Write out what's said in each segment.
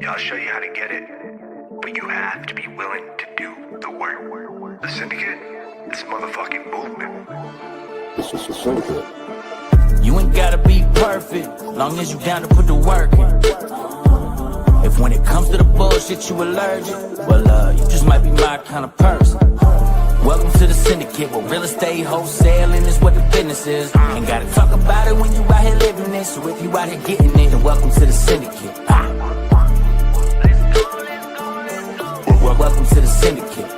Yeah, I'll show you how to get it, but you have to be willing to do the work. The Syndicate, it's a motherfucking movement. This is the Syndicate. You ain't gotta be perfect, long as you down to put the work in. If when it comes to the bullshit you allergic, well, you just might be my kind of person. Welcome to the Syndicate, where real estate wholesaling is what the business is. Ain't gotta talk about it when you out here living it, so if you out here getting it, then welcome to the Syndicate. Well, welcome to the Syndicate.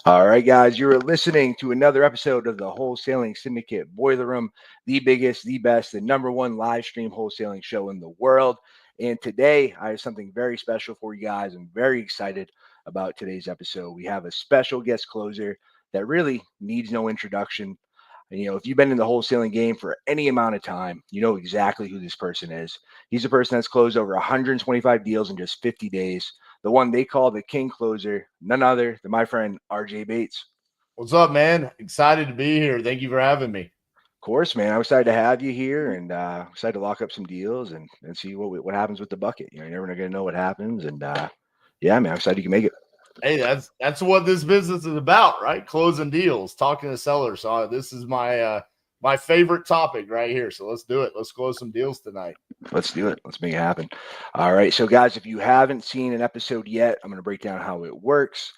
All right, guys, you're listening to another episode of the Wholesaling Syndicate Boiler Room, the biggest, the best, the #1 live stream wholesaling show in the world. And today, I have something very special for you guys. I'm very excited about today's episode. We have a special guest closer that really needs no introduction. And, you know, if you've been in the wholesaling game for any amount of time, you know exactly who this person is. He's a person that's closed over 125 deals in just 50 days. The one they call the king closer, none other than my friend RJ Bates. What's up, man? Excited to be here. Thank you for having me. Of course, man. I'm excited to have you here and excited to lock up some deals and see what happens with the bucket. You know, you're never going to know what happens. And yeah, man, I'm excited you can make it. Hey, that's what this business is about, right? Closing deals, talking to sellers. So this is my my favorite topic right here. So let's do it. Let's close some deals tonight. Let's do it. Let's make it happen. All right. So, guys, if you haven't seen an episode yet, I'm going to break down how it works.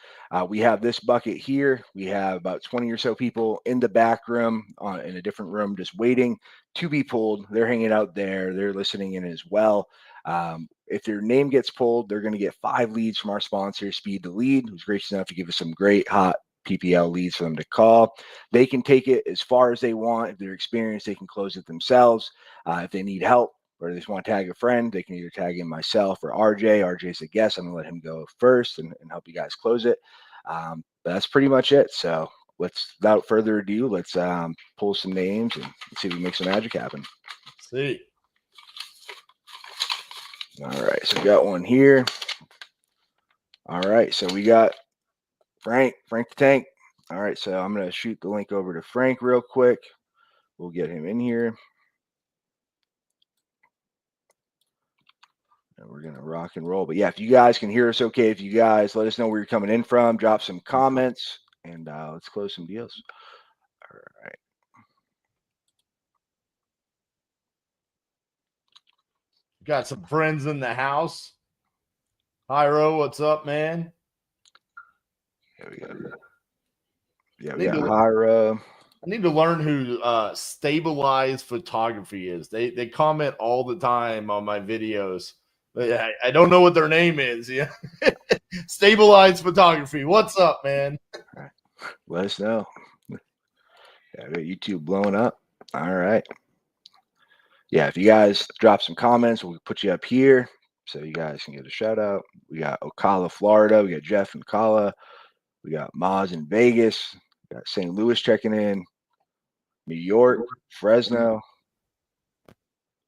We have this bucket here. We have about 20 or so people in the back room, in a different room, just waiting to be pulled. They're hanging out there. They're listening in as well. If their name gets pulled, they're going to get 5 leads from our sponsor, Speed to Lead, who's gracious enough to give us some great hot PPL leads for them to call. They can take it as far as they want. If they're experienced, they can close it themselves. If they need help or they just want to tag a friend, they can either tag in myself or RJ. RJ's a guest. I'm going to let him go first and help you guys close it. But that's pretty much it. So without further ado, let's pull some names and see if we can make some magic happen. See. All right, so we got one here. All right, so we got Frank the Tank. All right, so I'm going to shoot the link over to Frank real quick. We'll get him in here. And we're going to rock and roll. But yeah, if you guys can hear us okay, if you guys let us know where you're coming in from, drop some comments, and let's close some deals. All right. Got some friends in the house. Hyro, what's up, man? There we go. Yeah, we got Hyro. I need to learn who Stabilized Photography is. They comment all the time on my videos. But I don't know what their name is. Yeah. Stabilized Photography. What's up, man? All right. Let us know. Yeah, we got YouTube blowing up. All right. Yeah, if you guys drop some comments, we'll put you up here so you guys can get a shout out. We got Ocala, Florida. We got Jeff in Ocala. We got Maz in Vegas. We got St. Louis checking in. New York, Fresno.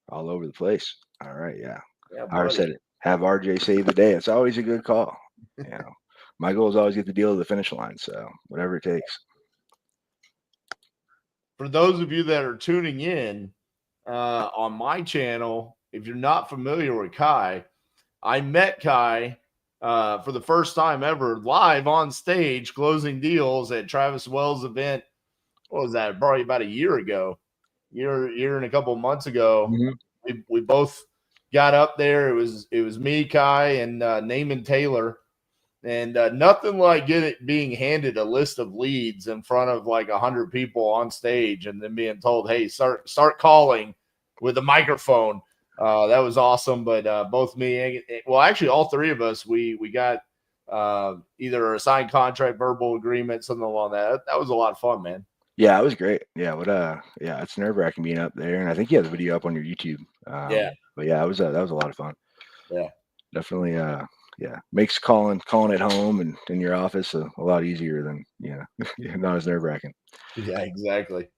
All over the place. All right, yeah. I said it. Have RJ save the day. It's always a good call. You know, my goal is always get the deal to the finish line. So whatever it takes. For those of you that are tuning in on my channel, if you're not familiar with Kai, I met Kai for the first time ever live on stage closing deals at Travis Wells' event. What was that? Probably about a year ago, year and a couple of months ago. Mm-hmm. We both got up there. It was me, Kai, and Naaman Taylor, and nothing like being handed a list of leads in front of like 100 people on stage, and then being told, "Hey, start calling with a microphone." That was awesome. But both me, well, actually, all 3 of us, we got either a signed contract, verbal agreement, something along that. That was a lot of fun, man. Yeah, it was great. Yeah, yeah, it's nerve-wracking being up there, and I think you have the video up on your YouTube. Yeah, but yeah, that was a lot of fun. Yeah, definitely. Yeah, makes calling at home and in your office a lot easier than not as nerve-wracking. Yeah, exactly.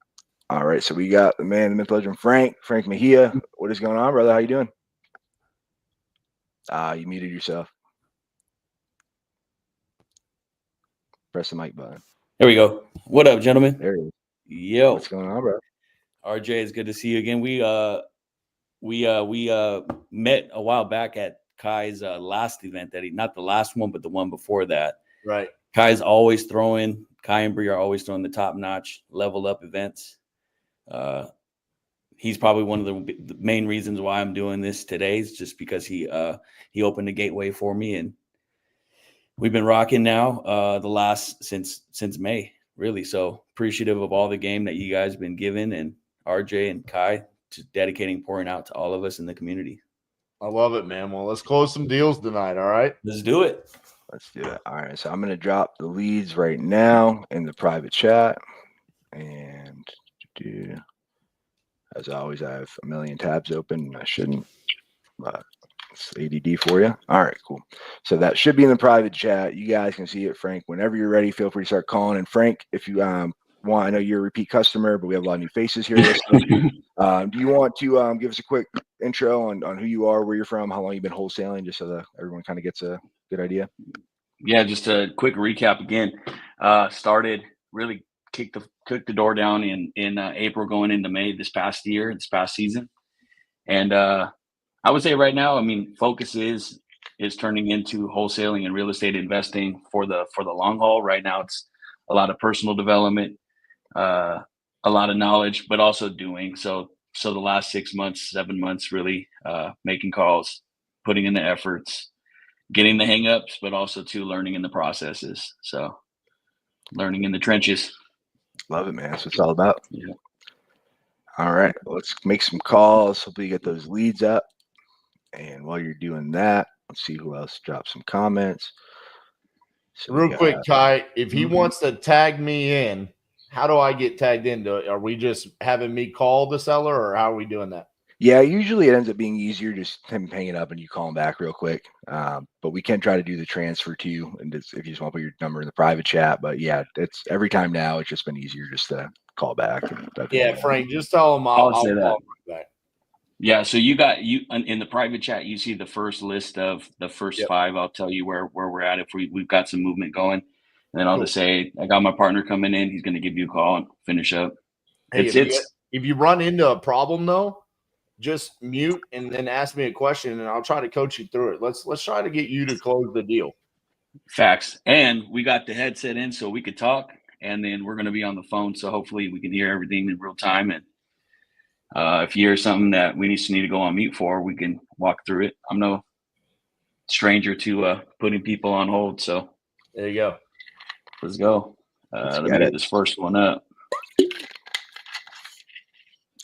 All right, so we got the man, the myth legend, Frank Mejia. What is going on, brother? How you doing? You muted yourself. Press the mic button. There we go. What up, gentlemen? There he is. Yo. What's going on, bro? RJ, it's good to see you again. we met a while back at Kai's last event not the last one, but the one before that. Right. Kai's always throwing. Kai and Bree are always throwing the top notch level up events. He's probably one of the main reasons why I'm doing this today is just because he opened the gateway for me, and we've been rocking now the last since May, really. So appreciative of all the game that you guys been giving, and RJ and Kai just dedicating, pouring out to all of us in the community. I love it, man. Well, let's close some deals tonight. All right. Let's do it. Let's do it. All right. So I'm going to drop the leads right now in the private chat. And as always, I have a million tabs open. I shouldn't. It's ADD for you. All right, cool. So that should be in the private chat. You guys can see it, Frank. Whenever you're ready, feel free to start calling. And Frank, if you want, I know you're a repeat customer, but we have a lot of new faces here. Do you want to give us a quick intro on who you are, where you're from, how long you've been wholesaling, just so that everyone kind of gets a good idea? Yeah, just a quick recap again. Started really kicked the door down in April going into May this past season. And I would say right now, I mean, focus is turning into wholesaling and real estate investing for the long haul. Right now, it's a lot of personal development, a lot of knowledge, but also doing. So the last 6 months, 7 months, really making calls, putting in the efforts, getting the hangups, but also learning in the processes. So learning in the trenches. Love it, man. That's what it's all about. Yeah. All right, let's make some calls. Hopefully you get those leads up. And while you're doing that, let's see who else dropped some comments. So real quick, Kai, if he wants to tag me in, how do I get tagged into it? Are we just having me call the seller, or how are we doing that? Yeah, usually it ends up being easier just him hanging up and you call him back real quick. But we can try to do the transfer to you, and if you just want to put your number in the private chat. But yeah, it's every time now. It's just been easier just to call back. Yeah, Frank, just tell him I'll say that. call back. Yeah, so you in the private chat, you see the first list of the first 5. I'll tell you where we're at if we've got some movement going, and then I'll just say I got my partner coming in. He's going to give you a call and finish up. Hey, if you run into a problem though, just mute and then ask me a question, and I'll try to coach you through it. Let's try to get you to close the deal. Facts. And we got the headset in so we could talk, and then we're going to be on the phone, so hopefully we can hear everything in real time. And if you hear something that we need to go on mute for, we can walk through it. I'm no stranger to putting people on hold, so there you go. Let's go. Let me get this first one up.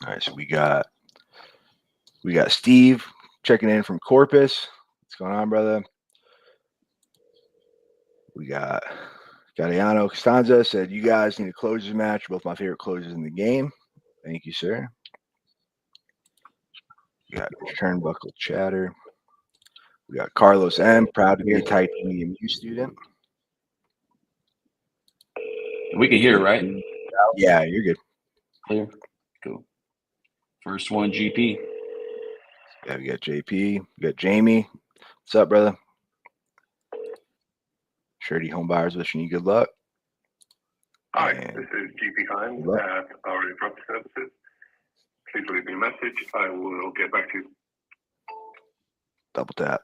All right, so we got Steve checking in from Corpus. What's going on, brother? We got Gadiano Costanza said, you guys need a closers match. Both my favorite closers in the game. Thank you, sir. We got Turnbuckle Chatter. We got Carlos M. Proud to be a tight EMU student. We can hear, right? Yeah, you're good. Clear. Cool. First one, GP. Yeah, we got JP. We got Jamie. What's up, brother? Surety Home Buyers wishing you good luck. Hi, this is GP Hines at RA Property Services. Please leave me a message. I will get back to you. Double tap.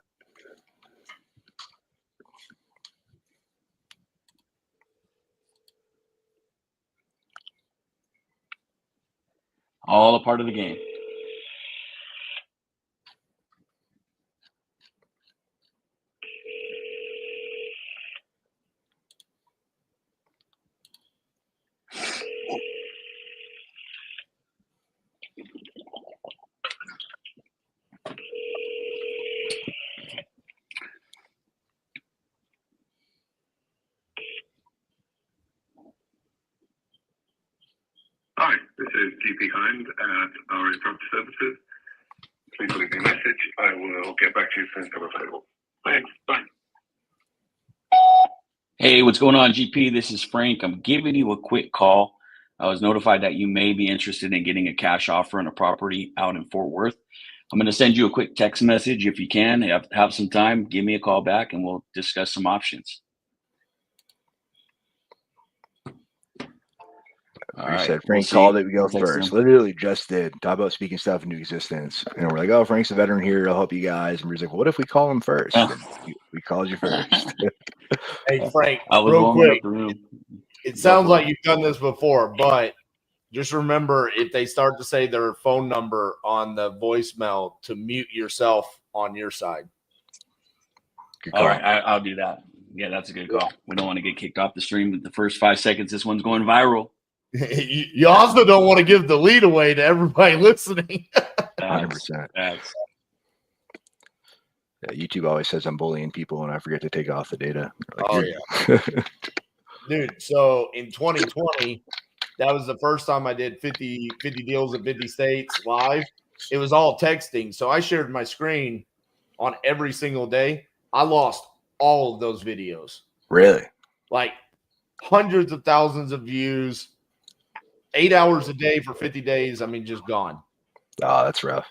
All a part of the game. Hi, this is GP Hines at RA Property Services. Please leave me a message. I will get back to you as soon as I'm available. Thanks. Bye. Hey, what's going on, GP? This is Frank. I'm giving you a quick call. I was notified that you may be interested in getting a cash offer on a property out in Fort Worth. I'm going to send you a quick text message. If you can, have some time, give me a call back and we'll discuss some options. All We right. said We'll Frank see. called it. We go We'll text first. him. Literally just did. Talk about speaking stuff into existence. And we're like, oh, Frank's a veteran here. He'll help you guys. And we're like, well, what if we call him first? Oh. And we called you first. Hey, Frank, I was real warming quick. up the room. It Go sounds for like it. you've done this before, but just remember if they start to say their phone number on the voicemail to mute yourself on your side. Good All call. right, I'll do that. Yeah, that's a good call. We don't want to get kicked off the stream with the first 5 seconds. This one's going viral. You also don't want to give the lead away to everybody listening. 100%. That's Yeah, YouTube always says I'm bullying people and I forget to take off the data. Like, Oh, yeah. Dude, so in 2020, that was the first time I did 50 deals in 50 states live. It was all texting. So I shared my screen on every single day. I lost all of those videos. Really? Like hundreds of thousands of views, 8 hours a day for 50 days. I mean, just gone. Oh, that's rough.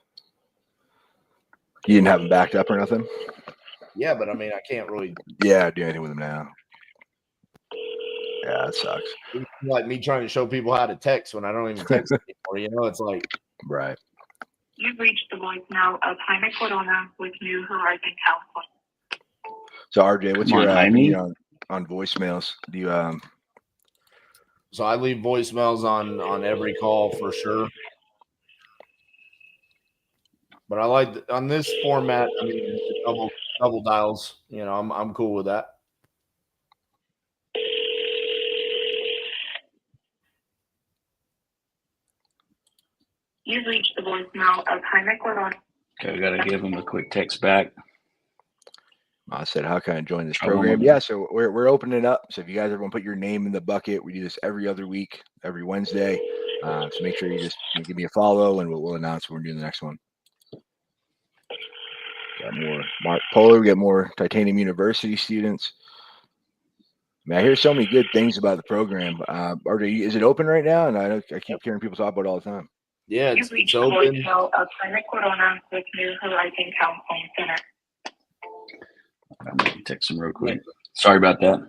You didn't have them backed up or nothing? Yeah, but I mean, I can't really Yeah, do anything with them now. Yeah, that sucks. it's like me trying to show people how to text when I don't even text anymore. You know, it's like Right. You've reached the voicemail of Jaime Corona with New Horizon California. So RJ, what's Come your on, Jaime. opinion on voicemails? Do you so I leave voicemails on every call for sure. But I like on this format. I mean, the double dials. You know, I'm cool with that. You've reached the voicemail of Jaime Corona. okay. We got to give him a quick text back. I said, how can I join this Try one program? more Yeah, so we're opening it up. So if you guys ever want to put your name in the bucket, we do this every other week, every Wednesday. So make sure you just give me a follow, and we'll announce when we're doing the next one. Got more Mark Polar. We got more Titanium University students. Man, I hear so many good things about the program. RJ, is it open right now? And I keep hearing people talk about it all the time. Yeah, You've it's reached the open. voicemail of Jaime Corona with New Horizon California Center. I'm going to text him real quick. Sorry about that.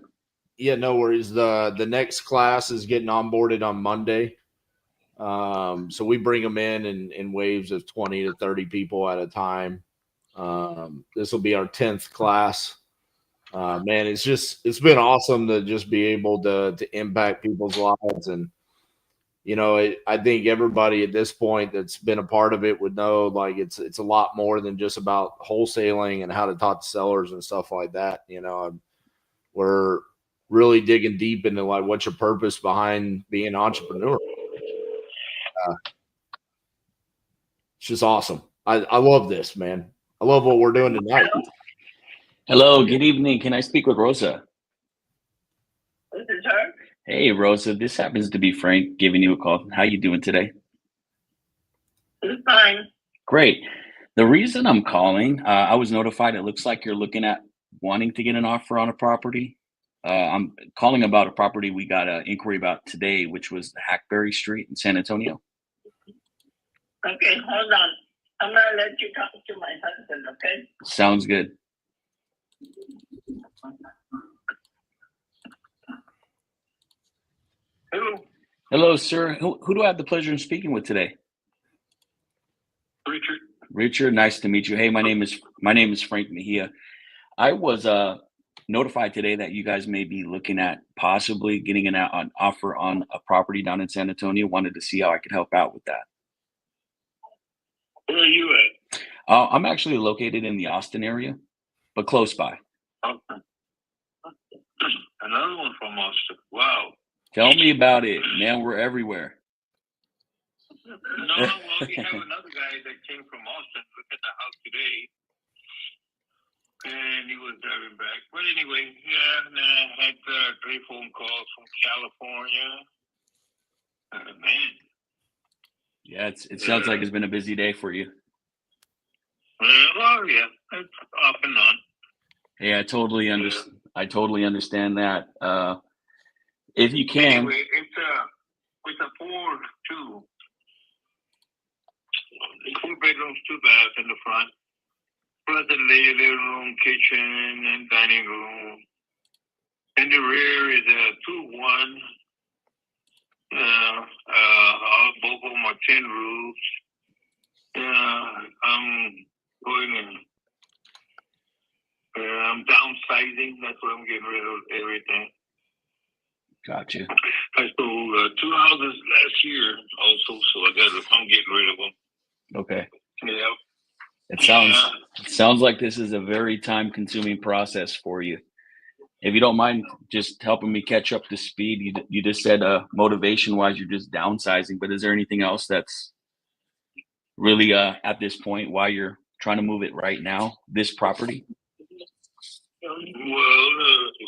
Yeah, no worries. The next class is getting onboarded on Monday. So we bring them in waves of 20 to 30 people at a time. This will be our 10th class. Man, it's been awesome to just be able to impact people's lives. And, you know, I think everybody at this point that's been a part of it would know, like, it's a lot more than just about wholesaling and how to talk to sellers and stuff like that. You know, we're really digging deep into, like, what's your purpose behind being an entrepreneur. It's just awesome. I love this, man. I love what we're doing tonight. Hello. Good evening. Can I speak with Rosa? This is her. Hey, Rosa. This happens to be Frank giving you a call. How you doing today? It's fine. Great. The reason I'm calling, I was notified. It looks like you're looking at wanting to get an offer on a property. I'm calling about a property we got an inquiry about today, which was the Hackberry Street in San Antonio. Okay, hold on. I'm going to let you talk to my husband, okay? Sounds good. Hello, Hello, sir. Who do I have the pleasure of speaking with today? Richard. Richard, nice to meet you. Hey, my name is Frank Mejia. I was notified today that you guys may be looking at possibly getting an offer on a property down in San Antonio. Wanted to see how I could help out with that. Where are you at? I'm actually located in the Austin area, but close by. Okay. Another one from Austin. Wow. Tell me about it, man. We're everywhere. No, well, we have another guy that came from Austin, looked at the house today, and he was driving back. But anyway, yeah, and I had 3 phone calls from California. Man. Yeah, it sounds like it's been a busy day for you. Well, yeah, it's off and on. Yeah, I totally understand that. If you can, Anyway, it's a 4-2. 4 bedrooms, 2 baths in the front, plus a living room, kitchen, and dining room. And the rear is a 2-1 both of them are tin roofs. I'm going and I'm downsizing. That's why I'm getting rid of everything. Gotcha. I sold 2 houses last year also, so I'm getting rid of them. Okay. Yeah. It sounds like this is a very time-consuming process for you. If you don't mind just helping me catch up to speed, you just said motivation-wise you're just downsizing, but is there anything else that's really at this point why you're trying to move it right now, this property? Well,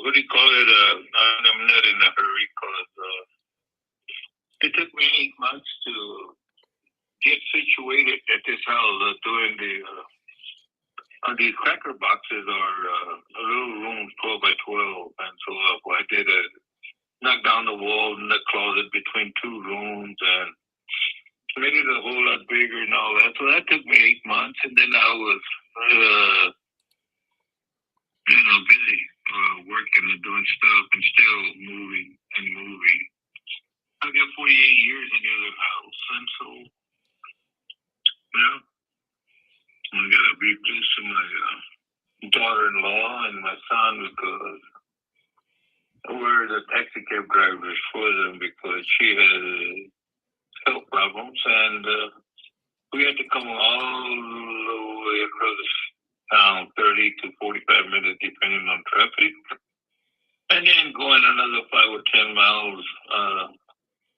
what do you call it? I'm not in a hurry because it took me 8 months to get situated at this house. Doing the cracker boxes are a little room 12 by 12, and so I did knock down the wall and the closet between 2 rooms and made it a whole lot bigger and all that. So that took me 8 months, and then I was busy working and doing stuff and still moving and moving. I got 48 years in the other house, and so I gotta be close to my daughter-in-law and my son because we're the taxi cab drivers for them because she has health problems, and we had to come all the way across town, 30 to 45 minutes depending on traffic, and then going another 5 or 10 miles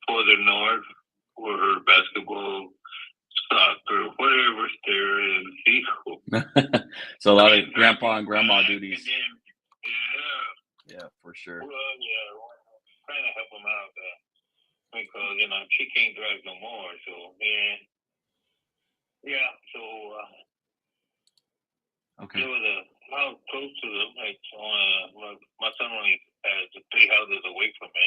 further north for her basketball, soccer, whatever's there in Seattle. So a lot of grandpa and grandma duties. Yeah, for sure. Well, I'm trying to help them out because she can't drive no more. So Okay. There was a house close to them. My son only has 3 houses away from me.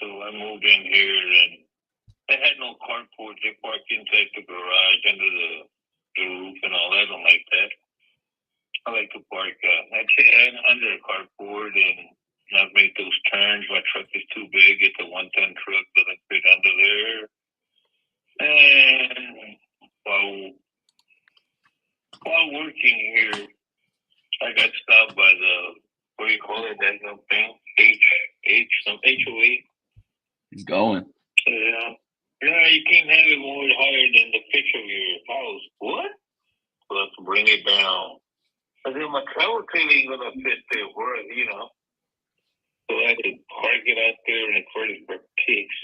So I moved in here, and they had no carport. They parked inside the garage under the roof and all that. I don't like that. I like to park under a carport and not make those turns. My truck is too big. It's a 1-ton truck, doesn't fit under there. And while working here, I got stopped by what do you call it? That little thing? HOA. He's going. Yeah, you can't have it more higher than the pitch of your house. What? So let's bring it down. I said, my travel trailer ain't gonna fit there, So I had to park it out there and credit for kicks.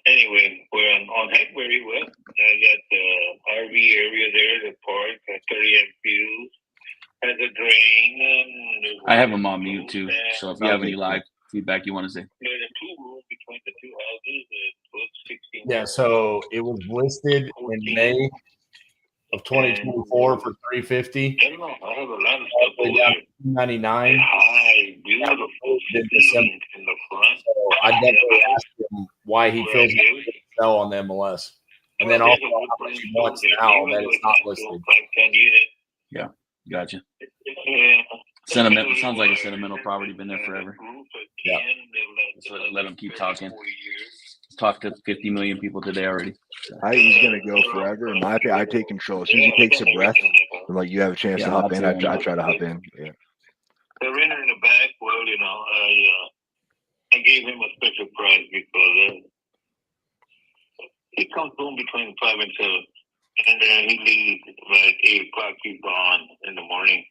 Anyway, we're on Hackberry. I got the RV area there, the park, 30 amp fuse, has a drain. I have them on mute too, so if you have any live feedback you want to say. There's a 2 room between the 2 houses. It's 16. Yeah, so it was listed in May of 2024 for $350. I don't know. I have a lot of stuff over down there. $299. High, beautiful In December. in the front. So I definitely asked him why he feels like he didn't sell on the MLS, and then also how much he wants now that it's not listed. Yeah, gotcha. Yeah. Sentimental sounds like a sentimental property. Been there forever. Yeah. Let him keep talking. Talked to 50 million people today already. I think he's gonna go forever. In my opinion, I take control. As soon as he takes a breath, I'm like, you have a chance to hop in. I try to hop in. Yeah. The renter in the back, I gave him a special price because he comes home between 5 and 7, and then he leaves about 8 o'clock. He's gone in the morning.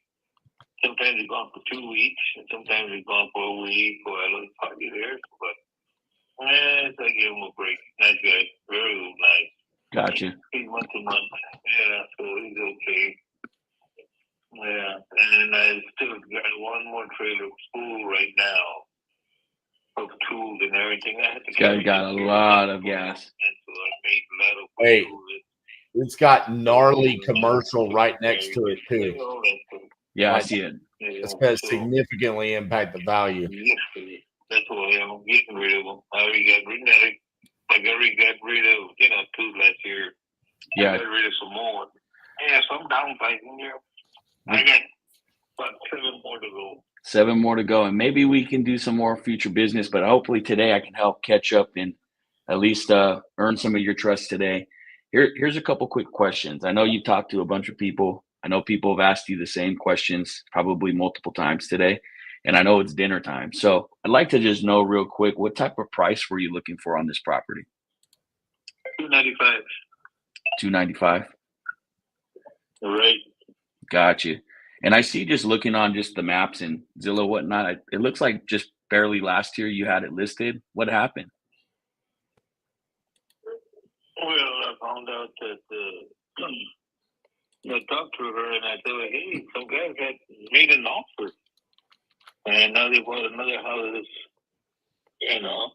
Sometimes he's gone for 2 weeks, and sometimes he's gone for a week or a little party there. But so I gave him a break. Nice guy, very nice. Gotcha. He's month to month. Yeah, so he's okay. Yeah, and I still got 1 more trailer full right now of tools and everything. I had to Got a lot of gas. And so I made a lot of Wait, it's got gnarly commercial right next to it too. Yeah, I see it. It's going to significantly impact the value. That's why I'm getting rid of them. I already got rid of it. I already got rid of 2 last year. Yeah. I got rid of some more. Yeah, so I'm downsizing here. I got about 7 more to go. 7 more to go, and maybe we can do some more future business, but hopefully today I can help catch up and at least earn some of your trust today. Here's a couple quick questions. I know you talked to a bunch of people. I know people have asked you the same questions probably multiple times today, and I know it's dinner time. So I'd like to just know real quick, what type of price were you looking for on this property? $295. $295. All right. Got you. And I see, just looking on just the maps and Zillow, whatnot, it looks like just barely last year you had it listed. What happened? Well, I found out that I talked to her and I told her, hey, some guys had made an offer. And now they bought another house, you know.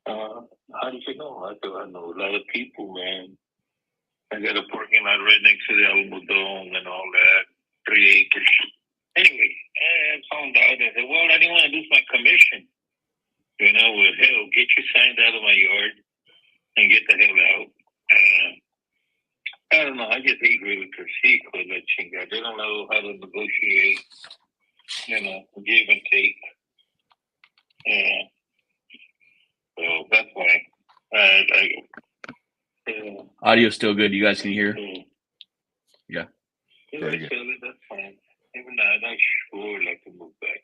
How did you know? I said, I know a lot of people, man. I got a parking lot right next to the Alamo Dome and all that, 3 acres. Anyway, I found out. I said, well, I didn't want to lose my commission. You know, well, hell, get your signs out of my yard and get the hell out. I don't know. I just hate realtors. He could let chinga. They don't know how to negotiate, you know, give and take. Yeah. So that's why. Audio's still good. You guys can hear? Yeah. Very good. That's fine. Even I'm not sure like to move back.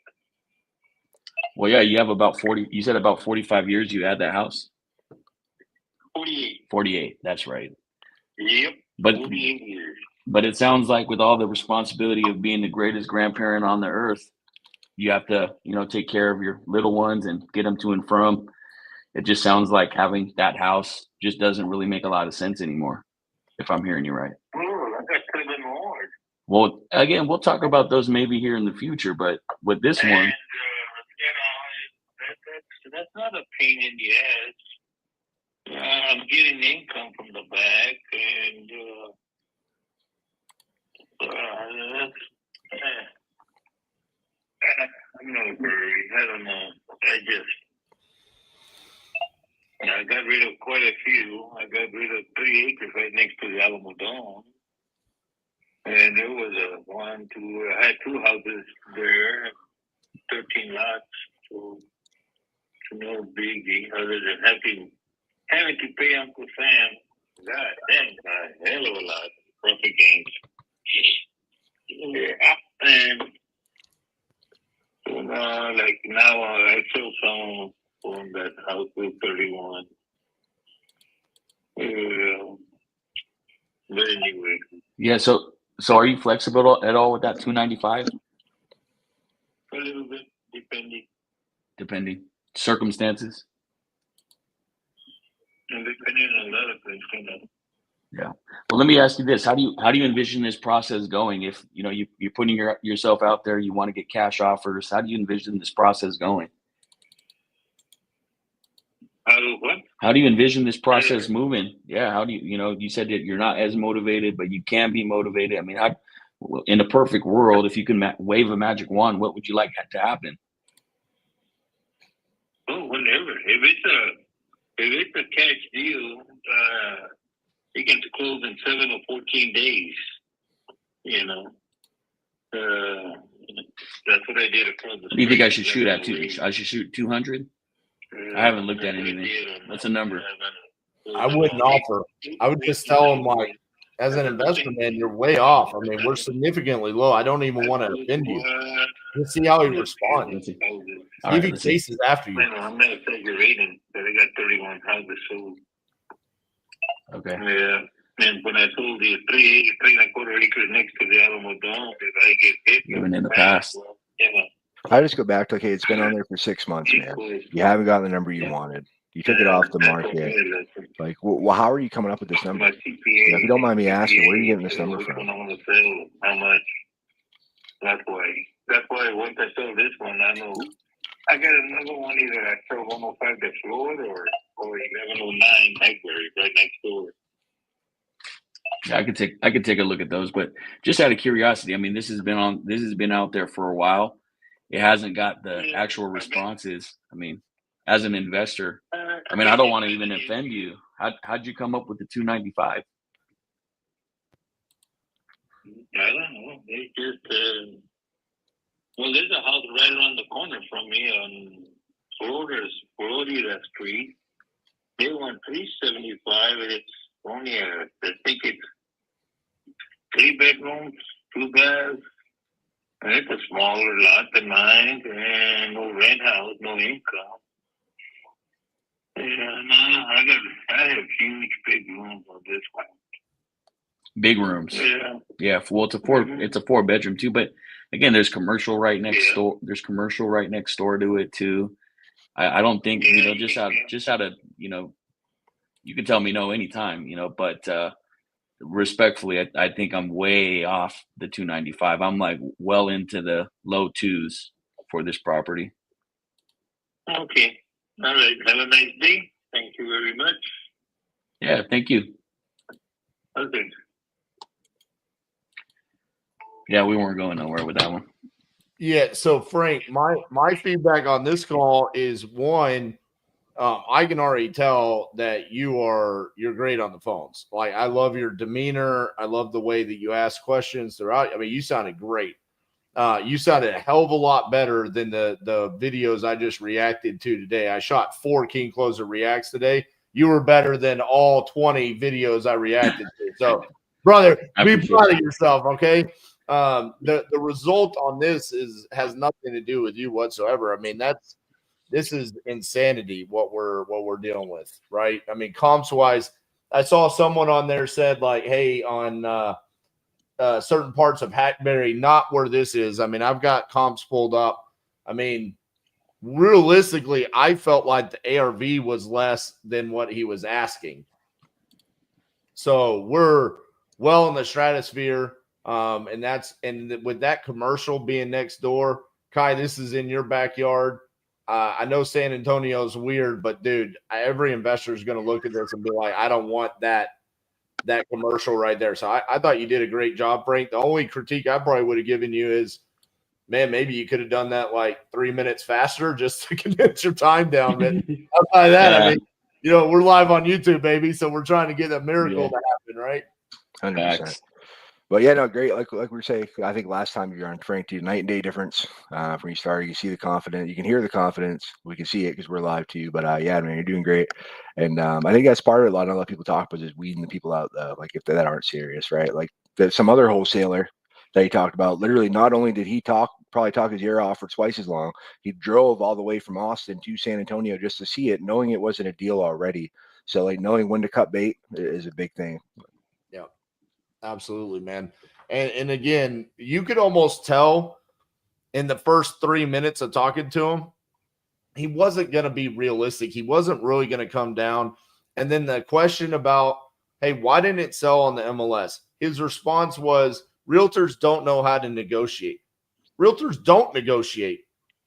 Well, yeah, you have about 40. You said about 45 years you had that house? 48. 48. That's right. Yep. But 48 years. But it sounds like with all the responsibility of being the greatest grandparent on the earth, you have to, you know, take care of your little ones and get them to and from. It just sounds like having that house just doesn't really make a lot of sense anymore, if I'm hearing you right. Oh, I got 7 more. Well, again, we'll talk about those maybe here in the future, but with this one, You know, that's not a pain in the ass. I'm getting income from the back, and I'm not worried. I don't know. I got rid of quite a few. I got rid of 3 acres right next to the Alamo Dome. And there was I had 2 houses there, 13 lots. So it's no biggie other than having to pay Uncle Sam. God damn, a hell of a lot of profit gains. Yeah. And like now I sold some on that house with 31. But anyway. yeah. So are you flexible at all with that 295? A little bit, Depending circumstances. And depending on a lot of things, you know. Yeah. Well, let me ask you this: How do you envision this process going? If you know you're putting yourself out there, you want to get cash offers. How do you envision this process going? How do you envision this process moving? Yeah. How do you said that you're not as motivated, but you can be motivated. I mean, in a perfect world, if you can wave a magic wand, what would you like to happen? Oh, whenever. If it's a cash deal, you can close in 7 or 14 days. You know. That's what I did across the What do you think I should street. shoot at? I should shoot 200. I haven't looked at anything. What's a number? I wouldn't offer. I would just tell them, like, as an investor, man, you're way off. I mean, we're significantly low. I don't even want to offend you. Let's see how he responds. See if he chases after you. I'm not exaggerating, but I got 31 houses sold. Okay. Yeah. And when I sold the 3.25 acres next to the Alamo Dome, if I get hit, even in the past. Well, you know. I just go back to, okay, it's been on there for 6 months, man. You haven't gotten the number you wanted. You took it off the market. Like, well, how are you coming up with this number? If you don't mind me asking, where are you getting this number from? How much? That's why once I sold this one, I know I got another one either I sold 105 to Floyd or 1109 Highbury right next door. Yeah, I could take a look at those, but just out of curiosity, I mean, this has been out there for a while. It hasn't got the actual responses. I mean, as an investor, I mean, I don't want to even offend you. How'd you come up with the 295? I don't know. It's just Well, there's a house right around the corner from me on Florida Street. They want $375, and it's only I think it's 3 bedrooms, 2 baths, and it's a smaller lot than mine, and no rent house, no income. And I have huge big rooms on this one. Big rooms. Yeah. Yeah. Well, it's a 4-bedroom too, but again, there's commercial right next door. There's commercial right next door to it too. I don't think, just out of, you can tell me no anytime, but respectfully, I think I'm way off the 295. I'm like well into the low 2s for this property. Okay. All right. Have a nice day. Thank you very much. Yeah. Thank you. Okay. Yeah. We weren't going nowhere with that one. Yeah. So Frank, my feedback on this call is one, I can already tell that you're great on the phones. Like, I love your demeanor. I love the way that you ask questions throughout. I mean, you sounded great. You sounded a hell of a lot better than the videos I just reacted to today. I shot 4 King Closer reacts today. You were better than all 20 videos I reacted to. So, brother, be proud of yourself, okay? The result on this has nothing to do with you whatsoever. I mean, this is insanity what we're dealing with, right? I mean, comps wise, I saw someone on there said like, hey, on certain parts of Hackberry, not where this is. I mean, I've got comps pulled up. I mean, realistically, I felt like the ARV was less than what he was asking. So we're well in the stratosphere. And with that commercial being next door, Kai, this is in your backyard. I know San Antonio's weird, but dude, every investor is going to look at this and be like, I don't want that commercial right there. So I thought you did a great job, Frank. The only critique I probably would have given you is, man, maybe you could have done that like 3 minutes faster just to condense your time down. But outside of that, yeah. I mean, we're live on YouTube, baby. So we're trying to get a miracle to happen, right? 100%. But yeah, no, great. Like we were saying, I think last time you were on, Frank, dude, night and day difference. From you started, you see the confidence, you can hear the confidence. We can see it because we're live too. But yeah, man, you're doing great. And I think that's part of it. A lot of people talk about is weeding the people out, though, like if that aren't serious, right? Like some other wholesaler that he talked about, literally, not only did he probably talk his ear off for twice as long, he drove all the way from Austin to San Antonio just to see it, knowing it wasn't a deal already. So like knowing when to cut bait is a big thing. Yeah. Absolutely, man. And again, you could almost tell in the first 3 minutes of talking to him, he wasn't going to be realistic. He wasn't really going to come down. And then the question about, hey, why didn't it sell on the MLS? His response was, realtors don't know how to negotiate. Realtors don't negotiate.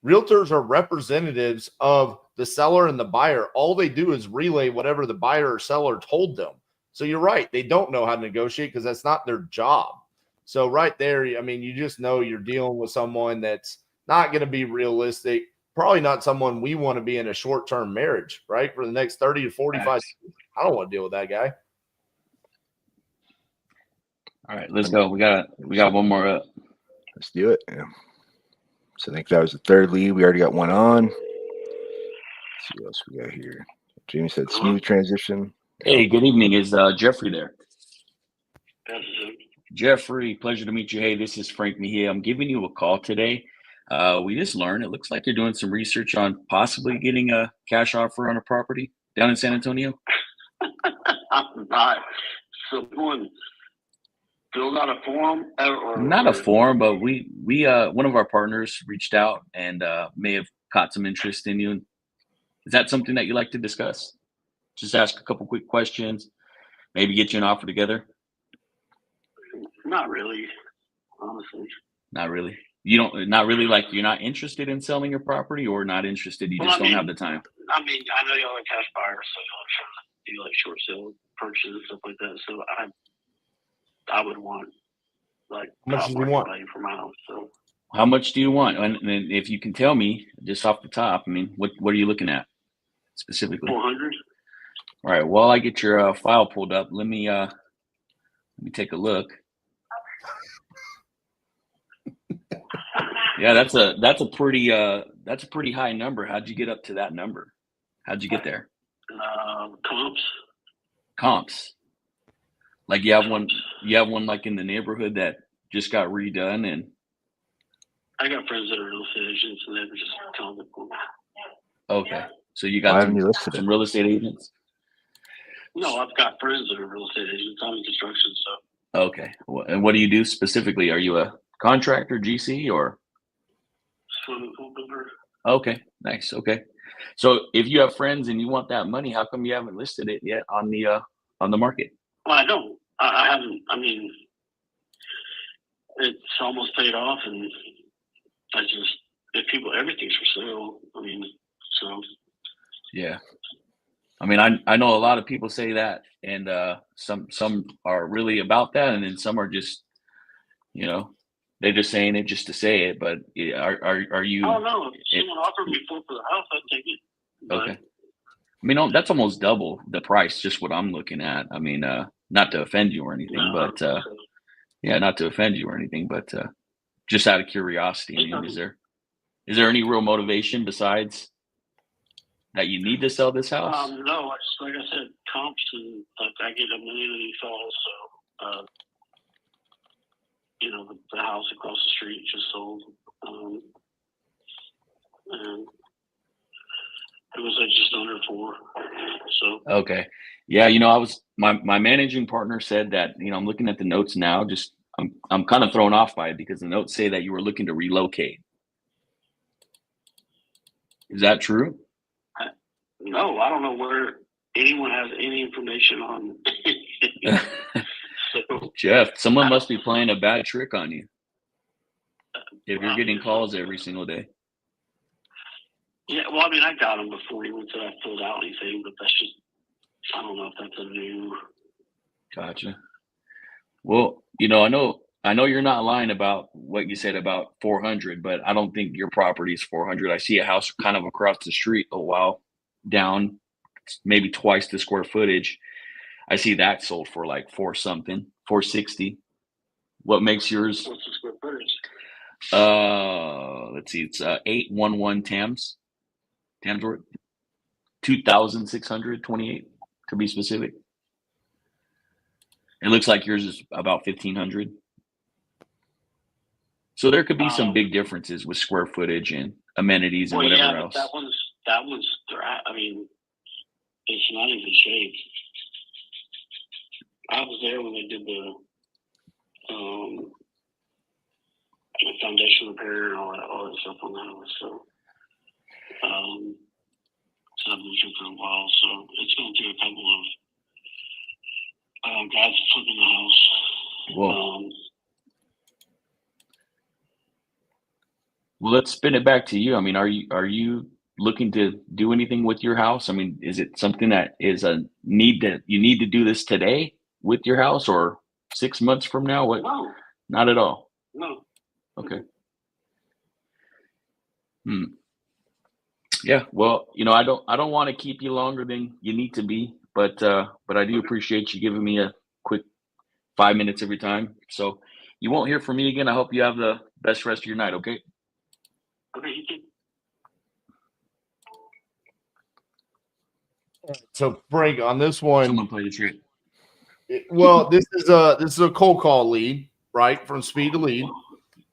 Realtors are representatives of the seller and the buyer. All they do is relay whatever the buyer or seller told them. So you're right. They don't know how to negotiate because that's not their job. So right there, I mean, you just know you're dealing with someone that's not going to be realistic, probably not someone we want to be in a short-term marriage, right? For the next 30 to 45 years. I don't want to deal with that guy. All right, let's go. We got one more up. Let's do it. Yeah. So I think that was the third lead. We already got one on. Let's see what else we got here. Jamie said smooth transition. Hey, good evening. Is Jeffrey there? Yes, Jeffrey, pleasure to meet you. Hey, this is Frank Mejia. I'm giving you a call today. We just learned it looks like you're doing some research on possibly getting a cash offer on a property down in San Antonio. I'm not. So fill out a form? Not a form, but we one of our partners reached out and may have caught some interest in you. Is that something that you'd like to discuss? Just ask a couple quick questions, maybe get you an offer together. Not really, honestly. Not really. Not really, like you're not interested in selling your property, or not interested, you just don't have the time. I mean, I know y'all are cash buyers, so y'all trying to do like short sale purchases and stuff like that. So I would want like how much do you want for my house. So how much do you want? And if you can tell me just off the top, I mean, what are you looking at specifically? 400. All right. While I get your file pulled up, let me take a look. Yeah, that's a pretty high number. How'd you get up to that number? How'd you get there? Comps. Comps. Like you have one like in the neighborhood that just got redone, and I got friends that are real estate agents, and they were just telling me. okay. So you Why got haven't you listed it? some real estate agents? No, I've got friends that are real estate agents. I'm in construction, so. Okay. And what do you do specifically? Are you a contractor, GC, or? Swimming pool builder. Okay, nice. Okay. So if you have friends and you want that money, how come you haven't listed it yet on the market? Well, I don't. I haven't. I mean, it's almost paid off, and everything's for sale. I mean, so. Yeah. I mean, I know a lot of people say that, and some are really about that, and then some are just, they're just saying it just to say it. But are you? I don't know. If someone offered me $4 for the house, I'd take it. Okay. I mean, that's almost double the price, just what I'm looking at. I mean, not to offend you or anything, but yeah, not to offend you or anything, but just out of curiosity, I mean, is there any real motivation besides that you need to sell this house? No, like I said, comps, and like I get $1 million in falls, so the house across the street just sold, and it was just under 4. So okay, yeah, I was my managing partner said that I'm looking at the notes now, just I'm kind of thrown off by it because the notes say that you were looking to relocate. Is that true? No, I don't know where anyone has any information on. So, Jeff, someone must be playing a bad trick on you if you're getting calls every single day. Yeah, well, I mean, I got them before anyone said I filled out anything, but that's just, I don't know if that's a new. Gotcha. Well, I know you're not lying about what you said about 400, but I don't think your property is 400. I see a house kind of across the street a while down, maybe twice the square footage. I see that sold for like 460. What makes yours? What's the square footage? Let's see, it's 811 Tamsworth, 2,628 to be specific. It looks like yours is about 1,500. So there could be some big differences with square footage and amenities and whatever else. That one's. I mean, it's not in good shape. I was there when they did the foundation repair and all that stuff on that one. So, I've been here for a while. So it's going through a couple of guys flipping the house. Whoa. Well, let's spin it back to you. I mean, are you looking to do anything with your house? I mean, is it something that is a need that you need to do this today with your house, or 6 months from now? What? No. Not at all. No. Okay. Yeah. Well, I don't want to keep you longer than you need to be, but I do appreciate you giving me a quick 5 minutes every time. So you won't hear from me again. I hope you have the best rest of your night. Okay. Okay, you can. So Frank, on this one, Someone play the trick. Well, this is a cold call lead, right? From Speed to Lead.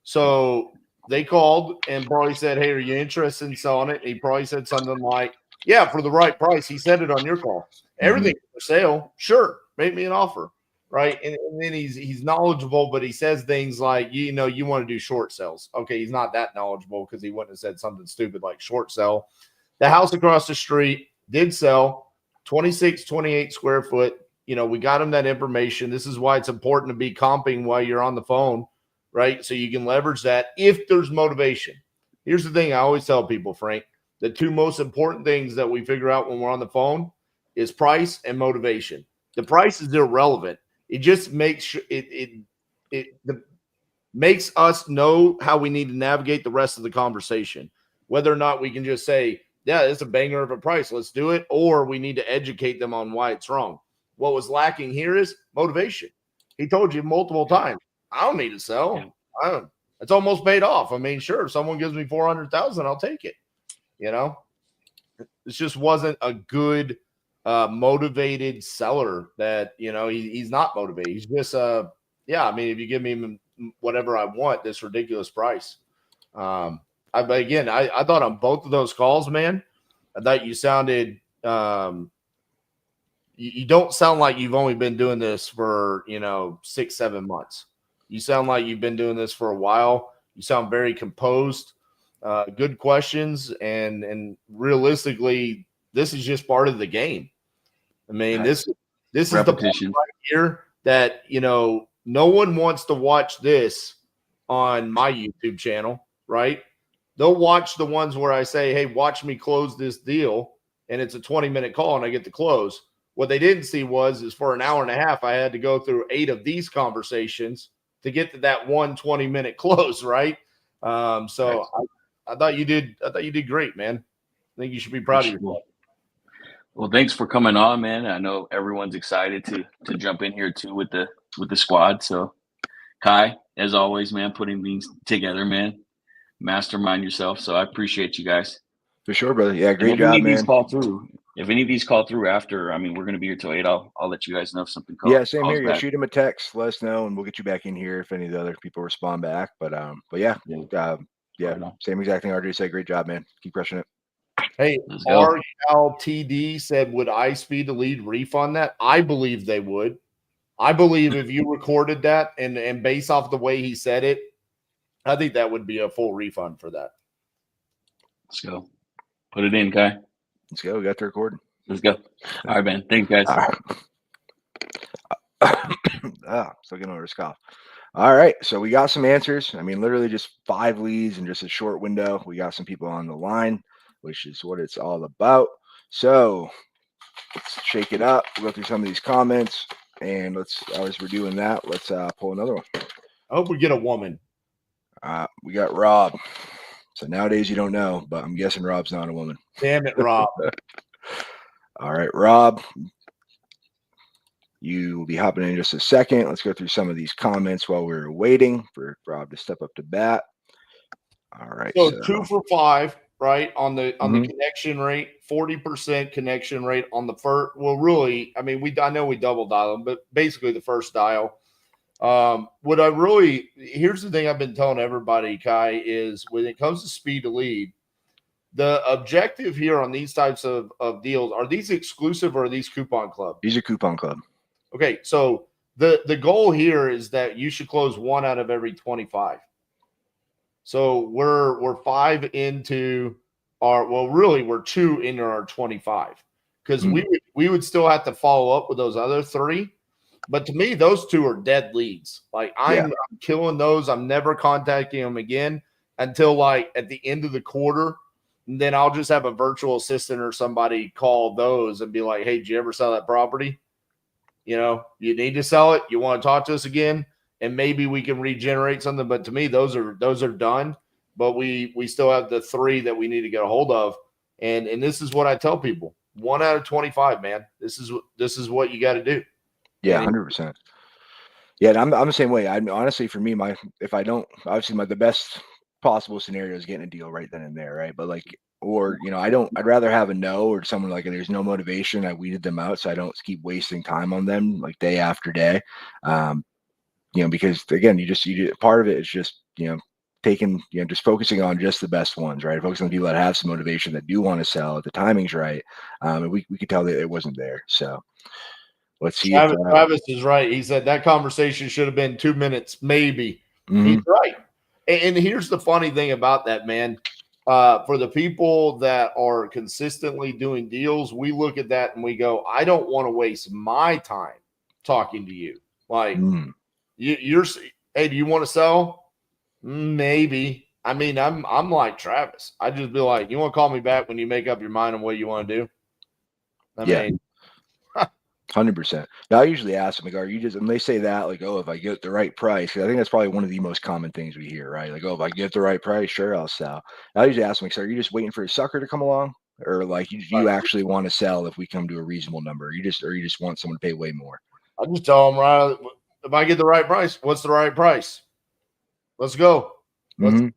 So they called and probably said, "Hey, are you interested in selling it?" He probably said something like, "Yeah, for the right price." He said it on your call. Everything for sale, sure. Make me an offer, right? And then he's knowledgeable, but he says things like, you want to do short sales. Okay, he's not that knowledgeable because he wouldn't have said something stupid like short sell. The house across the street did sell, 26, 28 square foot. We got him that information. This is why it's important to be comping while you're on the phone, right? So you can leverage that if there's motivation. Here's the thing I always tell people, Frank, the two most important things that we figure out when we're on the phone is price and motivation. The price is irrelevant. It just makes makes us know how we need to navigate the rest of the conversation, whether or not we can just say, yeah, it's a banger of a price, let's do it, or we need to educate them on why it's wrong. What was lacking here is motivation. He told you multiple times, I don't need to sell. Yeah. It's almost paid off. I mean, sure, if someone gives me 400,000, I'll take it. You know, this just wasn't a good motivated seller that, you know, he's not motivated. He's just yeah, I mean, if you give me whatever I want, this ridiculous price. I thought on both of those calls, man, I thought you sounded you don't sound like you've only been doing this for, 6-7 months. You sound like you've been doing this for a while. You sound very composed, good questions, and realistically, this is just part of the game. I mean, this is the part right here that, no one wants to watch this on my YouTube channel, right? They'll watch the ones where I say, hey, watch me close this deal, and it's a 20-minute call and I get to close. What they didn't see is for an hour and a half, I had to go through 8 of these conversations to get to that 20-minute close, right? I thought you did great, man. I think you should be proud of yourself. Well, thanks for coming on, man. I know everyone's excited to jump in here too with the squad. So, Kai, as always, man, putting things together, man. Mastermind yourself. So I appreciate you guys. For sure, brother. Yeah, great job, man. If any of these call through after, I mean, we're going to be here till 8. I'll let you guys know if something calls. Yeah, same here. Yeah, shoot him a text, let us know, and we'll get you back in here if any of the other people respond back. But yeah, same exact thing. RJ said, great job, man. Keep crushing it. Hey, RLTD said, would iSpeed the lead refund that? I believe they would. I believe if you recorded that and based off the way he said it, I think that would be a full refund for that. Let's go. Put it in, Kai. Let's go. We got the recording. Let's go. All right, man. Thanks, guys. Still getting over a scoff. All right. So we got some answers. I mean, literally just 5 leads in just a short window. We got some people on the line, which is what it's all about. So let's shake it up. We'll go through some of these comments, and as we're doing that, let's pull another one. I hope we get a woman. We got Rob. So nowadays you don't know, but I'm guessing Rob's not a woman. Damn it, Rob. All right, Rob. You will be hopping in just a second. Let's go through some of these comments while we're waiting for Rob to step up to bat. All right. So 2 for 5, right? On the connection rate, 40% connection rate on the first. Well, really, I mean, I know we double dial them, but basically the first dial. Here's the thing I've been telling everybody, Kai, is when it comes to speed to lead, the objective here on these types of deals, are these exclusive or are these coupon club? These are coupon club. Okay. So the goal here is that you should close 1 out of every 25. So we're 5 into we're 2 into our 25 because we would still have to follow up with those other 3. But to me, those 2 are dead leads. Like I'm killing those. I'm never contacting them again until like at the end of the quarter. And then I'll just have a virtual assistant or somebody call those and be like, hey, did you ever sell that property? You need to sell it. You want to talk to us again? And maybe we can regenerate something. But to me, those are done. But we still have the 3 that we need to get a hold of. And this is what I tell people. 1 out of 25, man. This is what you got to do. Yeah, 100%. Yeah, and I'm the same way. Honestly, for me, the best possible scenario is getting a deal right then and there, right? But I'd rather have a no or someone like there's no motivation. I weeded them out so I don't keep wasting time on them like day after day. Because again, part of it is just just focusing on just the best ones, right? Focusing on people that have some motivation that do want to sell if the timing's right. And we could tell that it wasn't there. So. Let's see. Travis is right. He said that conversation should have been 2 minutes, maybe. He's right. And here's the funny thing about that, man. For the people that are consistently doing deals, we look at that and we go, I don't want to waste my time talking to you. Like, you're, hey, do you want to sell? Maybe. I mean, I'm like Travis. I just be like, you want to call me back when you make up your mind on what you want to do? I mean, 100%. Now, I usually ask them, like, are you just, and they say that, like, oh, if I get the right price, I think that's probably one of the most common things we hear, right? Like, oh, if I get the right price, sure, I'll sell. I usually ask them, like, so are you just waiting for a sucker to come along? Or like, you actually want to sell if we come to a reasonable number? Or you just want someone to pay way more? I just tell them, right, if I get the right price, what's the right price? Let's go. Mhm.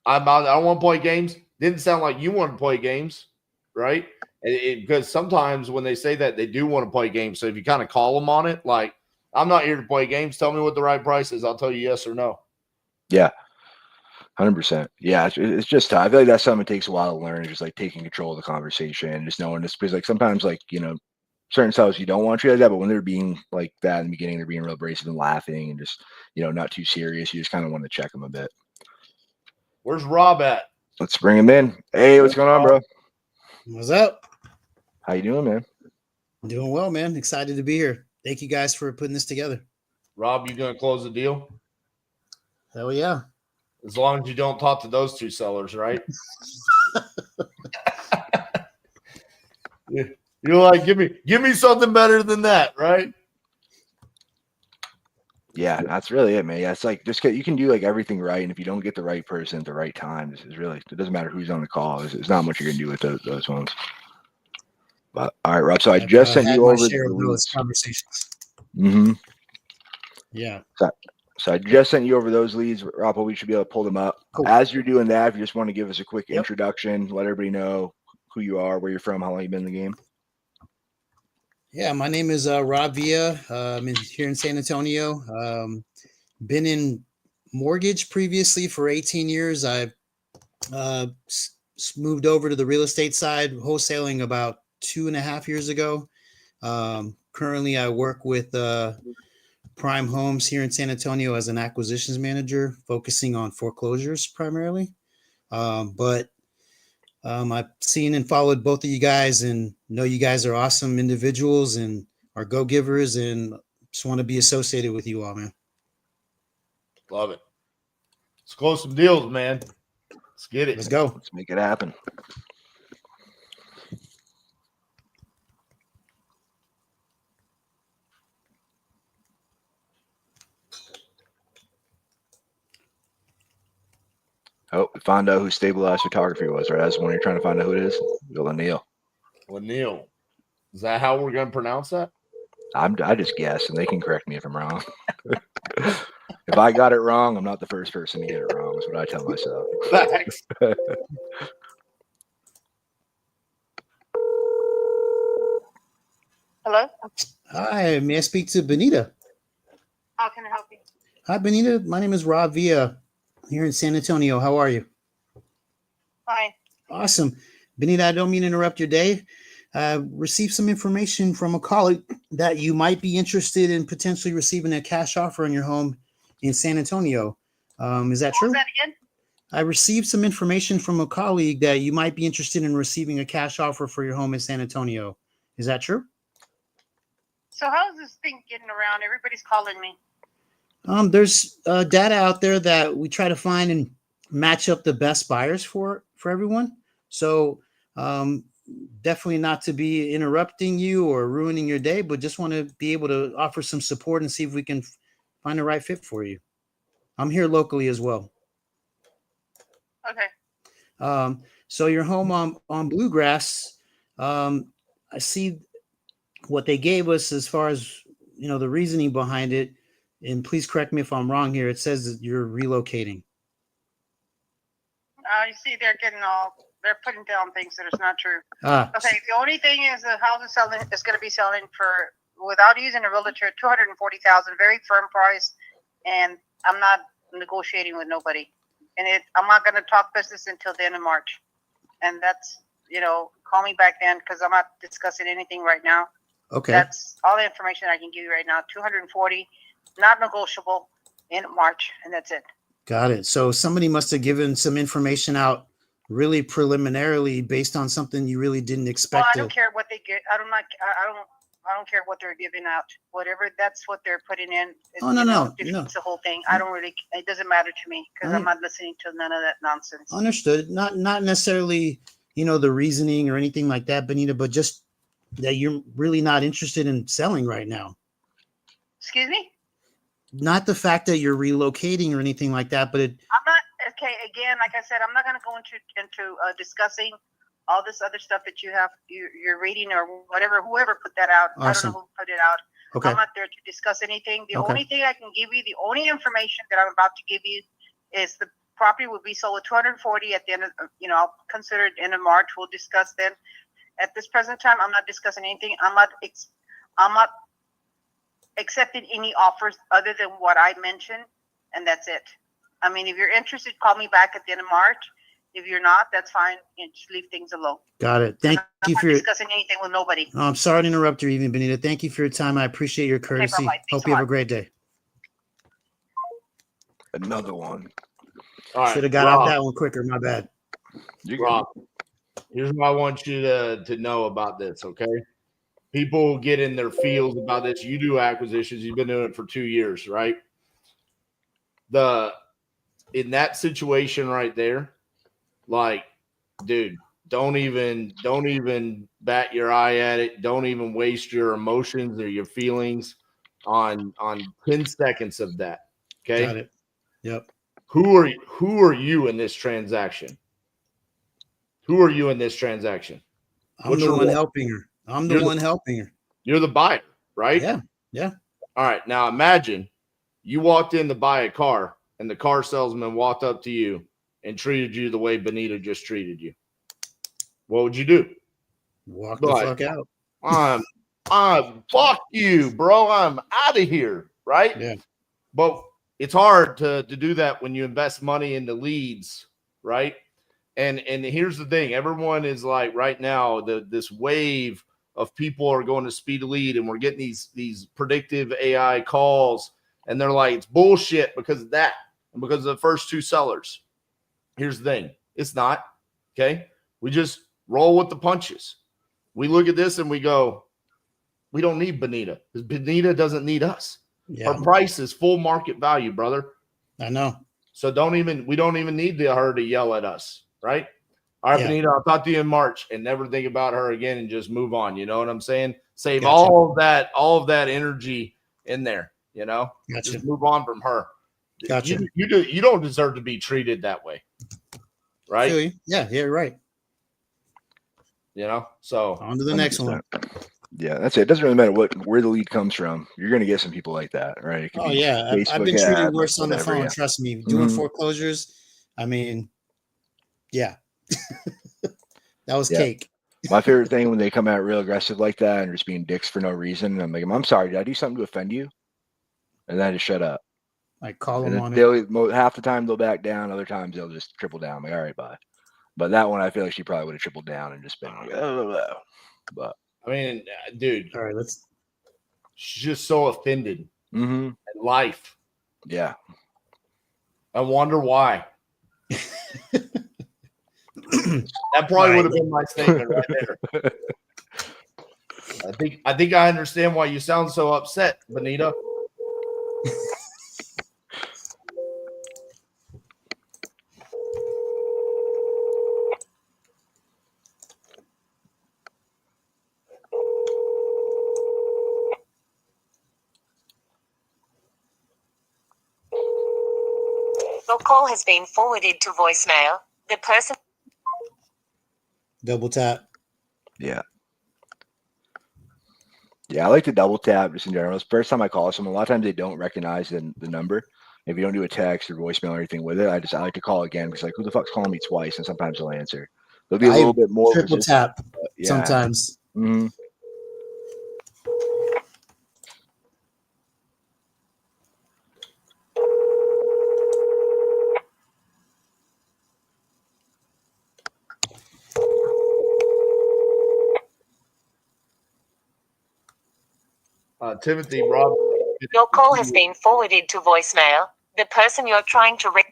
I don't want to play games. Didn't sound like you want to play games, right? Because sometimes when they say that, they do want to play games. So if you kind of call them on it, like, I'm not here to play games. Tell me what the right price is. I'll tell you yes or no. Yeah. 100%. Yeah, it's just tough. I feel like that's something that takes a while to learn. Just like taking control of the conversation and just knowing this, because like sometimes like certain sellers you don't want to treat like that, but when they're being like that in the beginning, they're being real abrasive and laughing and just not too serious. You just kind of want to check them a bit. Where's Rob at? Let's bring him in. Hey, what's going on, bro? What's up? How you doing, man? I'm doing well, man. Excited to be here. Thank you guys for putting this together. Rob, you gonna close the deal? Hell yeah. As long as you don't talk to those two sellers, right? You're like, give me something better than that, right? Yeah, that's really it, man. Yeah, it's like just you can do like everything right, and if you don't get the right person at the right time, this is really, it doesn't matter who's on the call. There's not much you're gonna do with those ones. But all right, Rob. So I just sent had you my over share the of those leads. conversations. Mm-hmm. Yeah. So I just sent you over those leads, Rob. We should be able to pull them up. Cool. As you're doing that, if you just want to give us a quick introduction, let everybody know who you are, where you're from, how long you've been in the game. Yeah, my name is Rob Villa. I'm here in San Antonio. Been in mortgage previously for 18 years. I moved over to the real estate side, wholesaling about 2.5 years ago. Currently, I work with Prime Homes here in San Antonio as an acquisitions manager, focusing on foreclosures primarily. But I've seen and followed both of you guys and know you guys are awesome individuals and are go-givers, and just want to be associated with you all, man. Love it. Let's close some deals, man. Let's get it. Let's go. Let's make it happen. Oh, we found out who Stabilized Photography was, right? That's when you're trying to find out who it is. O'Neill. O'Neill. Is that how we're going to pronounce that? I just guess, and they can correct me if I'm wrong. If I got it wrong, I'm not the first person to get it wrong, is what I tell myself. Facts. Hello? Hi, may I speak to Benita? How can I help you? Hi, Benita. My name is Rob Villa here in San Antonio. How are you? Fine. Awesome. Benita, I don't mean to interrupt your day. Received some information from a colleague that you might be interested in potentially receiving a cash offer on your home in San Antonio. Is that true? What was that again? I received some information from a colleague that you might be interested in receiving a cash offer for your home in San Antonio. Is that true? So how's this thing getting around? Everybody's calling me. There's data out there that we try to find and match up the best buyers for everyone. So definitely not to be interrupting you or ruining your day, but just want to be able to offer some support and see if we can find the right fit for you. I'm here locally as well. Okay. So your home on Bluegrass, I see what they gave us as far as, the reasoning behind it. And please correct me if I'm wrong here. It says that you're relocating. You see, they're putting down things that is not true. Okay. The only thing is the house is going to be selling for, without using a realtor, $240,000, very firm price, and I'm not negotiating with nobody. And I'm not going to talk business until the end of March. And that's, call me back then, because I'm not discussing anything right now. Okay. That's all the information I can give you right now. 240, not negotiable, in March, and that's it. Got it. So somebody must have given some information out really preliminarily based on something you really didn't expect. Well, I don't care what they get. I don't care what they're giving out. Whatever, that's what they're putting in. No. Defeats the whole thing. It doesn't matter to me, because I'm not listening to none of that nonsense. Understood. Not necessarily, the reasoning or anything like that, Benita, but just that you're really not interested in selling right now. Excuse me? Not the fact that you're relocating or anything like that, but I'm not. Okay, again, like I said, I'm not going to go into discussing all this other stuff that you're reading or whatever. Whoever put that out, Awesome. I don't know who put it out. Okay. I'm not there to discuss anything. The Okay. only thing I can give you, the only information that I'm about to give you, is the property will be sold at 240 at the end of, I'll consider it end of March. We'll discuss then. At this present time, I'm not discussing anything. I'm not accepting any offers other than what I mentioned, and that's it. I mean, if you're interested, call me back at the end of March. If you're not, that's fine. Just leave things alone. Got it. Thank you for discussing anything with nobody. I'm sorry to interrupt you, even Benita. Thank you for your time. I appreciate your courtesy. Hope you have a great day. Another one. All right, Should have got out that one quicker. My bad. Rob, here's what I want you to know about this, okay? People get in their fields about this. You do acquisitions. You've been doing it for 2 years, right? In that situation right there, like, dude, don't even bat your eye at it. Don't even waste your emotions or your feelings on 10 seconds of that. Okay. Got it. Yep. Who are you in this transaction? Who are you in this transaction? I'm the one helping her. I'm the one helping her. You're the buyer, right? Yeah. Yeah. All right. Now imagine you walked in to buy a car and the car salesman walked up to you and treated you the way Benita just treated you. What would you do? Walk the fuck out. I'm fuck you, bro. I'm out of here. Right? Yeah. But it's hard to do that when you invest money into leads, right? And here's the thing. Everyone is like right now, this wave of people are going to speed lead, and we're getting these predictive AI calls, and they're like, it's bullshit because of that and because of the first two sellers. Here's the thing. It's not. Okay. We just roll with the punches. We look at this and we go, we don't need Benita because Benita doesn't need us. Yeah. Our price is full market value, brother. I know. So we don't even need her to yell at us, right? All right, Benita, I'll talk to you in March, and never think about her again and just move on. You know what I'm saying? Save all of that energy in there, you know? Gotcha. Just move on from her. Gotcha. You don't deserve to be treated that way. Right? Yeah, you're right. You know, so on to the next one. Yeah, that's it. It doesn't really matter where the lead comes from. You're going to get some people like that, right? It could Oh be yeah, I've been treated worse on the phone. Yeah. Trust me, doing foreclosures. I mean, yeah, that was cake. My favorite thing when they come out real aggressive like that and just being dicks for no reason. I'm like, I'm sorry, did I do something to offend you? And then I just shut up. I call them on it. Half the time they'll back down. Other times they'll just triple down. I'm like, all right, bye. But that one, I feel like she probably would have tripled down and just been like, oh. But I mean, dude. All right, she's just so offended at life. Yeah. I wonder why. That probably would have been my statement right there. I think I understand why you sound so upset, Benita. Your call has been forwarded to voicemail. The person. Double tap. Yeah. Yeah, I like to double tap just in general. It's the first time I call someone. A lot of times they don't recognize the number. If you don't do a text or voicemail or anything with it, I like to call again because like, who the fuck's calling me twice? And sometimes they'll answer. There'll be a little bit more triple tap sometimes. Mm-hmm. Timothy, Rob. Your call has been forwarded to voicemail. The person you're trying to reach.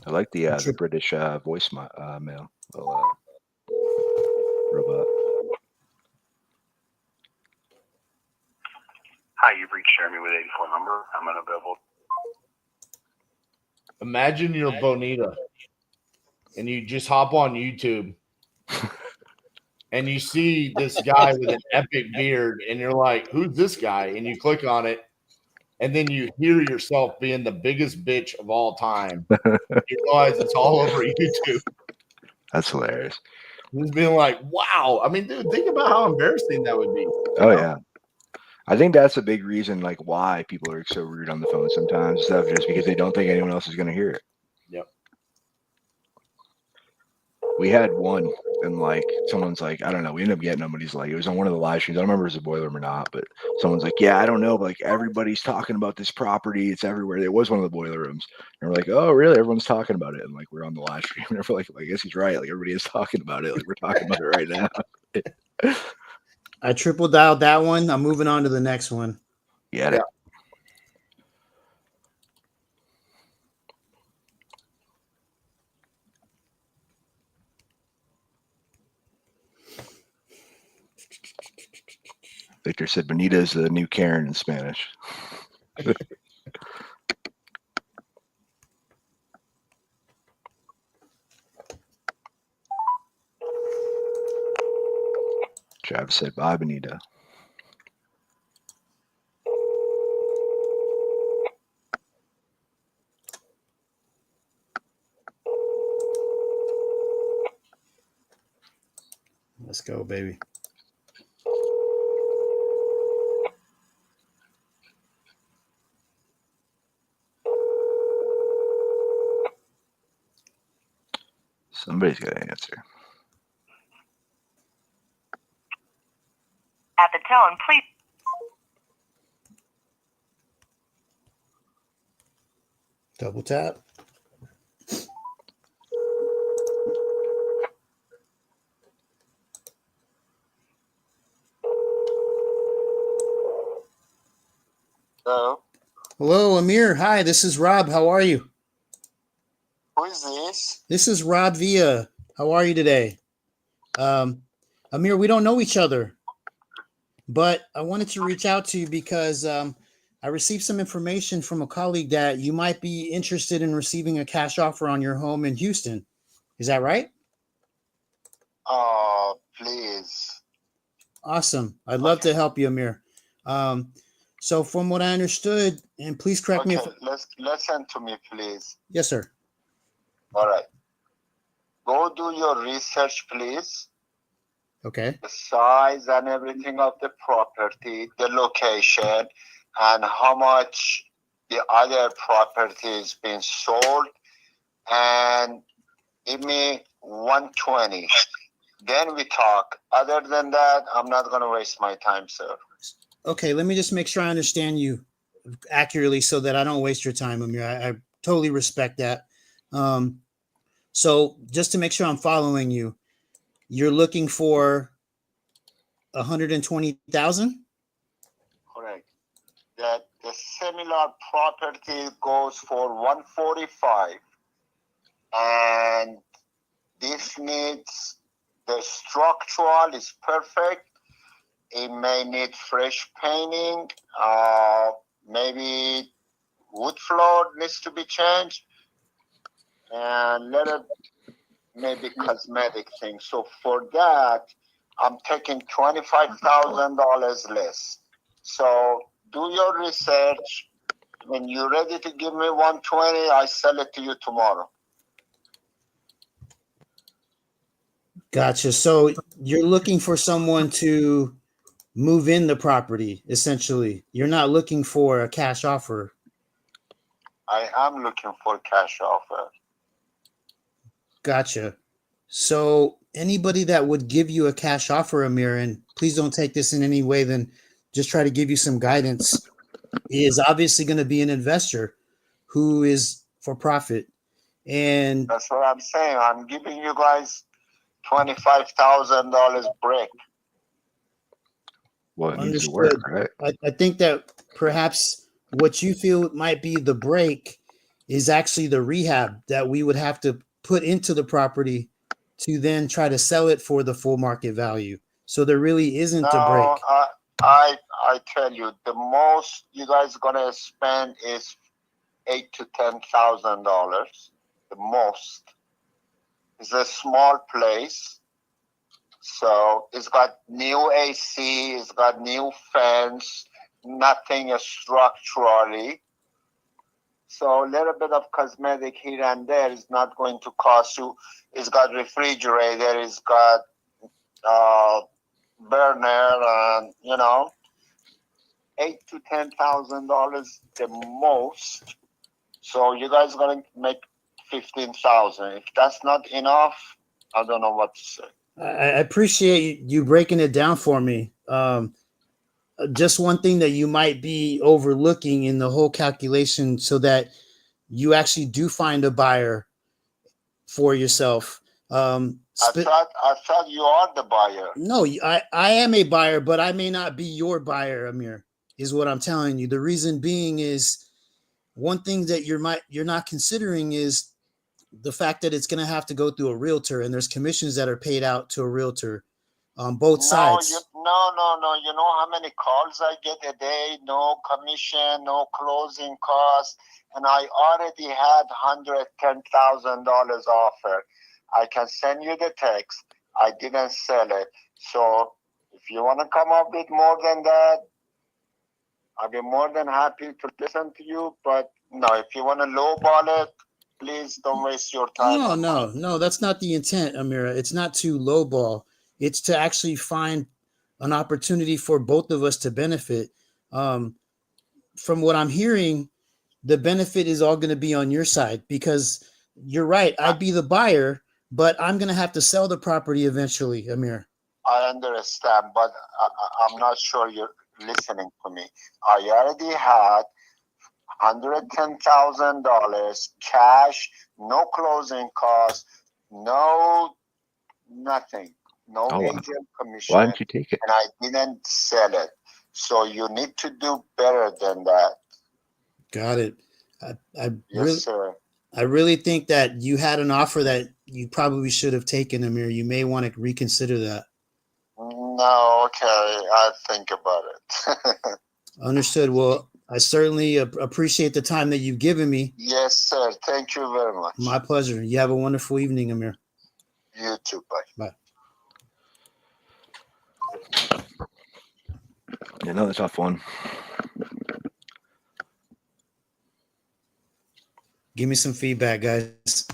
I like the British voice mail. Robot. Hi, you've reached Jeremy with 84 number. I'm unavailable. Imagine you're Bonita and you just hop on YouTube and you see this guy with an epic beard and you're like, who's this guy? And you click on it and then you hear yourself being the biggest bitch of all time. You realize it's all over YouTube. That's hilarious. Just being like, wow. I mean, dude, think about how embarrassing that would be. Oh yeah. I think that's a big reason, like, why people are so rude on the phone sometimes, stuff just because they don't think anyone else is going to hear it. Yep. We had one, and like, someone's like, I don't know, we ended up getting them, but he's like, it was on one of the live streams. I don't remember if it was a boiler room or not, but someone's like, yeah, I don't know, but like, everybody's talking about this property. It's everywhere. It was one of the boiler rooms. And we're like, oh, really? Everyone's talking about it. And like, we're on the live stream, and we're like, I guess he's right. Like, everybody is talking about it. Like, we're talking about it right now. I triple dialed that one. I'm moving on to the next one. Yeah. Victor said Bonita is the new Karen in Spanish. Travis said, bye, Bonita. Let's go, baby. Somebody's got to answer. At the tone, please. Double tap. Hello. Hello, Amir. Hi, this is Rob. How are you? Who is this? This is Rob Villa. How are you today? Amir, we don't know each other, but I wanted to reach out to you because I received some information from a colleague that you might be interested in receiving a cash offer on your home in Houston. Is that right? Please. Awesome. I'd love to help you, Amir. So from what I understood, and please correct me if... Listen to me, please. Yes, sir. All right. Go do your research, please. Okay. The size and everything of the property, the location, and how much the other property is being sold, and give me 120. Then we talk. Other than that, I'm not going to waste my time, sir. Okay, let me just make sure I understand you accurately so that I don't waste your time, Amir. I totally respect that. So just to make sure I'm following you, you're looking for 120,000? Correct. That the similar property goes for 145, and this needs the structural is perfect. It may need fresh painting. Maybe wood floor needs to be changed, and little maybe cosmetic things. So for that, I'm taking $25,000 less. So do your research. When you're ready to give me 120, I sell it to you tomorrow. Gotcha. So you're looking for someone to move in the property, essentially. You're not looking for a cash offer. I am looking for cash offer. Gotcha. So anybody that would give you a cash offer, Amir, and please don't take this in any way, then just try to give you some guidance, is obviously going to be an investor who is for profit. And that's what I'm saying. I'm giving you guys $25,000 break. Well, it needs to work, right? I think that perhaps what you feel might be the break is actually the rehab that we would have to put into the property to then try to sell it for the full market value. So there really isn't a break. I tell you, the most you guys gonna spend is $8,000 to $10,000. The most. It's a small place, so it's got new AC, it's got new fence, nothing structurally. So a little bit of cosmetic here and there is not going to cost you. It's got refrigerator, it's got burner, and $8,000 to $10,000 the most. So you guys gonna make 15,000. If that's not enough, I don't know what to say. I appreciate you breaking it down for me. Just one thing that you might be overlooking in the whole calculation, so that you actually do find a buyer for yourself. I thought you are the buyer. No, I am a buyer, but I may not be your buyer, Amir, is what I'm telling you. The reason being is one thing that you're not considering is the fact that it's going to have to go through a realtor, and there's commissions that are paid out to a realtor on both sides. No. You know how many calls I get a day? No commission, no closing costs. And I already had $110,000 offer. I can send you the text. I didn't sell it. So if you want to come up with more than that, I'll be more than happy to listen to you. But no, if you want to lowball it, please don't waste your time. No, that's not the intent, Amira. It's not to lowball. It's to actually find an opportunity for both of us to benefit. From what I'm hearing, the benefit is all going to be on your side, because you're right. I'd be the buyer, but I'm going to have to sell the property eventually, Amir. I understand, but I'm not sure you're listening to me. I already had $110,000 cash, no closing costs, no nothing, no agent commission. Why didn't you take it? And I didn't sell it. So you need to do better than that. Got it. Yes, sir. I really think that you had an offer that you probably should have taken, Amir. You may want to reconsider that. No, okay. I'll think about it. Understood. Well, I certainly appreciate the time that you've given me. Yes, sir. Thank you very much. My pleasure. You have a wonderful evening, Amir. You too. Bye. Bye. Another tough one. Give me some feedback, guys.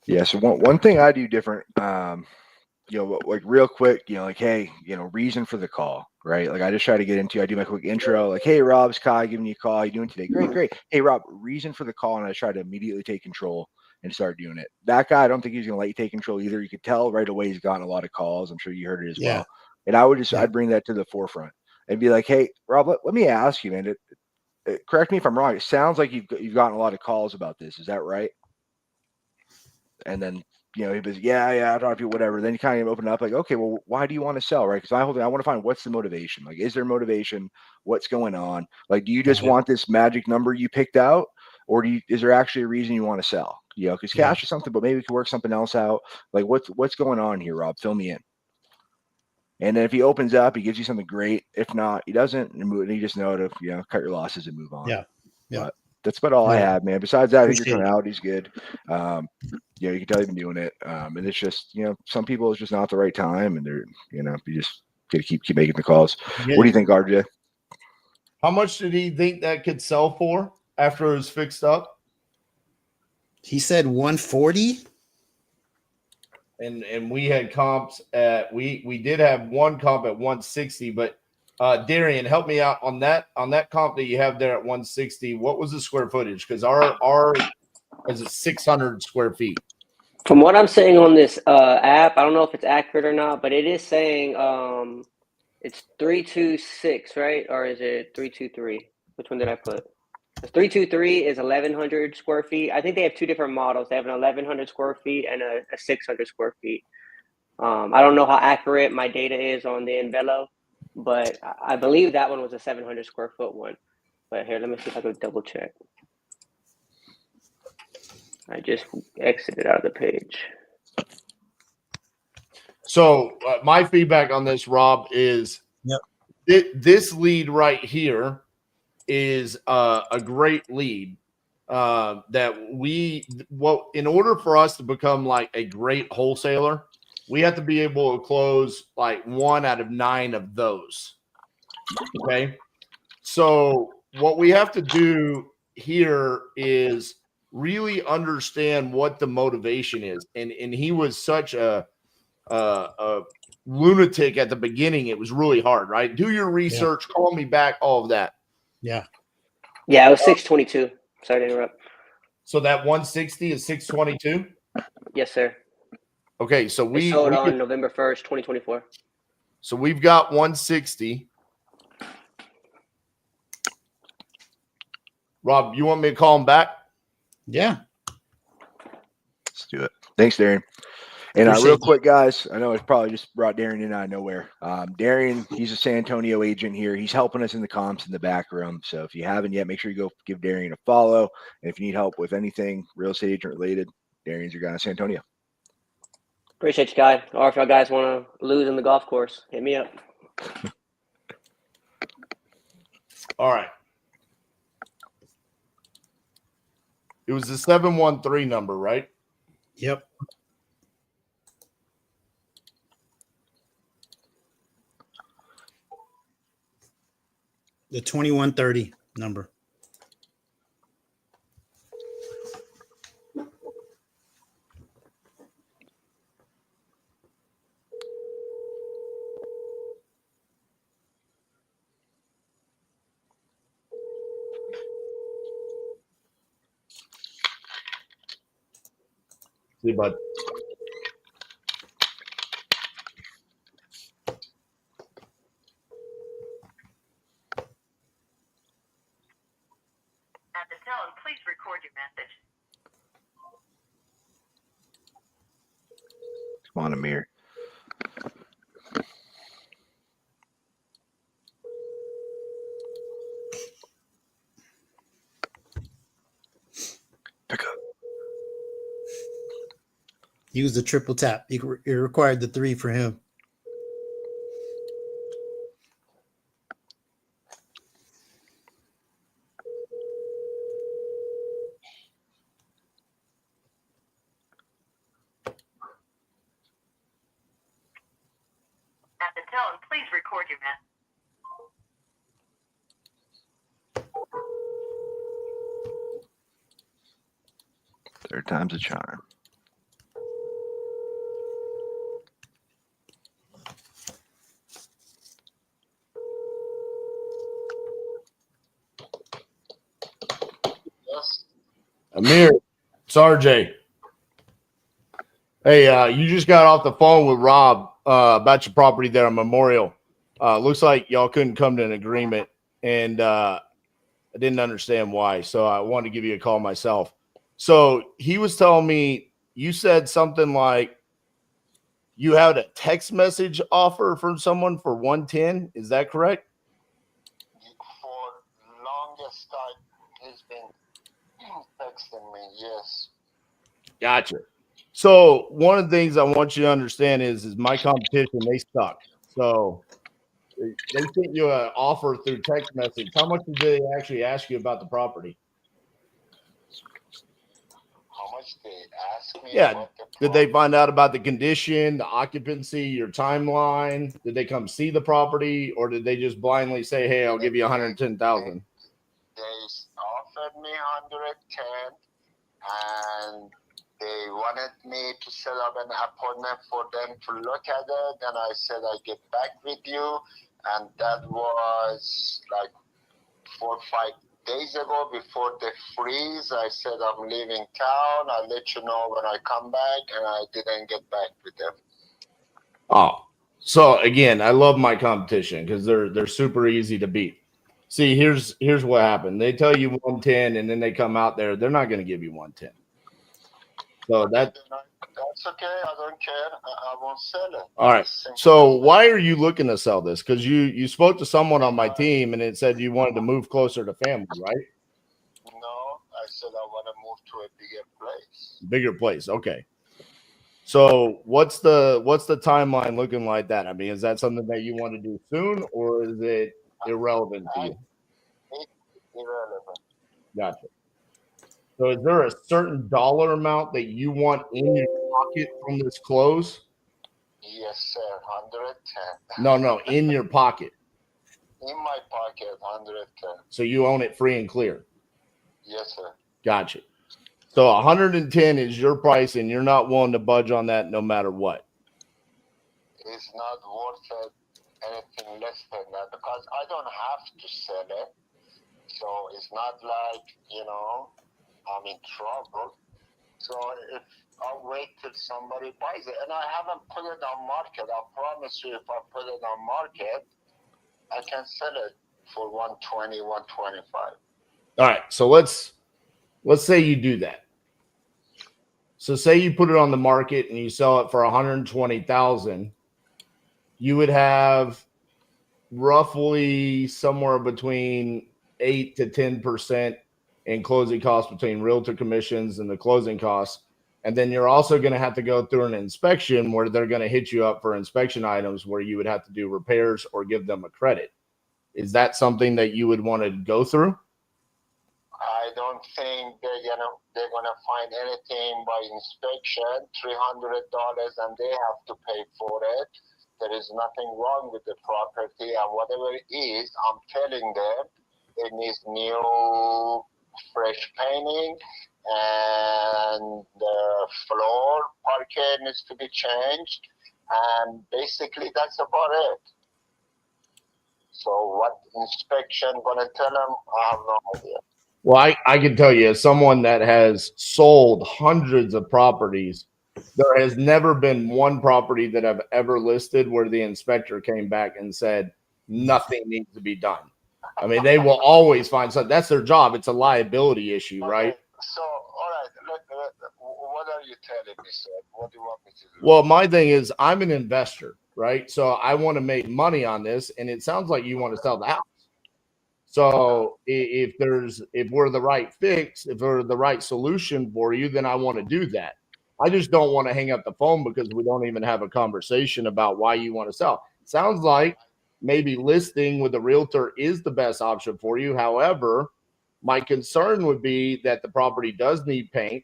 Yeah. So one thing I do different, like real quick, like, hey, reason for the call, right? Like I just try to get into, I do my quick intro, like, hey, Rob, it's Kai giving you a call. How you doing today? Great. Hey, Rob, reason for the call. And I try to immediately take control and start doing it. That guy, I don't think he's going to let you take control either. You could tell right away he's gotten a lot of calls. I'm sure you heard it as well. And I would I'd bring that to the forefront and be like, hey, Rob, let me ask you, man, correct me if I'm wrong. It sounds like you've gotten a lot of calls about this. Is that right? And then, he was, yeah, I talk to you, whatever. Then you kind of open up like, okay, well, why do you want to sell, right? Because I want to find what's the motivation. Like, is there motivation? What's going on? Like, do you just want this magic number you picked out, or is there actually a reason you want to sell? Because cash is something, but maybe we can work something else out. Like, what's going on here, Rob? Fill me in. And then if he opens up, he gives you something great. If not, he doesn't. And you just know to cut your losses and move on. Yeah. But that's about all I have, man. Besides that, I think your tonality's good. You can tell you've been doing it. And it's just, some people it's just not the right time, and they're, you just gotta keep making the calls. Yeah. What do you think, RJ? How much did he think that could sell for after it was fixed up? He said 140. And we had comps at we did have one comp at 160, but Darian, help me out on that comp that you have there at 160. What was the square footage? Because our is it 600 square feet? From what I'm saying on this app, I don't know if it's accurate or not, but it is saying it's 326, right? Or is it 323? Which one did I put? 323 is 1,100 square feet. I think they have two different models. They have an 1,100 square feet and a 600 square feet. I don't know how accurate my data is on the Envelo, but I believe that one was a 700 square foot one. But here, let me see if I can double check. I just exited out of the page. So my feedback on this, Rob, is this lead right here is a great lead that in order for us to become like a great wholesaler, we have to be able to close like 1 out of 9 of those. Okay. So what we have to do here is really understand what the motivation is. And he was such a lunatic at the beginning. It was really hard, right? Do your research, call me back, all of that. Yeah. Yeah, it was 622. Sorry to interrupt. So that 160 is 622? Yes, sir. Okay, so We sold on November 1st, 2024. So we've got 160. Rob, you want me to call him back? Yeah. Let's do it. Thanks, Darian. And real quick, guys, I know it's probably just brought Darian in out of nowhere. Darian, he's a San Antonio agent here. He's helping us in the comps in the back room. So if you haven't yet, make sure you go give Darian a follow. And if you need help with anything real estate agent related, Darian's your guy in San Antonio. Appreciate you, guys. Or if y'all guys want to lose in the golf course, hit me up. All right. It was the 713 number, right? Yep. The 2130 number. See, bud. At the tone, please record your message. Come on, Amir. Pick up. Use the triple tap. It required the 3 for him. At the tone, please record your message. Third time's a charm. Amir, it's RJ. Hey, you just got off the phone with Rob about your property there on Memorial. Looks like y'all couldn't come to an agreement, and I didn't understand why, so I wanted to give you a call myself. So he was telling me you said something like you had a text message offer from someone for 110. Is that correct? For longest time, he's been texting me. Yes. Gotcha. So one of the things I want you to understand is my competition, they suck. So they sent you an offer through text message. How much did they actually ask you about the property? How much they ask me? Yeah. Did they find out about the condition, the occupancy, your timeline? Did they come see the property, or did they just blindly say, "Hey, I'll give you 110,000"? They offered me 110, and they wanted me to set up an appointment for them to look at it. And I said I'd get back with you, and that was like 4 or 5 days ago before the freeze. I said I'm leaving town. I'll let you know when I come back, and I didn't get back with them. Oh, so again, I love my competition because they're super easy to beat. See, here's what happened. They tell you 110, and then they come out there. They're not going to give you 110. So that's okay. I don't care. I won't sell it. All right. So why are you looking to sell this? Because you spoke to someone on my team, and it said you wanted to move closer to family, right? No, I said I want to move to a bigger place. Bigger place. Okay. So what's the timeline looking like that? I mean, is that something that you want to do soon, or is it irrelevant to you? It's irrelevant. Gotcha. So is there a certain dollar amount that you want in your pocket from this close? Yes, sir. 110. No, in your pocket. In my pocket, 110. So you own it free and clear. Yes, sir. Gotcha. So 110 is your price, and you're not willing to budge on that no matter what. It's not worth it anything less than that because I don't have to sell it. So it's not like, I'm in trouble. So if I wait till somebody buys it, and I haven't put it on market, I promise you, if I put it on market, I can sell it for 120, 125. All right. So let's say you do that. So say you put it on the market and you sell it for 120,000, you would have roughly somewhere between 8 to 10% in closing costs between realtor commissions and the closing costs. And then you're also going to have to go through an inspection where they're going to hit you up for inspection items where you would have to do repairs or give them a credit. Is that something that you would want to go through? I don't think they're gonna find anything by inspection, $300, and they have to pay for it. There is nothing wrong with the property, and whatever it is, I'm telling them it needs new, fresh painting, and the floor parquet needs to be changed, and basically that's about it. So what inspection gonna tell them? I have no idea. Well, I can tell you, as someone that has sold hundreds of properties, there has never been one property that I've ever listed where the inspector came back and said nothing needs to be done. I mean, they will always find something. That's their job. It's a liability issue, right? Okay. So, all right, what are you telling me, sir? What do you want me to do? Well, my thing is I'm an investor, right? So I want to make money on this, and it sounds like you want to sell the house. So if we're the right fix, if we're the right solution for you, then I want to do that. I just don't want to hang up the phone because we don't even have a conversation about why you want to sell. Sounds like maybe listing with a realtor is the best option for you. However, my concern would be that the property does need paint,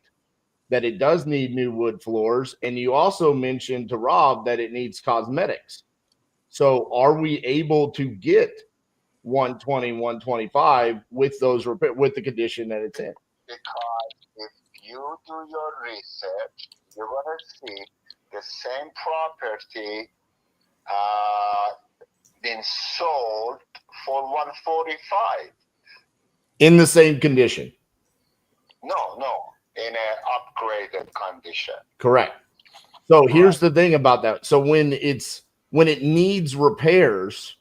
that it does need new wood floors, and you also mentioned to Rob that it needs cosmetics. So are we able to get 120, 125 with those with the condition that it's in? Because if you do your research, you're gonna see the same property been sold for 145. In the same condition? No, in an upgraded condition. Correct. So here's the thing about that. So when it needs repairs,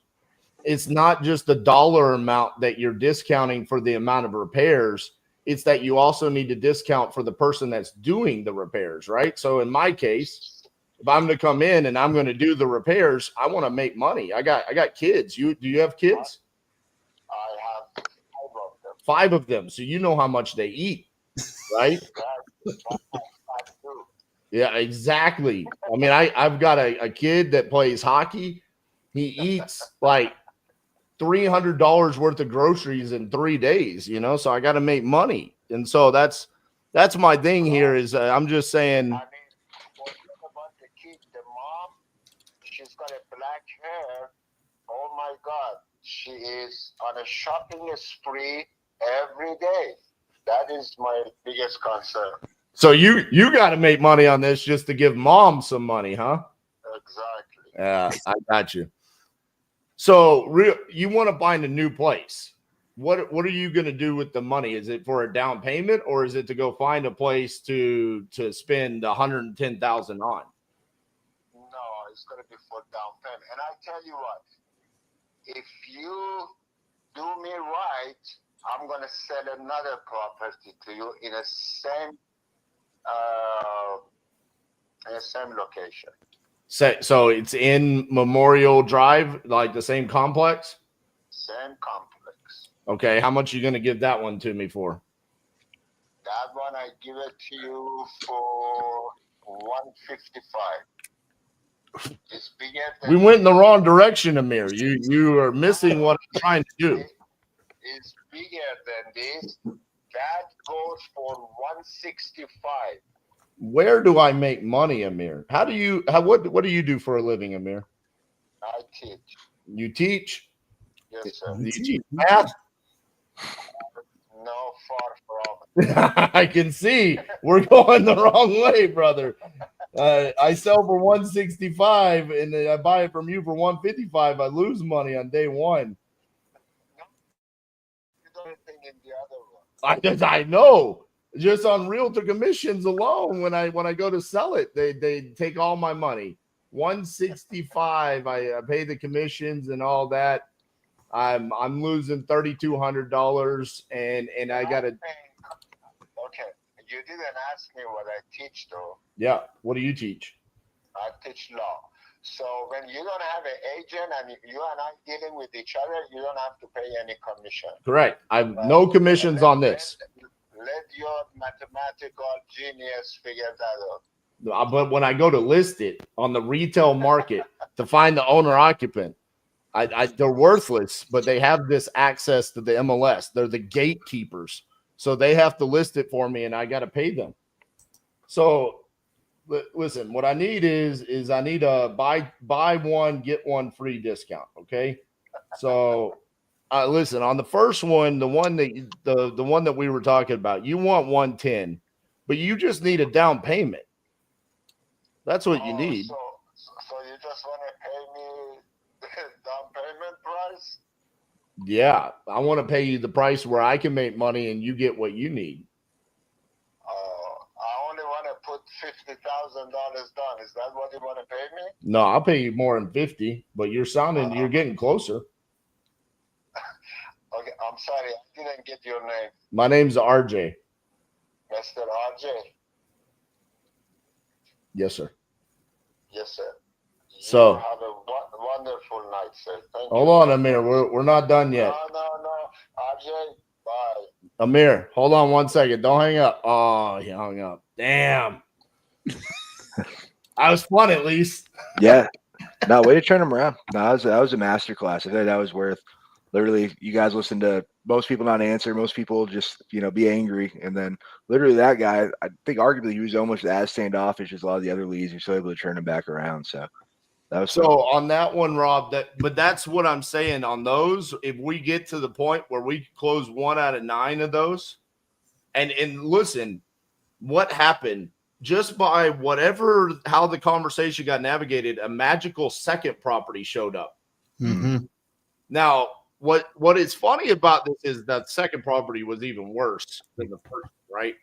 it's not just the dollar amount that you're discounting for the amount of repairs. It's that you also need to discount for the person that's doing the repairs, right? So in my case, if I'm going to come in and I'm going to do the repairs, I want to make money. I got kids. Do you have kids? I have 5 of them. 5 of them. So you know how much they eat, right? Yeah, exactly. I mean, I've got a kid that plays hockey. He eats like $300 worth of groceries in 3 days, so I got to make money. And so that's my thing here is I'm just saying. I mean, what about the kid, the mom? She's got a black hair. Oh my God. She is on a shopping spree every day. That is my biggest concern. So you got to make money on this just to give mom some money, huh? Exactly. Yeah, I got you. So you want to find a new place. What are you going to do with the money? Is it for a down payment or is it to go find a place to spend $110,000 on? No, it's going to be for down payment. And I tell you what, if you do me right, I'm going to sell another property to you in the same location. So it's in Memorial Drive, like the same complex? Same complex. Okay, how much are you going to give that one to me for? That one I give it to you for 155. It's bigger than we went in the wrong direction, Amir. You are missing what I'm trying to do. It's bigger than this. That goes for 165. Where do I make money, Amir? What do you do for a living, Amir? I teach. You teach? Yes, sir. Do you teach math? No, far from. I can see we're going the wrong way, brother. I sell for 165 and then I buy it from you for 155. I lose money on day one. You don't think in the other one. I know. Just on realtor commissions alone, when I go to sell it, they take all my money. 165. I pay the commissions and all that. I'm losing $3,200 and I gotta. Okay, you didn't ask me what I teach though. Yeah, what do you teach? I teach law. So when you don't have an agent and you and I dealing with each other, you don't have to pay any commission. Correct. I've no commissions on this. Let your mathematical genius figure that out. But when I go to list it on the retail market to find the owner occupant, they're worthless, but they have this access to the MLS. They're the gatekeepers. So they have to list it for me and I got to pay them. So listen, what I need is I need a buy one, get one free discount. Okay. So listen, on the first one, the one that we were talking about, you want 110, but you just need a down payment. That's what you need. So you just want to pay me the down payment price? Yeah, I want to pay you the price where I can make money and you get what you need. I only want to put $50,000 down. Is that what you want to pay me? No, I'll pay you more than 50, but you're getting closer. Okay, I'm sorry, I didn't get your name. My name's RJ. Mr. RJ. Yes, sir. Yes, sir. So you have a wonderful night, sir. Thank hold you. on, Amir. We're not done yet. No. RJ, bye. Amir, hold on 1 second. Don't hang up. Oh, he hung up. Damn. I was fun at least. Yeah. No, way to turn them around. No, that was a masterclass. I think that was worth. Literally, you guys listen to most people not answer, most people just, be angry. And then literally that guy, I think arguably he was almost as standoffish as a lot of the other leads. You're still able to turn him back around. So that was so fun. on that one, Rob, but that's what I'm saying on those. If we get to the point where we close 1 out of 9 of those, and listen, what happened just by how the conversation got navigated, a magical second property showed up. Mm-hmm. Now, what is funny about this is that second property was even worse than the first, right?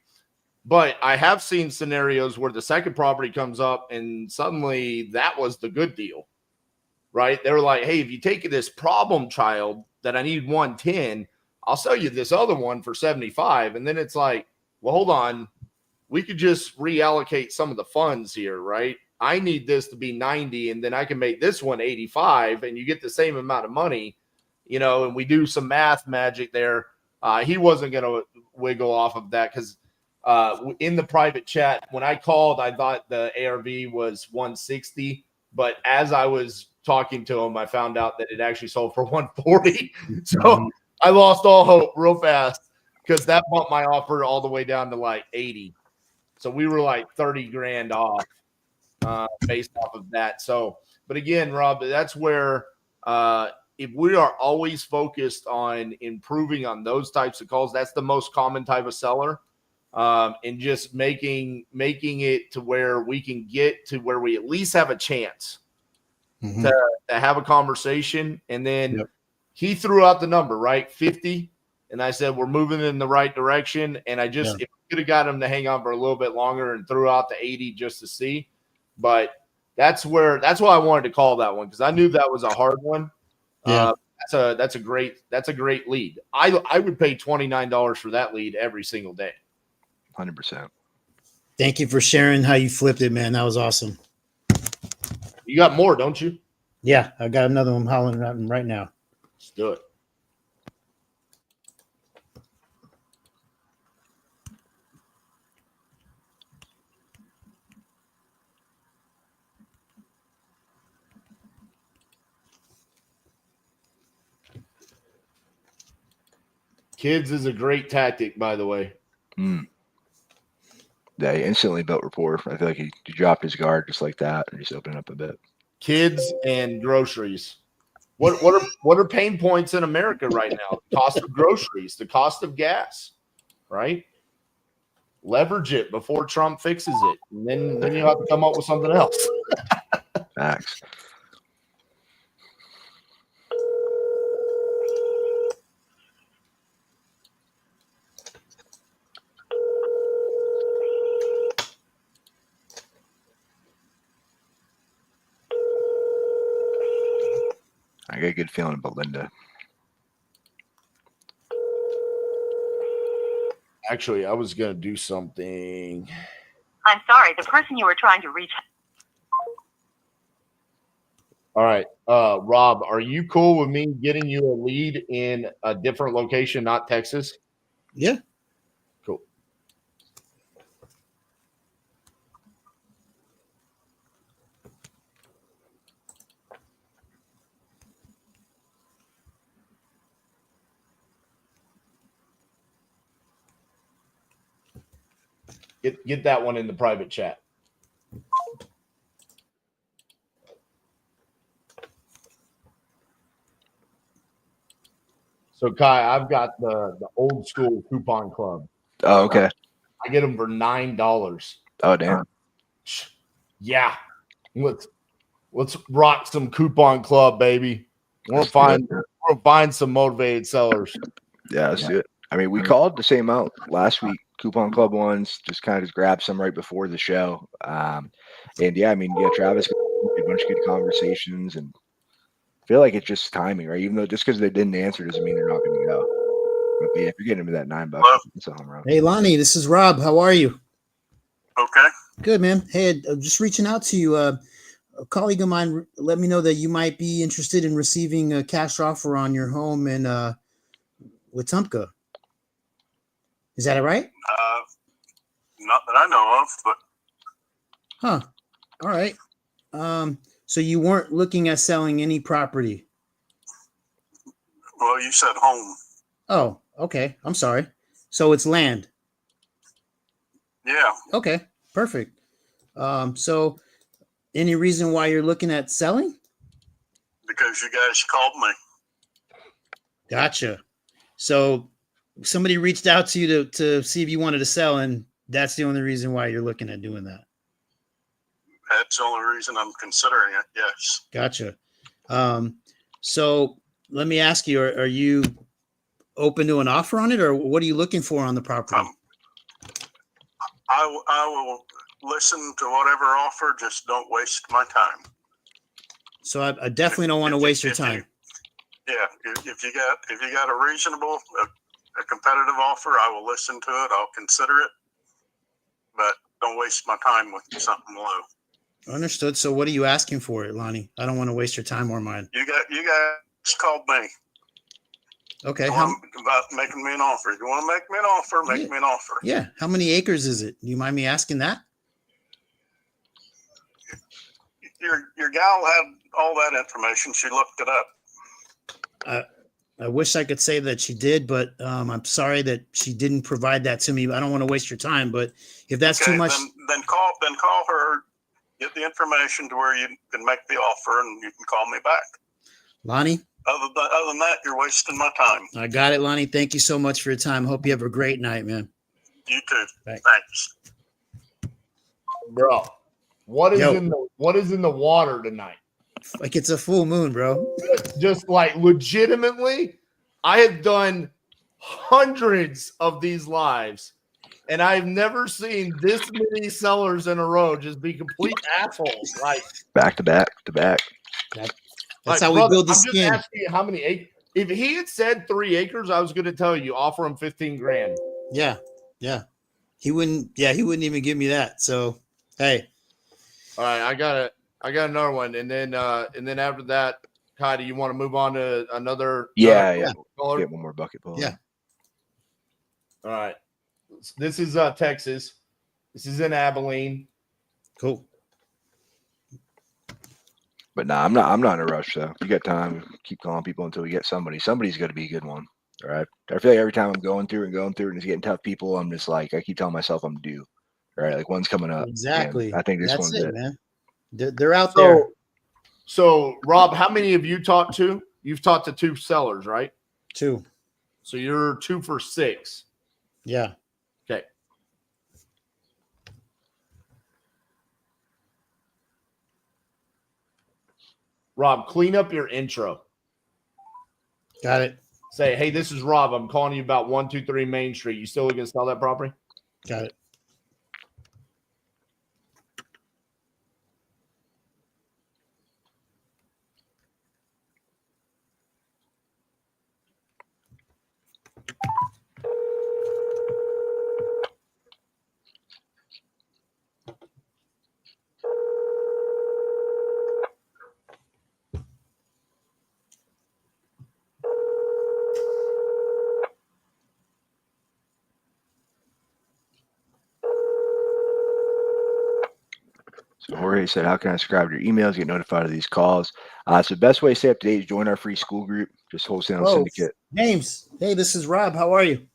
But I have seen scenarios where the second property comes up and suddenly that was the good deal, right? They were like, hey, if you take this problem child that I need 110, I'll sell you this other one for 75. And then it's like, well, hold on. We could just reallocate some of the funds here, right? I need this to be 90 and then I can make this one 85 and you get the same amount of money. And we do some math magic there. He wasn't going to wiggle off of that because in the private chat, when I called, I thought the ARV was 160. But as I was talking to him, I found out that it actually sold for 140. So I lost all hope real fast because that bumped my offer all the way down to like 80. So we were like 30 grand off based off of that. So, but again, Rob, that's where if we are always focused on improving on those types of calls, that's the most common type of seller. And just making it to where we can get to where we at least have a chance to have a conversation. And then he threw out the number, right? 50. And I said, we're moving in the right direction. And I just, if we could have got him to hang on for a little bit longer and threw out the 80 just to see. But that's why I wanted to call that one, because I knew that was a hard one. Yeah. That's a great lead. I would pay $29 for that lead every single day. 100%. Thank you for sharing how you flipped it, man. That was awesome. You got more, don't you? Yeah, I got another one hollering at him right now. Let's do it. Kids is a great tactic, by the way. Yeah, he instantly built rapport. I feel like he dropped his guard just like that and just opened up a bit. Kids and groceries. What are pain points in America right now? The cost of groceries, the cost of gas, right? Leverage it before Trump fixes it. And then you have to come up with something else. Facts. I got a good feeling about Linda. Actually, I was going to do something. I'm sorry, the person you were trying to reach. All right. Rob, are you cool with me getting you a lead in a different location, not Texas? Yeah. Cool. Get that one in the private chat. So Kai, I've got the old school coupon club. Oh, okay. I get them for $9. Oh, damn. Yeah. Let's rock some coupon club, baby. We'll find some motivated sellers. Yeah, let's do it. I mean, we called the same out last week. Coupon Club ones, just kind of just grabbed some right before the show. And yeah, I mean, yeah, Travis, a bunch of good conversations, and I feel like it's just timing, right? Even though just because they didn't answer doesn't mean they're not going to go. But yeah, if you're getting into that $9, it's a home run. Hey, Lonnie, this is Rob. How are you? Okay. Good, man. Hey, just reaching out to you. A colleague of mine let me know that you might be interested in receiving a cash offer on your home in Wetumpka. Is that right? Not that I know of, but Huh. All right. So you weren't looking at selling any property? well, you said home. Oh, okay. I'm sorry. So it's land. Yeah. Okay, perfect. So any reason why you're looking at selling? Because you guys called me. Gotcha. So somebody reached out to you to see if you wanted to sell, and that's the only reason why you're looking at doing that. That's the only reason I'm considering it. Yes. Gotcha. So let me ask you, are you open to an offer on it, or what are you looking for on the property? I will listen to whatever offer. Just don't waste my time. So I definitely don't want to waste your time. Yeah. If you got a reasonable, a competitive offer, I will listen to it. I'll consider it, but don't waste my time with something low. Understood. So what are you asking for it, Lonnie? I don't want to waste your time or mine. You guys called me. Okay. About making me an offer. If you want to make me an offer, make me an offer. Yeah. How many acres is it? Do you mind me asking that? Your gal had all that information. She looked it up. I wish I could say that she did, but I'm sorry that she didn't provide that to me. I don't want to waste your time, but if that's too much, then call her. Get the information to where you can make the offer, and you can call me back. Lonnie? Other than that, you're wasting my time. I got it, Lonnie. Thank you so much for your time. Hope you have a great night, man. You too. Thanks. Bro, what is in the water tonight? Like it's a full moon, bro. Just like legitimately, I have done hundreds of these lives, and I've never seen this many sellers in a row just be complete assholes. Like back to back to back. That's how we build the skin. I'm just asking you how many acres. If he had said 3 acres, I was going to tell you offer him 15 grand. Yeah. He wouldn't even give me that. So, hey. All right, I got another one, and then after that, Kai, do you want to move on to another? Yeah. Get one more bucket pull. Yeah. All right. This is Texas. This is in Abilene. Cool. But no, I'm not in a rush though. You got time. Keep calling people until we get somebody. Somebody's got to be a good one. All right. I feel like every time I'm going through and it's getting tough people, I'm just like, I keep telling myself I'm due. All right. Like one's coming up. Exactly. I think this That's one's it, it. man. They're out there. So Rob, how many have you talked to? you've talked to 2 sellers, right? 2. So you're 2 for 6. Yeah. Okay. Rob, clean up your intro. Got it. Say, hey, this is Rob. I'm calling you about 123 Main Street. You still looking to sell that property? Got it. So Jorge said, how can I subscribe to your emails, get notified of these calls? So the best way to stay up to date is join our free school group, just Wholesaling Syndicate. James. Hey, this is Rob. How are you?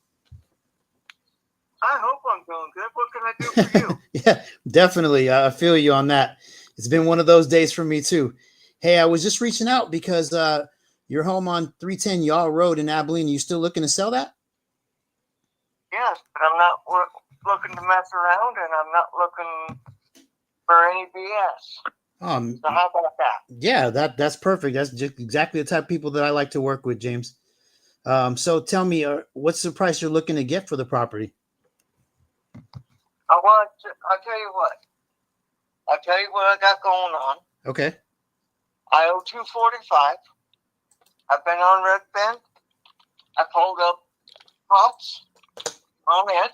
I hope I'm doing good. What can I do for you? Yeah, definitely. I feel you on that. It's been one of those days for me too. Hey, I was just reaching out because your home on 310 Y'all Road in Abilene. You still looking to sell that? Yes, but I'm not looking to mess around, and I'm not looking for any BS. So how about that? Yeah, that's perfect. That's just exactly the type of people that I like to work with, James. So tell me, what's the price you're looking to get for the property? I'll tell you what. I'll tell you what I got going on. Okay. I owe $245. I've been on Red Bend. I pulled up prompts on it,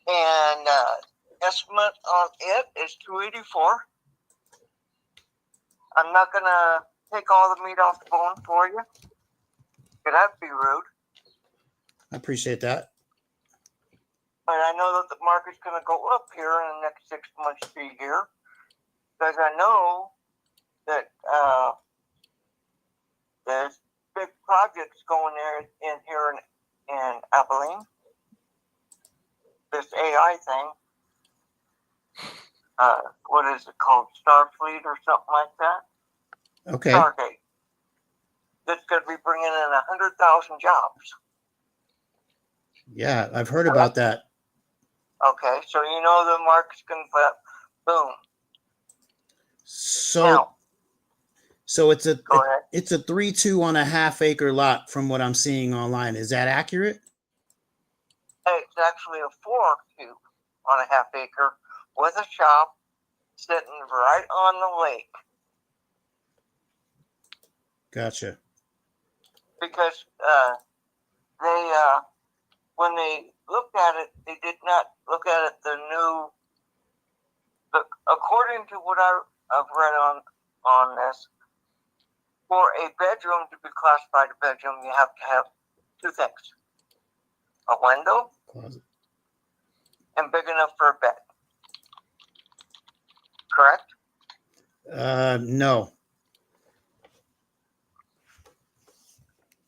and estimate on it is $284. I'm not gonna take all the meat off the bone for you, because that'd be rude. I appreciate that. But I know that the market's gonna go up here in the next 6 months to a year, because I know that there's big projects going there in here in Abilene. This AI thing. What is it called? Starfleet or something like that? Okay. Stargate. That's going to be bringing in 100,000 jobs. Yeah, I've heard about that. Okay, so you know the market's going to boom. So it's a 3.2 acre lot from what I'm seeing online. Is that accurate? It's actually a 4.2 acre with a shop sitting right on the lake. Gotcha. Because they, when they looked at it, they did not look at it according to what I've read on this, for a bedroom to be classified a bedroom, you have to have 2 things. A window, closet, and big enough for a bed. Correct? No.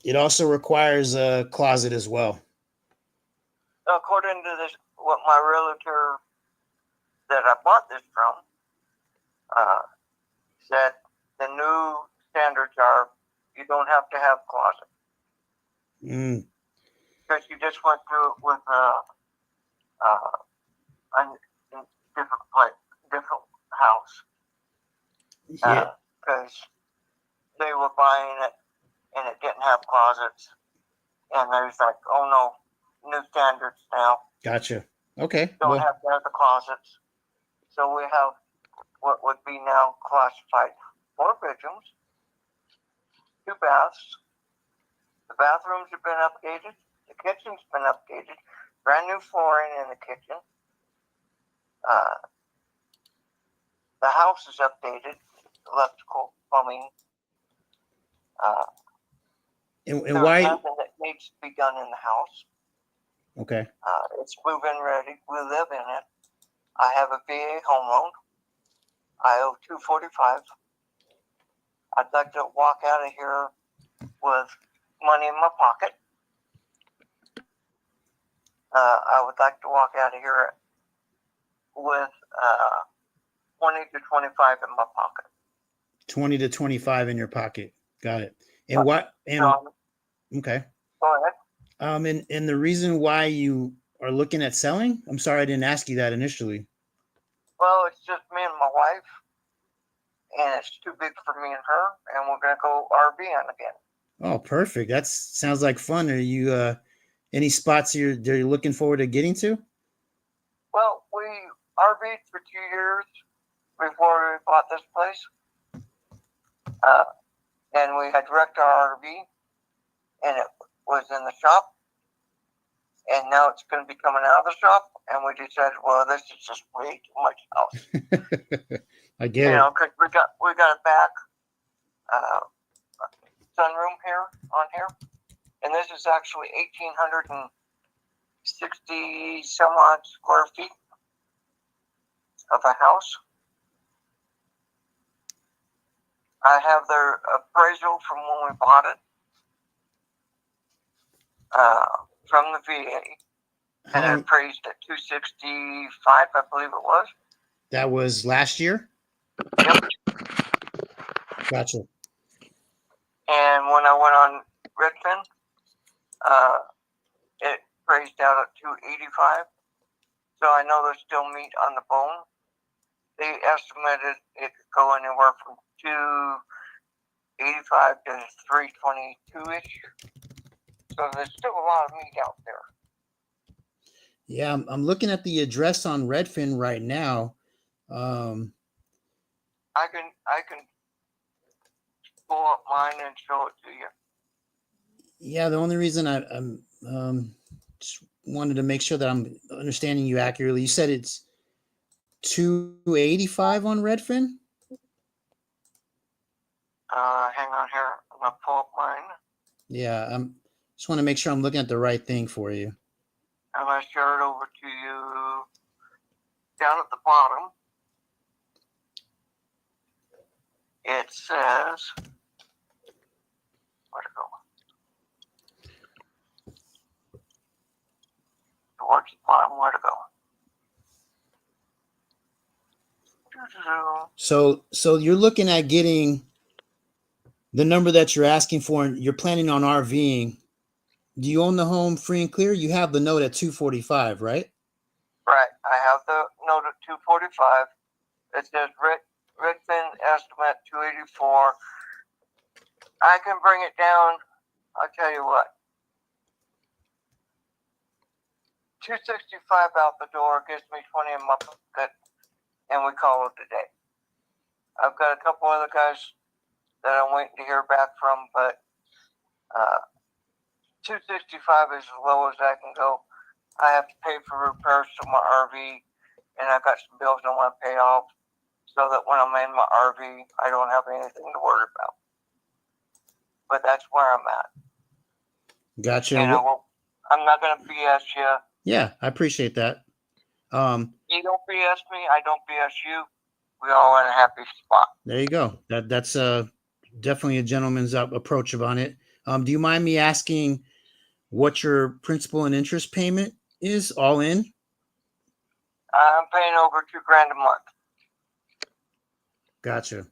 It also requires a closet as well. According to this, what my realtor that I bought this from said, the new standards are you don't have to have closet. Because you just went through it with a different house. Yeah. Because they were buying it and it didn't have closets. And there's like, oh no, new standards now. Gotcha. Okay. Don't have to have the closets. So we have what would be now classified 4 bedrooms, 2 baths. The bathrooms have been updated. The kitchen's been updated. Brand new flooring in the kitchen. The house is updated. Electrical, plumbing. And there's why? nothing that needs to be done in the house. Okay. It's move-in ready. We live in it. I have a VA home loan. I owe $245. I'd like to walk out of here with money in my pocket. I would like to walk out of here with 20 to 25 in my pocket. 20 to 25 in your pocket. Got it. And what? And okay. Go ahead. And the reason why you are looking at selling? I'm sorry, I didn't ask you that initially. Well, it's just me and my wife, and it's too big for me and her, and we're gonna go RVing again. Oh, perfect. That sounds like fun. Are you any spots you're looking forward to getting to? Well, we RV'd for 2 years before we bought this place. And we had wrecked our RV, and it was in the shop. And now it's going to be coming out of the shop, and we decided, well, this is just way too much house. I get it. Because we got a back sunroom on here, and this is actually 1,860 some odd square feet of a house. I have their appraisal from when we bought it. From the VA, and it appraised at 265, I believe it was. That was last year? Yep. Gotcha. And when I went on Redfin, it appraised out at 285. So I know there's still meat on the bone. They estimated it could go anywhere from 285 to 322-ish. So there's still a lot of meat out there. Yeah, I'm looking at the address on Redfin right now. I can pull up mine and show it to you. Yeah, the only reason I'm just wanted to make sure that I'm understanding you accurately. You said it's 285 on Redfin? Hang on here. I'm gonna pull up mine. Yeah, just want to make sure I'm looking at the right thing for you. I'm going to share it over to you down at the bottom. It says, where'd it go? Towards the bottom, where'd it go? So you're looking at getting the number that you're asking for, and you're planning on RVing. Do you own the home free and clear? You have the note at 245, right? Right. I have the note at 245. It says Redfin estimate 284. I can bring it down. I'll tell you what. 265 out the door gives me 20 in my pocket, and we call it a day. I've got a couple other guys that I'm waiting to hear back from, but 265 is as low as I can go. I have to pay for repairs to my RV, and I've got some bills I want to pay off so that when I'm in my RV, I don't have anything to worry about. But that's where I'm at. Gotcha. I'm not going to BS you. Yeah, I appreciate that. You don't BS me, I don't BS you. We all in a happy spot. There you go. That's definitely a gentleman's approach on it. Do you mind me asking what your principal and interest payment is all in? I'm paying over $2,000 a month. Gotcha.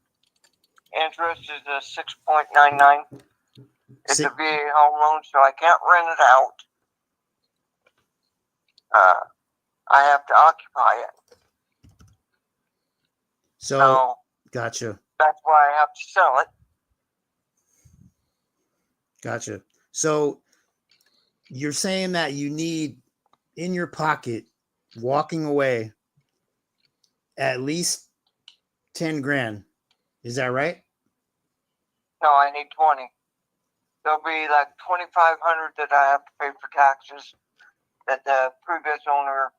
Interest is a 6.99. It's a VA home loan, so I can't rent it out. I have to occupy it. So gotcha. That's why I have to sell it. Gotcha. So you're saying that you need in your pocket, walking away, at least 10 grand. Is that right? No, I need 20. There'll be like 2,500 that I have to pay for taxes that the previous owner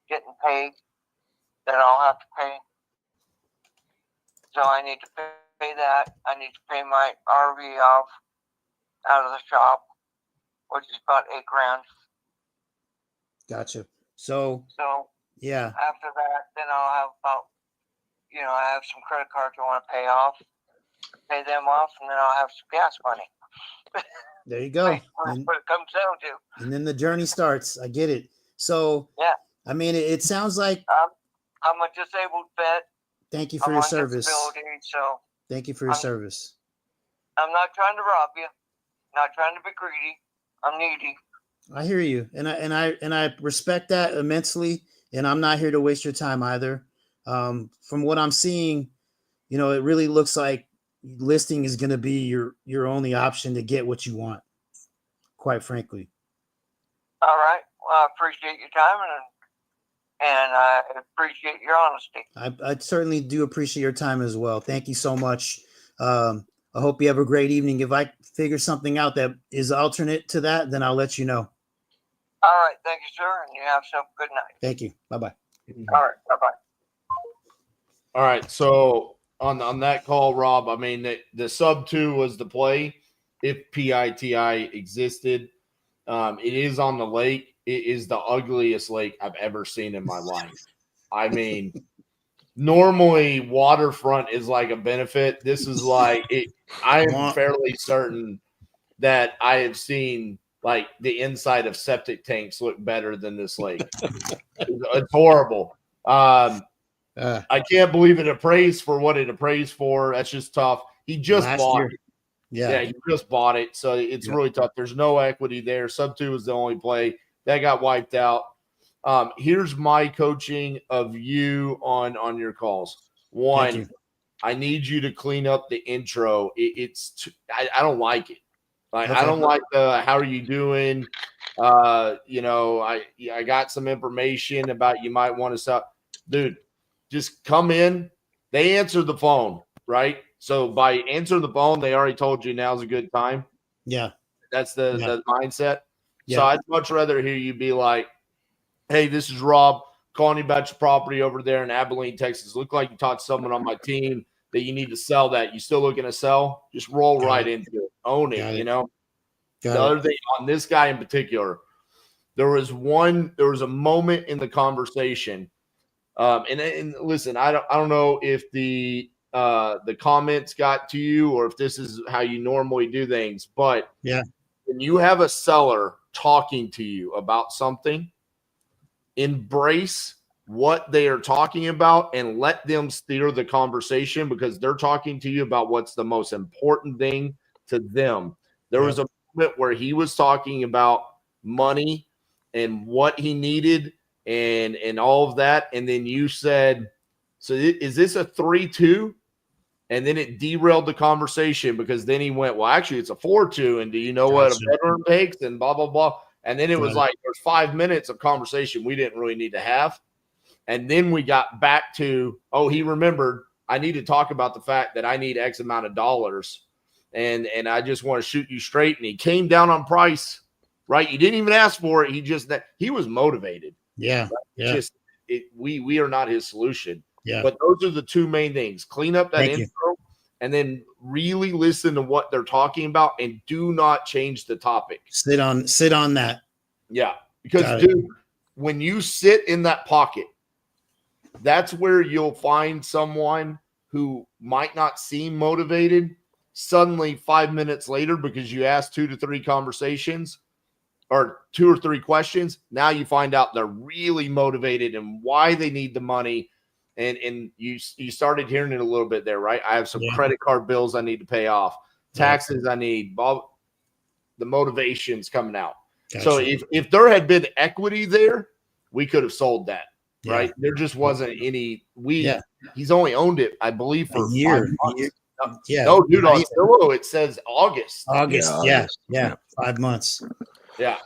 didn't pay, that I'll have to pay. So I need to pay that. I need to pay my RV off out of the shop, which is about $8,000. Gotcha. So yeah. After that, then I'll have about, I have some credit cards I want to pay off, pay them off, and then I'll have some gas money. There you go. That's what it comes down to. And then the journey starts. I get it. So yeah, I mean, it sounds like I'm a disabled vet. Thank you for your service. Disability, so Thank you for your service. I'm not trying to rob you. Not trying to be greedy. I'm needy. I hear you, and I respect that immensely. And I'm not here to waste your time either. From what I'm seeing, you know, it really looks like listing is going to be your only option to get what you want. Quite frankly. All right. Well, I appreciate your time and I appreciate your honesty. I certainly do appreciate your time as well. Thank you so much. I hope you have a great evening. If I figure something out that is alternate to that, then I'll let you know. All right. Thank you, sir. And you have yourself a good night. Thank you. Bye-bye. All right. Bye-bye. All right. So on that call, Rob, I mean, the sub 2 was the play if PITI existed. It is on the lake. It is the ugliest lake I've ever seen in my life. I mean, normally waterfront is like a benefit. This is like it. I am fairly certain that I have seen like the inside of septic tanks look better than this lake. It's horrible. I can't believe it appraised for what it appraised for. That's just tough. He just bought it. Yeah, he just bought it. So it's really tough. There's no equity there. Sub 2 is the only play. That got wiped out. Here's my coaching of you on your calls. One, I need you to clean up the intro. I don't like it. Like I don't like the how are you doing? You know, I got some information about you might want to sell. Dude, just come in. They answer the phone, right? So by answering the phone, they already told you now's a good time. Yeah. That's the mindset. Yeah. So I'd much rather hear you be like, hey, this is Rob calling you about your property over there in Abilene, Texas. Look like you talked to someone on my team that you need to sell that. You still looking to sell? Just roll right into it. Own it, you know? The other thing on this guy in particular, there was a moment in the conversation. And listen, I don't know if the comments got to you or if this is how you normally do things, but when you have a seller talking to you about something, embrace what they are talking about and let them steer the conversation because they're talking to you about what's the most important thing to them. There was a moment where he was talking about money and what he needed and all of that. And then you said, so is this a 3-2? And then it derailed the conversation because then he went, well, actually it's a 4-2. And do you know what a bedroom takes? And blah, blah, blah. And then it was like, there's 5 minutes of conversation we didn't really need to have. And then we got back to, oh, he remembered I need to talk about the fact that I need X amount of dollars. And I just want to shoot you straight. And he came down on price, right? You didn't even ask for it. He was motivated. Yeah. Yeah. We are not his solution. Yeah. But those are the two main things. Clean up that intro and then really listen to what they're talking about and do not change the topic. Sit on that. Yeah. Because dude, when you sit in that pocket, that's where you'll find someone who might not seem motivated suddenly 5 minutes later because you asked 2 to 3 conversations or 2 or 3 questions. Now you find out they're really motivated and why they need the money. And you started hearing it a little bit there, right? I have some credit card bills I need to pay off, taxes I need, the motivation's coming out. Gotcha. So if there had been equity there, we could have sold that, right? There just wasn't any. He's only owned it, I believe, for a year. 5 months. No, dude, on Zillow it says August. Yeah, 5 months. Yeah.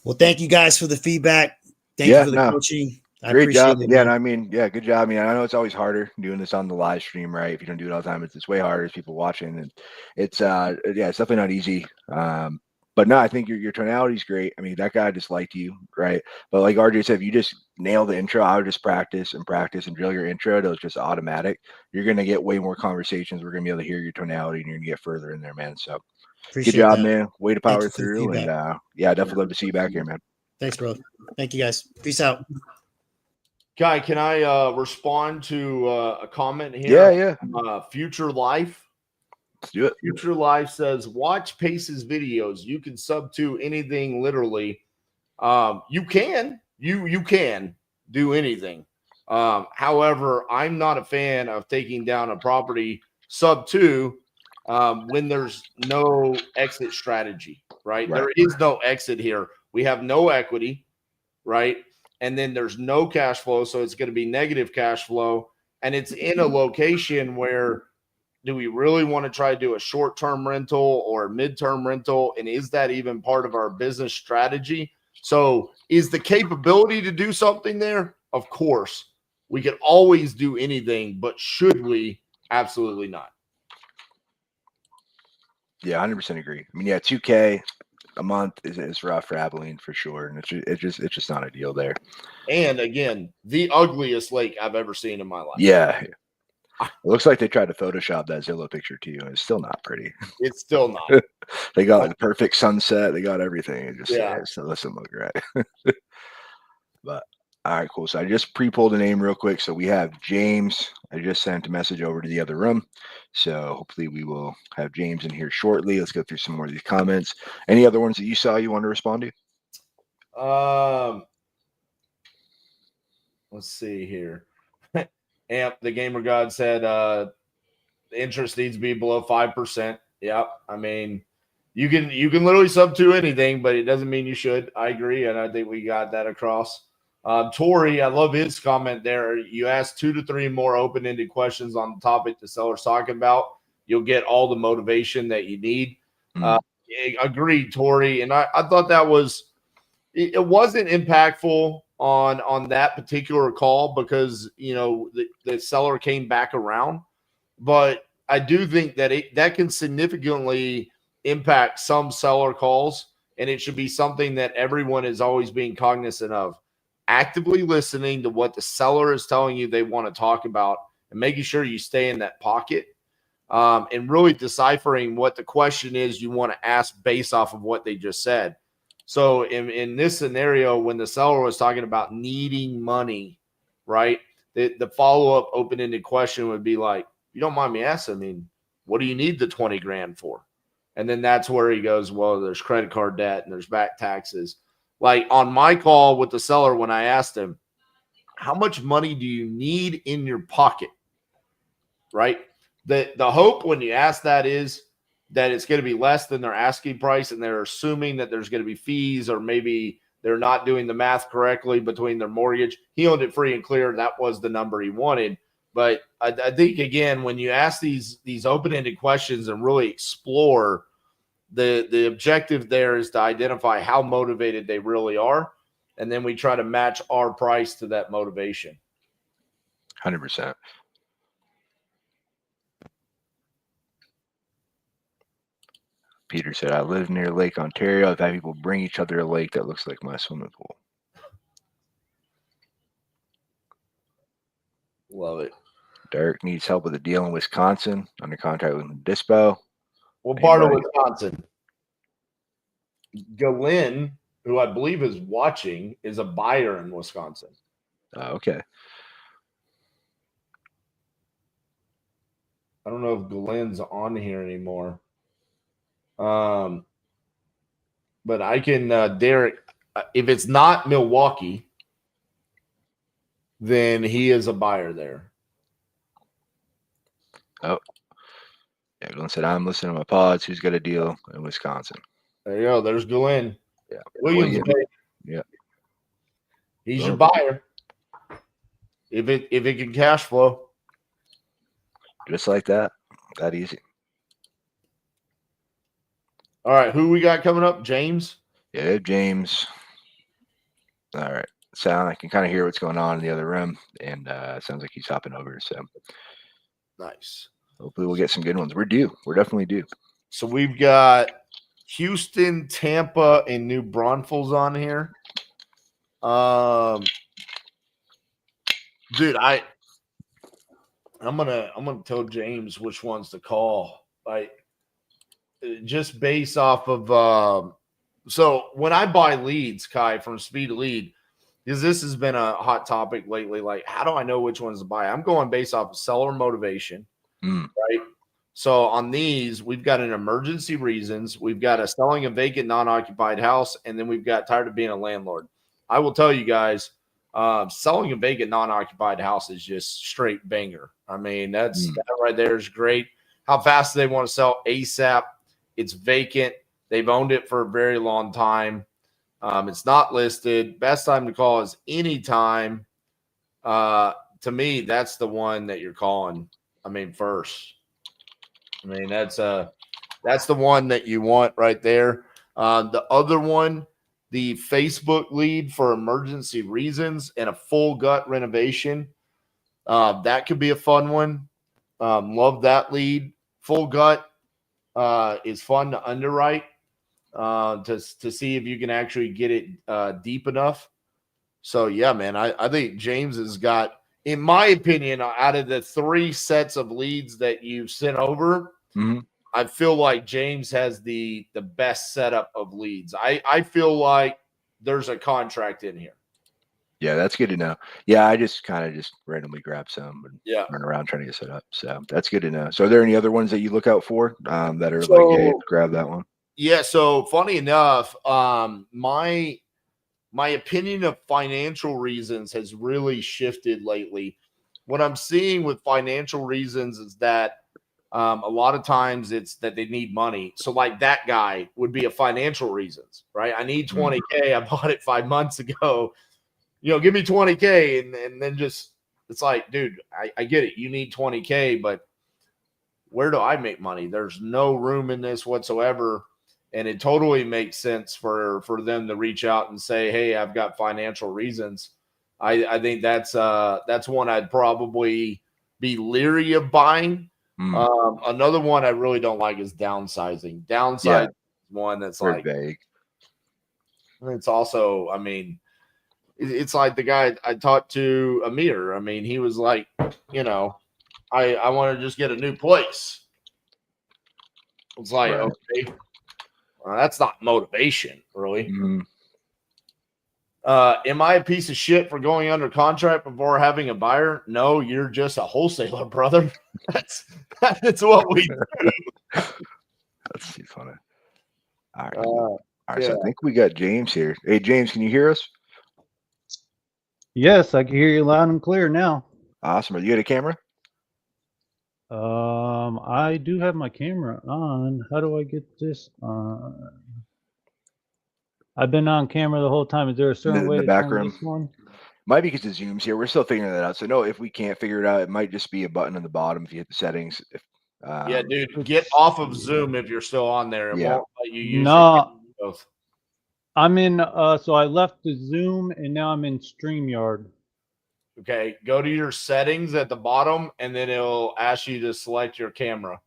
Well, thank you guys for the feedback. Thank you for the coaching. Great job. It, and I mean, good job. I mean, I know it's always harder doing this on the live stream, right? If you don't do it all the time, it's way harder as people watching. And it's it's definitely not easy. But no, I think your tonality is great. I mean, that guy just liked you, right? But like RJ said, if you just nail the intro, I would just practice and drill your intro. It was just automatic. You're going to get way more conversations. We're going to be able to hear your tonality and you're going to get further in there, man. So good job, man. Way to power through. And definitely love to see you back here, man. Thanks, bro. Thank you guys. Peace out. Guy, can I respond to a comment here? Yeah. Future Life. Let's do it. Future Life says, watch Pace's videos. You can sub to anything literally. You can do anything. However, I'm not a fan of taking down a property sub 2 when there's no exit strategy, right? There is no exit here. We have no equity, right? And then there's no cash flow, so it's going to be negative cash flow. And it's in a location where, do we really want to try to do a short-term rental or a mid-term rental? And is that even part of our business strategy? So is the capability to do something there? Of course. We could always do anything, but should we? Absolutely not. Yeah, 100% agree. I mean, yeah, 2K a month is rough for Abilene for sure, and it's just not ideal there. And again, the ugliest lake I've ever seen in my life. Yeah, it looks like they tried to Photoshop that Zillow picture to you, and it's still not pretty. It's still not. They got like the perfect sunset. They got everything. It just Yeah. it doesn't look right. But all right, cool. So I just pre-pulled a name real quick. So we have James. I just sent a message over to the other room. So hopefully we will have James in here shortly. Let's go through some more of these comments. Any other ones that you saw you want to respond to? Let's see here. Amp, the gamer god said the interest needs to be below 5%. Yep. I mean, you can literally sub to anything, but it doesn't mean you should. I agree, and I think we got that across. Tori, I love his comment there. You ask 2 to 3 more open-ended questions on the topic the seller's talking about. You'll get all the motivation that you need. Agreed, Tori. And I thought that was – it wasn't impactful on that particular call because, you know, the seller came back around. But I do think that that can significantly impact some seller calls, and it should be something that everyone is always being cognizant of. Actively listening to what the seller is telling you they want to talk about and making sure you stay in that pocket, and really deciphering what the question is you want to ask based off of what they just said. So in this scenario, when the seller was talking about needing money, right, the follow-up open-ended question would be like, you don't mind me asking, I mean, what do you need the 20 grand for? And then that's where he goes, well, there's credit card debt and there's back taxes. Like on my call with the seller, when I asked him, how much money do you need in your pocket? Right? The hope when you ask that is that it's going to be less than their asking price, and they're assuming that there's going to be fees, or maybe they're not doing the math correctly between their mortgage. He owned it free and clear. That was the number he wanted. But I think, again, when you ask these open-ended questions and really explore, the objective there is to identify how motivated they really are, and then we try to match our price to that motivation. 100%. Peter said, I live near Lake Ontario. I've had people bring each other a lake that looks like my swimming pool. Love it. Derek needs help with a deal in Wisconsin, under contract with Dispo. What part of Wisconsin? Glenn, who I believe is watching, is a buyer in Wisconsin. Okay. I don't know if Glenn's on here anymore. But I can, Derek, if it's not Milwaukee, then he is a buyer there. Oh, yeah. Glenn said, I'm listening to my pods. Who's got a deal in Wisconsin? There you go. There's Glenn. Yeah. Williams. Yeah. He's your buyer. If it can cash flow. Just like that. That easy. All right. Who we got coming up? James? Yeah, James. All right. I can kind of hear what's going on in the other room, and it sounds like he's hopping over. So nice. Hopefully we'll get some good ones. We're due. We're definitely due. So we've got Houston, Tampa, and New Braunfels on here. Dude, I'm gonna tell James which ones to call. Like, just based off of so when I buy leads, Kai, from Speed Lead, because this has been a hot topic lately. Like, how do I know which ones to buy? I'm going based off of seller motivation, right? So on these, we've got an emergency reasons, we've got a selling a vacant non-occupied house, and then we've got tired of being a landlord. I will tell you guys, selling a vacant non-occupied house is just straight banger. I mean, that right there is great. how fast they want to sell ASAP. It's vacant. They've owned it for a very long time. It's not listed. Best time to call is anytime. To me, that's the one that you're calling. I mean, first. I mean, that's the one that you want right there. The other one, the Facebook lead for emergency reasons and a full gut renovation. That could be a fun one. Love that lead. Full gut is fun to underwrite to see if you can actually get it deep enough. So, yeah, man, I think James has got, in my opinion, out of the 3 sets of leads that you've sent over, I feel like James has the best setup of leads. I feel like there's a contract in here. Yeah, that's good to know. Yeah, I just kind of just randomly grab some and run around trying to get set up. So that's good to know. So are there any other ones that you look out for that are like, hey, grab that one? Yeah. So funny enough, my opinion of financial reasons has really shifted lately. What I'm seeing with financial reasons is that a lot of times it's that they need money. So like that guy would be a financial reasons, right? I need 20K. I bought it 5 months ago. Give me 20K. And then just, it's like, dude, I get it. You need 20K, but where do I make money? There's no room in this whatsoever. And it totally makes sense for them to reach out and say, hey, I've got financial reasons. I think that's one I'd probably be leery of buying. Another one I really don't like is downsizing. Downsizing is one that's very like vague. It's also, I mean, it's like the guy I talked to, Amir. I mean, he was like, I want to just get a new place. It's like, okay, well, that's not motivation, really. Am I a piece of shit for going under contract before having a buyer? No, you're just a wholesaler, brother. That's what we do. That's too funny. All right. So I think we got James here. Hey, James, can you hear us? Yes, I can hear you loud and clear now. Awesome. Are you at a camera? I do have my camera on. How do I get this on? I've been on camera the whole time. Is there a certain way to turn this one? Might be because the Zoom's here. We're still figuring that out. So no, if we can't figure it out, it might just be a button on the bottom if you hit the settings. Yeah, dude, get off of Zoom if you're still on there. It won't let you use both. I'm in. So I left the Zoom and now I'm in StreamYard. Okay, go to your settings at the bottom, and then it'll ask you to select your camera.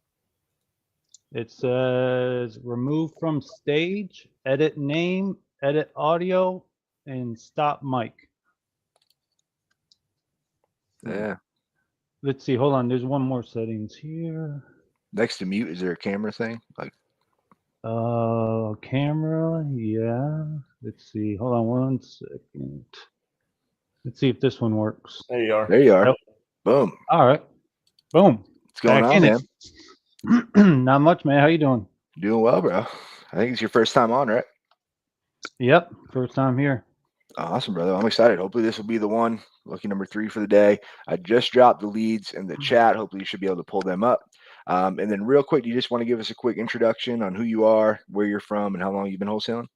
It says remove from stage, edit name, edit audio, and stop mic. Yeah. Let's see. Hold on. There's one more settings here. Next to mute, is there a camera thing? Like camera, yeah. Let's see. Hold on 1 second. Let's see if this one works. There you are. There you are. Yep. Boom. All right. Boom. What's going on, man? Not much, man. How you doing? Doing well, bro. I think it's your first time on, right? Yep. First time here. Awesome, brother. I'm excited. Hopefully this will be the one. Lucky number 3 for the day. I just dropped the leads in the chat. Hopefully you should be able to pull them up. And then real quick, do you just want to give us a quick introduction on who you are, where you're from, and how long you've been wholesaling?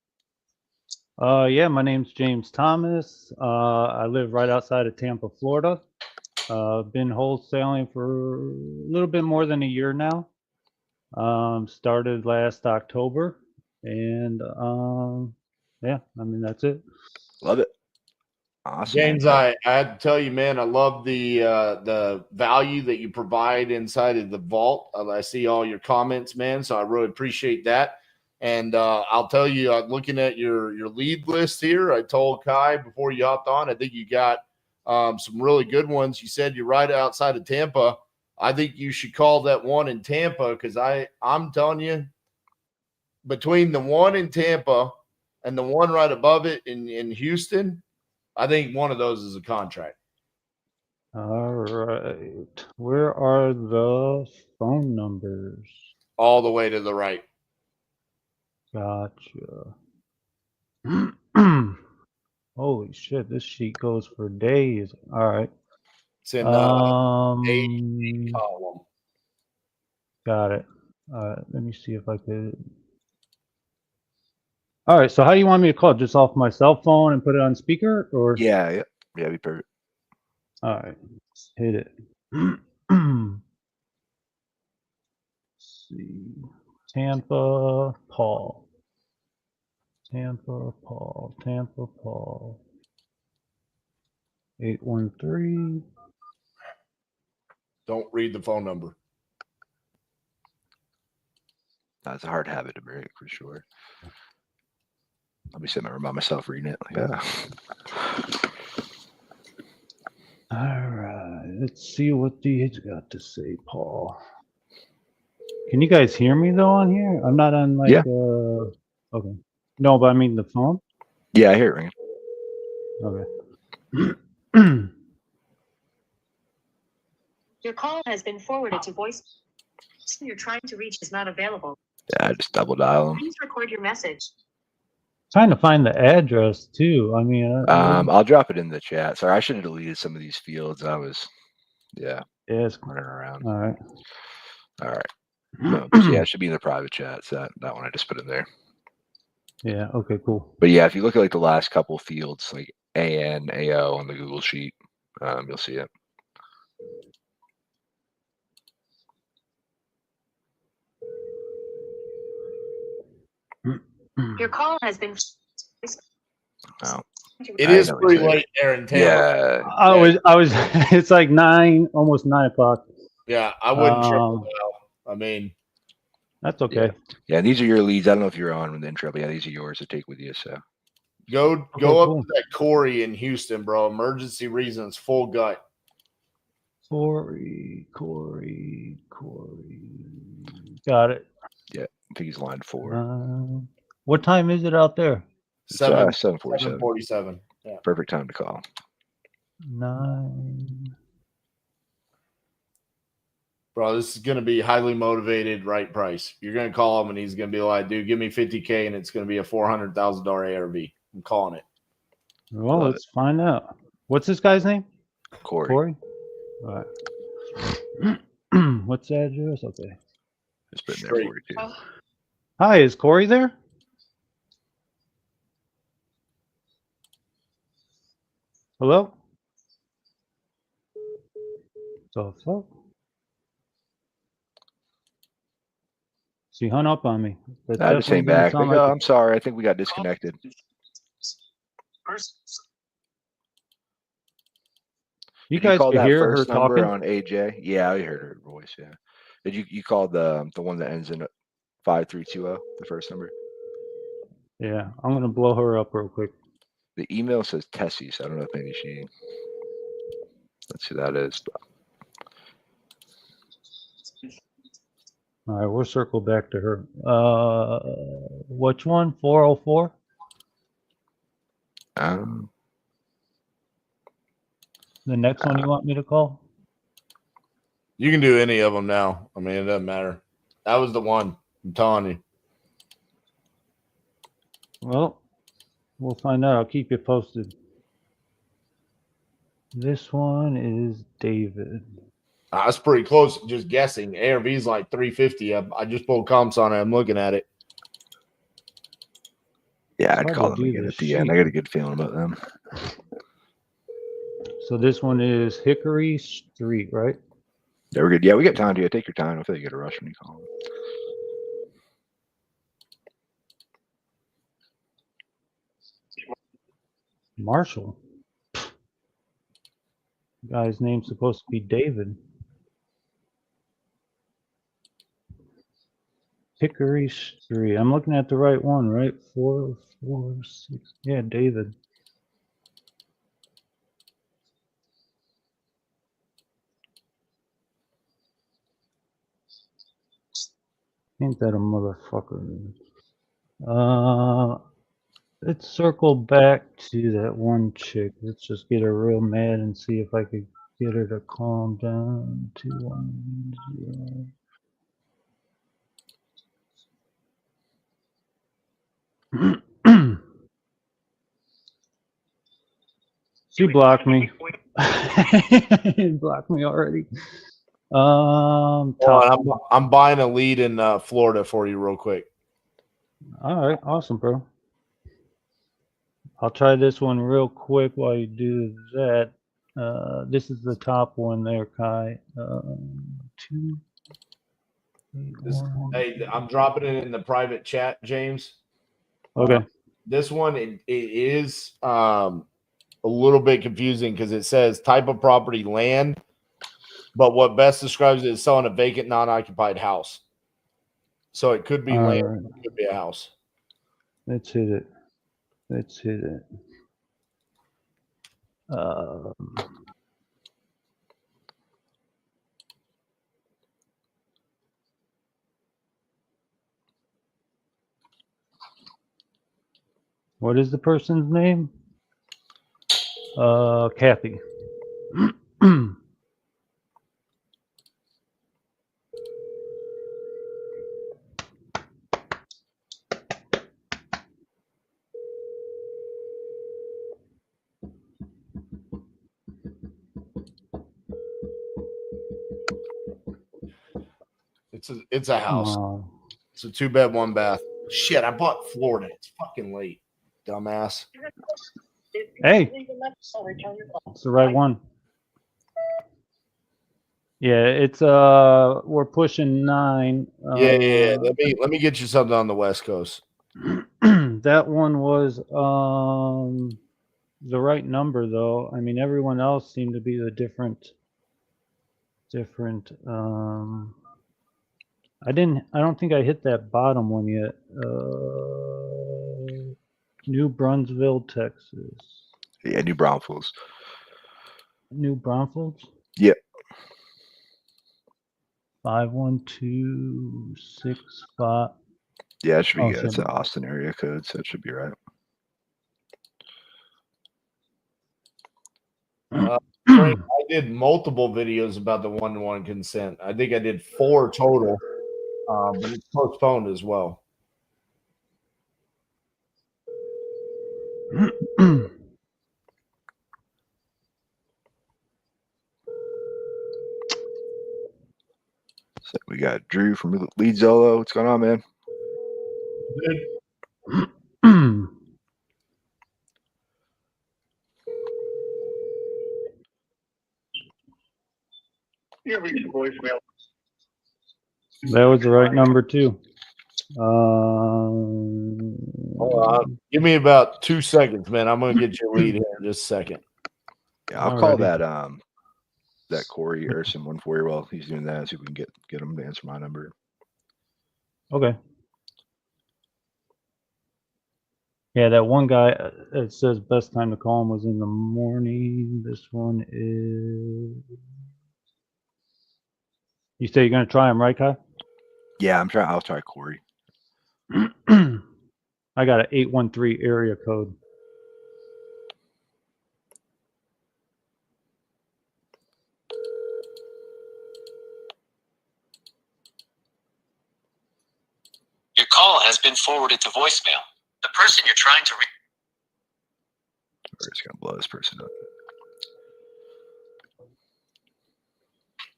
Yeah, my name's James Thomas. I live right outside of Tampa, Florida. Been wholesaling for a little bit more than a year now. Started last October, and yeah, I mean that's it. Love it. Awesome, James, I had to tell you, man, I love the value that you provide inside of the vault. I see all your comments, man, so I really appreciate that. And I'll tell you, looking at your lead list here, I told Kai before you hopped on, I think you got some really good ones. You said you're right outside of Tampa. I think you should call that one in Tampa because I'm telling you, between the one in Tampa and the one right above it in Houston, I think one of those is a contract. All right. Where are the phone numbers? All the way to the right. Gotcha. Holy shit, this sheet goes for days. All right. It's in A column. Got it. Let me see if I could. All right. So how do you want me to call? Just off my cell phone and put it on speaker, or? Yeah, be perfect. All right. Let's hit it. Let's see. Tampa Paul. 813. Don't read the phone number. That's a hard habit to break for sure. Let me sit and remind myself reading it. Yeah. All right. Let's see what he's got to say, Paul. Can you guys hear me though on here? I'm not on like okay. No, but I mean the phone? Yeah, I hear it ringing. Okay. Your call has been forwarded to voice. Person you're trying to reach is not available. Yeah, I just double dial them. Please record your message. Trying to find the address too. I mean, I'll drop it in the chat. Sorry, I should have deleted some of these fields. I was, it's running around. All right. All right. No, yeah, it should be in the private chat. So that one I just put in there. Yeah. Okay. Cool. But yeah, if you look at like the last couple fields, like AN, AO on the Google sheet, you'll see it. Your call has been. Oh. It is pretty late there in Tampa. Yeah. I was. It's like almost 9 o'clock. Yeah, I wouldn't triple now. I mean, that's okay. Yeah, these are your leads. I don't know if you're on with the intro, but yeah, these are yours to take with you. So go up to that Corey in Houston, bro. Emergency reasons, full gut. Corey. Got it. Yeah, I think he's line 4. What time is it out there? 7:47. 7:47. Yeah. Perfect time to call. 9. Bro, this is going to be highly motivated, right price. You're going to call him, and he's going to be like, dude, give me $50K, and it's going to be a $400,000 ARV. I'm calling it. Well, let's find out. What's this guy's name? Corey. All right. What's the address? Okay. Just put in there for you, too. Hi, is Corey there? Hello? The fuck? She hung up on me. I just came back. Like, I'm sorry. I think we got disconnected. You guys call could that hear first her number talking? on AJ? Yeah, I heard her voice. Yeah. Did you called the one that ends in 5320? The first number. Yeah, I'm gonna blow her up real quick. The email says Tessie, so I don't know if maybe she. That's who that is. All right, we'll circle back to her. Which one? 404? The next one you want me to call? You can do any of them now. I mean, it doesn't matter. That was the one. I'm telling you. Well, we'll find out. I'll keep you posted. This one is David. I was pretty close, just guessing. ARV's like 350. I just pulled comps on it. I'm looking at it. Yeah, I'd call them again at the end. I got a good feeling about them. So this one is Hickory Street, right? Yeah, we're good. Yeah, we got time to you. Take your time. I feel like you get a rush when you call them. Marshall. Guy's name's supposed to be David. Hickory Street. I'm looking at the right one, right? 446. Yeah, David. Ain't that a motherfucker? Let's circle back to that one chick. Let's just get her real mad and see if I could get her to calm down. 210. She blocked me. Blocked me already. Hold Top. on, I'm buying a lead in Florida for you real quick. All right, awesome, bro. I'll try this one real quick while you do that. This is the top one there, Kai. 2, 8, 1. Hey, I'm dropping it in the private chat, James. Okay. This one it is a little bit confusing because it says type of property land, but what best describes it is selling a vacant, non-occupied house. So it could be All land, right. it could be a house. Let's hit it. Let's hit it. What is the person's name? Kathy. It's a house. It's a 2-bed, 1-bath. Shit, I bought Florida. It's fucking late, dumbass. Hey, it's the right one. Yeah, it's we're pushing 9. Yeah. Let me get you something on the West Coast. That one was the right number though. I mean, everyone else seemed to be the different. I don't think I hit that bottom one yet. New Brunsville, Texas. Yeah, New Braunfels. New Braunfels? Yep. 51265. Yeah, it should be good. It's an Austin area code, so it should be right. Frank, I did multiple videos about the 1-to-1 consent. I think I did 4 total, but it's postponed as well. So we got Drew from Lead Zolo. What's going on, man? Yeah, we can voicemail. That was the right number too. Hold on. Give me about 2 seconds, man. I'm gonna get your lead here in just a second. Yeah, I'll call that that Corey or someone for you while he's doing that, see if we can get him to answer my number. Okay. Yeah, that one guy, it says best time to call him was in the morning. This one is. You say you're gonna try him, right, Kai? Yeah, I'll try Corey. I got an 813 area code. Your call has been forwarded to voicemail. The person you're trying to reach. We're just gonna blow this person up.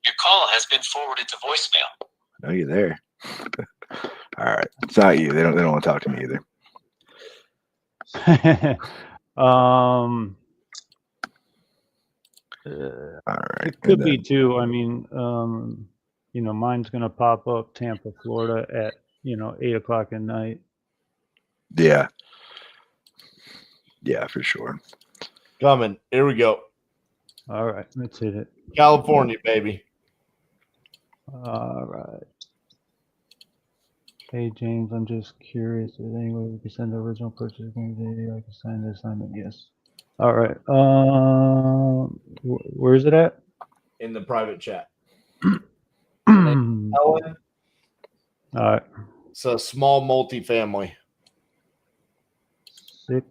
Your call has been forwarded to voicemail. I know you're there. All right, it's not you. They don't want to talk to me either. All right. It could be too. I mean, mine's gonna pop up Tampa, Florida at 8:00 at night. Yeah. Yeah, for sure. Coming. Here we go. All right, let's hit it. California, baby. All right. Hey James, I'm just curious. Is there any way we can send the original purchase agreement? I can sign the assignment. Yes. All right. Where is it at? In the private chat. Ellen. All right. It's a small multifamily. 6.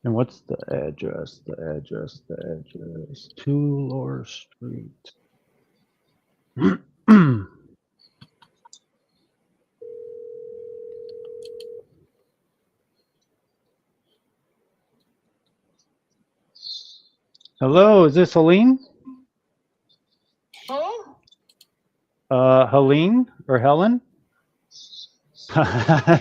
And what's the address? The address. 2 Laura Street. Hello, is this Helene? Who? Helene or Helen?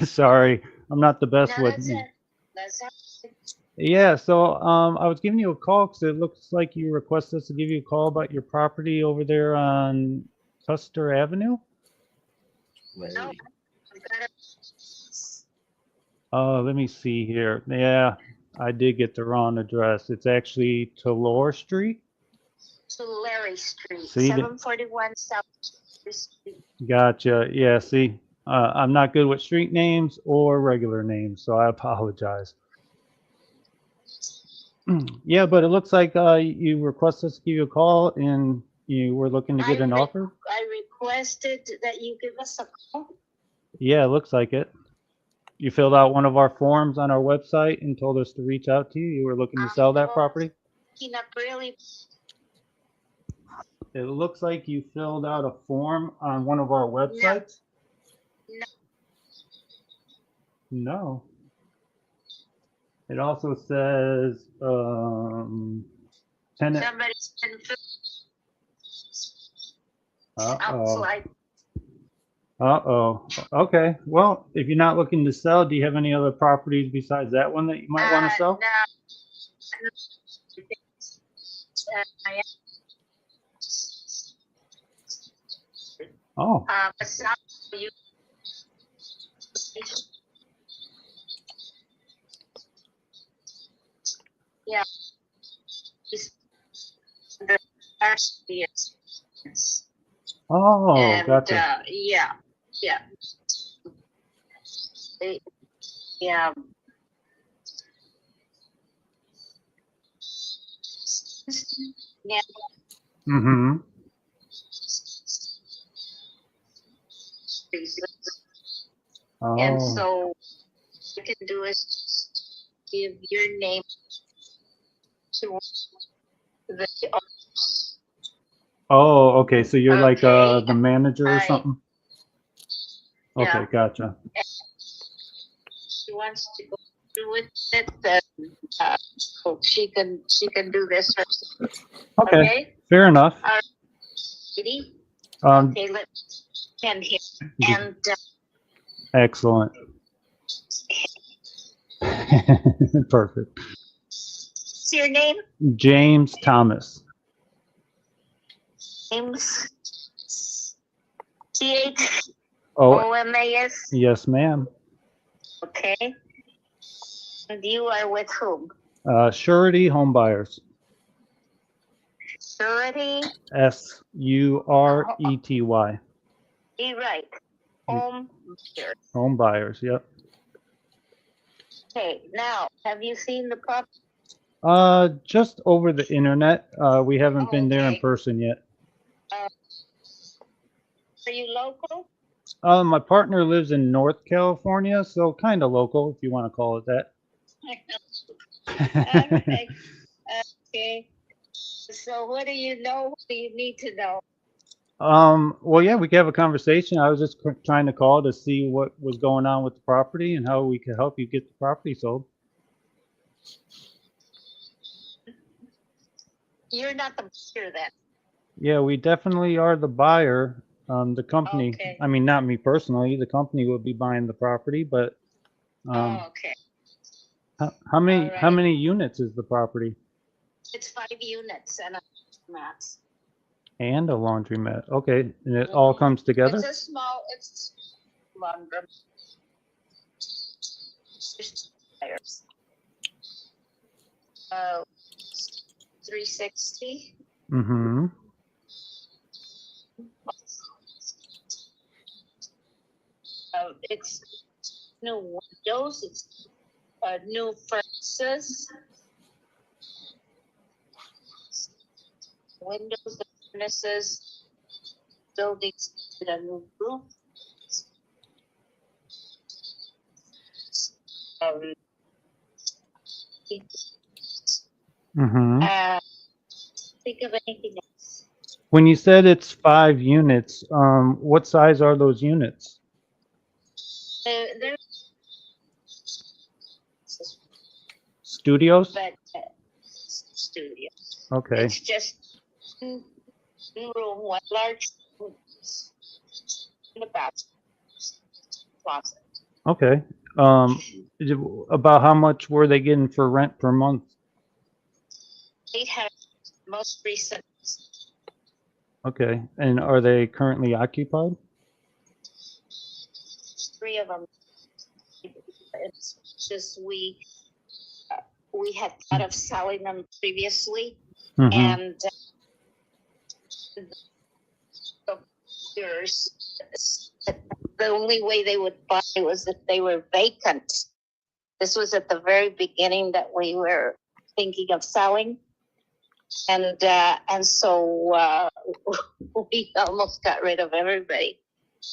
Sorry, I'm not the best No, with that's names. it. That's it. Yeah, so I was giving you a call because it looks like you requested us to give you a call about your property over there on Custer Avenue. No, Let me see here. Yeah, I did get the wrong address. It's actually Tulare Street. to Larry Street, See, 741 South Street. gotcha. Yeah, see, I'm not good with street names or regular names, so I apologize. Yeah, but it looks like you requested us to give you a call and you were looking to get an offer. I requested that you give us a call. Yeah, it looks like it. You filled out one of our forms on our website and told us to reach out to you. You were looking to sell that property. Not really. It looks like you filled out a form on one of our websites. No. It also says tenant. Somebody's been Uh-oh. Uh-oh. Okay. Well, if you're not looking to sell, do you have any other properties besides that one that you might want to sell? Oh. Yeah. Oh, And gotcha. yeah. Yeah. Yeah. Mm-hmm. And Oh. so what you can do is give your name to the Oh, okay. So you're like the manager or something? Okay, Yeah. gotcha. She wants to go through with it, then she can do this herself. Okay. Fair enough. Ready? Um, Okay, let's end here. And Excellent. Perfect. what's your name? James Thomas. James Oh, Thomas. yes, ma'am. Okay. And you are with whom? Surety Home Buyers. Surety. Surety. You're right. Home buyers. Home Buyers. Yep. Okay. Now, have you seen the property? Just over the internet. We haven't been there in person yet. Are you local? My partner lives in North California, so kind of local, if you want to call it that. Okay. Okay. So what do you know? What do you need to know? Well, yeah, we can have a conversation. I was just trying to call to see what was going on with the property and how we could help you get the property sold. You're not the buyer then. Yeah, we definitely are the buyer. The company, Okay. I mean, not me personally, the company will be buying the property, but Okay. how many units is the property? It's 5 units and a max. And a laundromat. Okay, and it all comes together? It's a small, it's laundromat. 360. Mm-hmm. It's new windows. It's new furnaces. Windows, furnaces, buildings with a new roof. Mm-hmm. Think of anything else. When you said it's 5 units, what size are those units? They're Studios? but studio. Okay. It's just one room, one large room, and a bathroom, closet. Okay. About how much were they getting for rent per month? They have most recent Okay. And are they currently occupied? 3 of them. It's just we had thought of selling them previously, Mm-hmm. and the only way they would buy was if they were vacant. This was at the very beginning that we were thinking of selling, and so we almost got rid of everybody.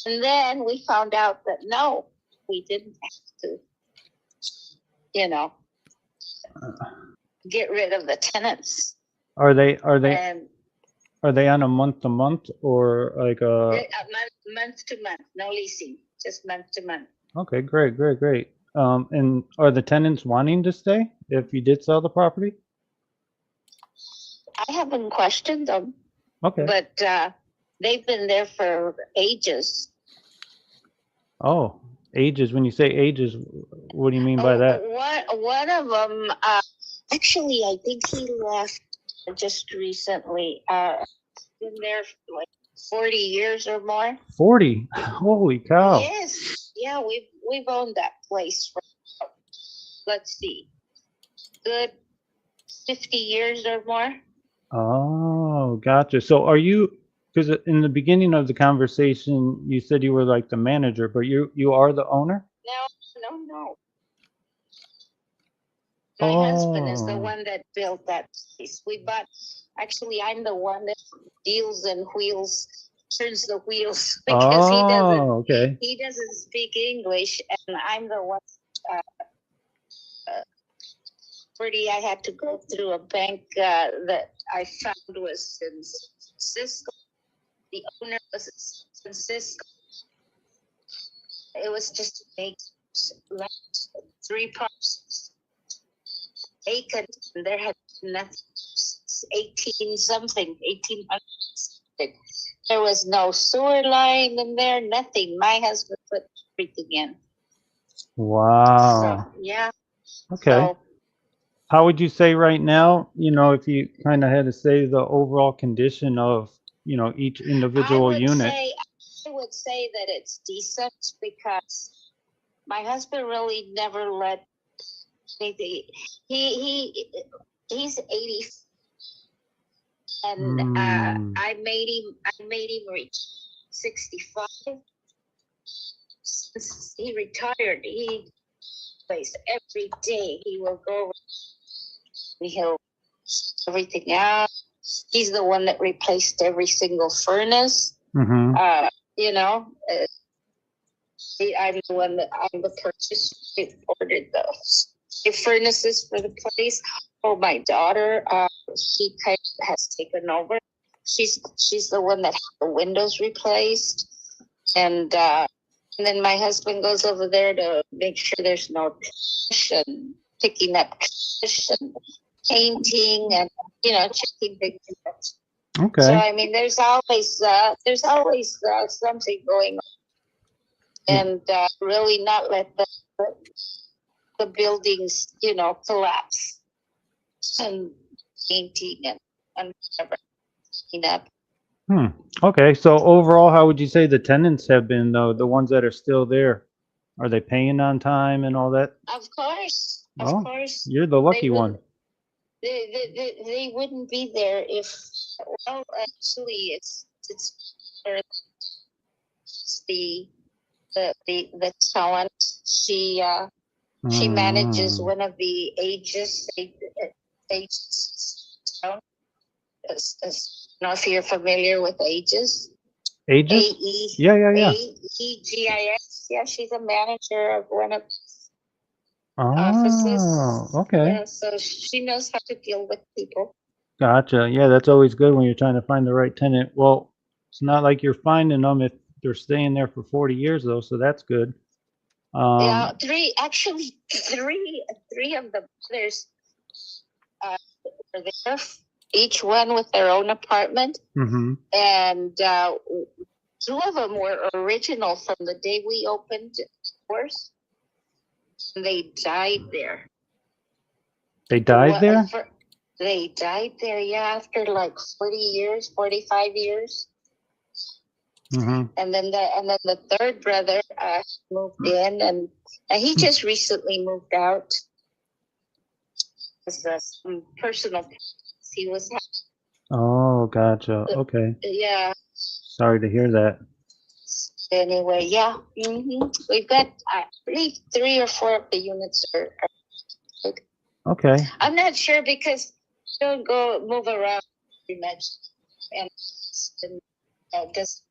And then we found out that no, we didn't have to, get rid of the tenants. Are they And on a month to month or like a? month to month, no leasing, just month to month. Okay, great. And are the tenants wanting to stay if you did sell the property? I haven't questioned them, Okay. but they've been there for ages. Oh, ages. When you say ages, what do you mean by that? One of them, actually, I think he left just recently. Been there for like 40 years or more. 40. Holy cow. Yes, yeah, we've owned that place for, let's see, good 50 years or more. Oh, gotcha. So are you, because in the beginning of the conversation, you said you were like the manager, but you are the owner? No. My husband is the Oh. one that built that place. Actually, I'm the one that deals and turns the wheels because Okay. he doesn't speak English, and I'm the one. Pretty, I had to go through a bank that I found was in San Francisco. The owner was in San Francisco. It was just vacant, 3 parcels vacant, and there had been nothing since 1800 something. There was no sewer line in there, nothing. My husband put everything in. Wow. So, yeah. Okay. So, How would you say right now, if you kind of had to say the overall condition of, each individual unit? I would say that it's decent because my husband really never let anything. He's 80, and I made him reach 65. Since he retired, he plays every day. He will go. He'll everything out. He's the one that replaced every single furnace. Mm-hmm. I'm the one I'm the purchaser. Who ordered the furnaces for the place. Oh, my daughter, she kind of has taken over. She's the one that had the windows replaced, and then my husband goes over there to make sure there's no trash and picking up trash and painting and checking things out. Okay. So I mean, there's always something going on, and really not let the buildings collapse and painting and whatever clean up. Okay. So overall, how would you say the tenants have been, though, the ones that are still there? Are they paying on time and all that? Of course. You're the lucky one. They wouldn't be there if. Well, actually, it's for the talent. She manages one of the ages. I don't know if you're familiar with ages. Ages? Yeah. AEGIS. Yeah, she's a manager of one of Oh, offices. okay. Yeah, so she knows how to deal with people. Gotcha. Yeah, that's always good when you're trying to find the right tenant. Well, it's not like you're finding them if they're staying there for 40 years though, so that's good. Yeah, three of the brothers were there, each one with their own apartment, and two of them were original from the day we opened doors. They died there. They died there? They died there, yeah, after like 40 years, 45 years. And then the third brother moved in, and he just recently moved out. Some personal he was having. Oh, gotcha. Okay. Yeah. Sorry to hear that. Anyway, yeah. We've got I believe 3 or 4 of the units are Okay. I'm not sure because don't go move around very much, and just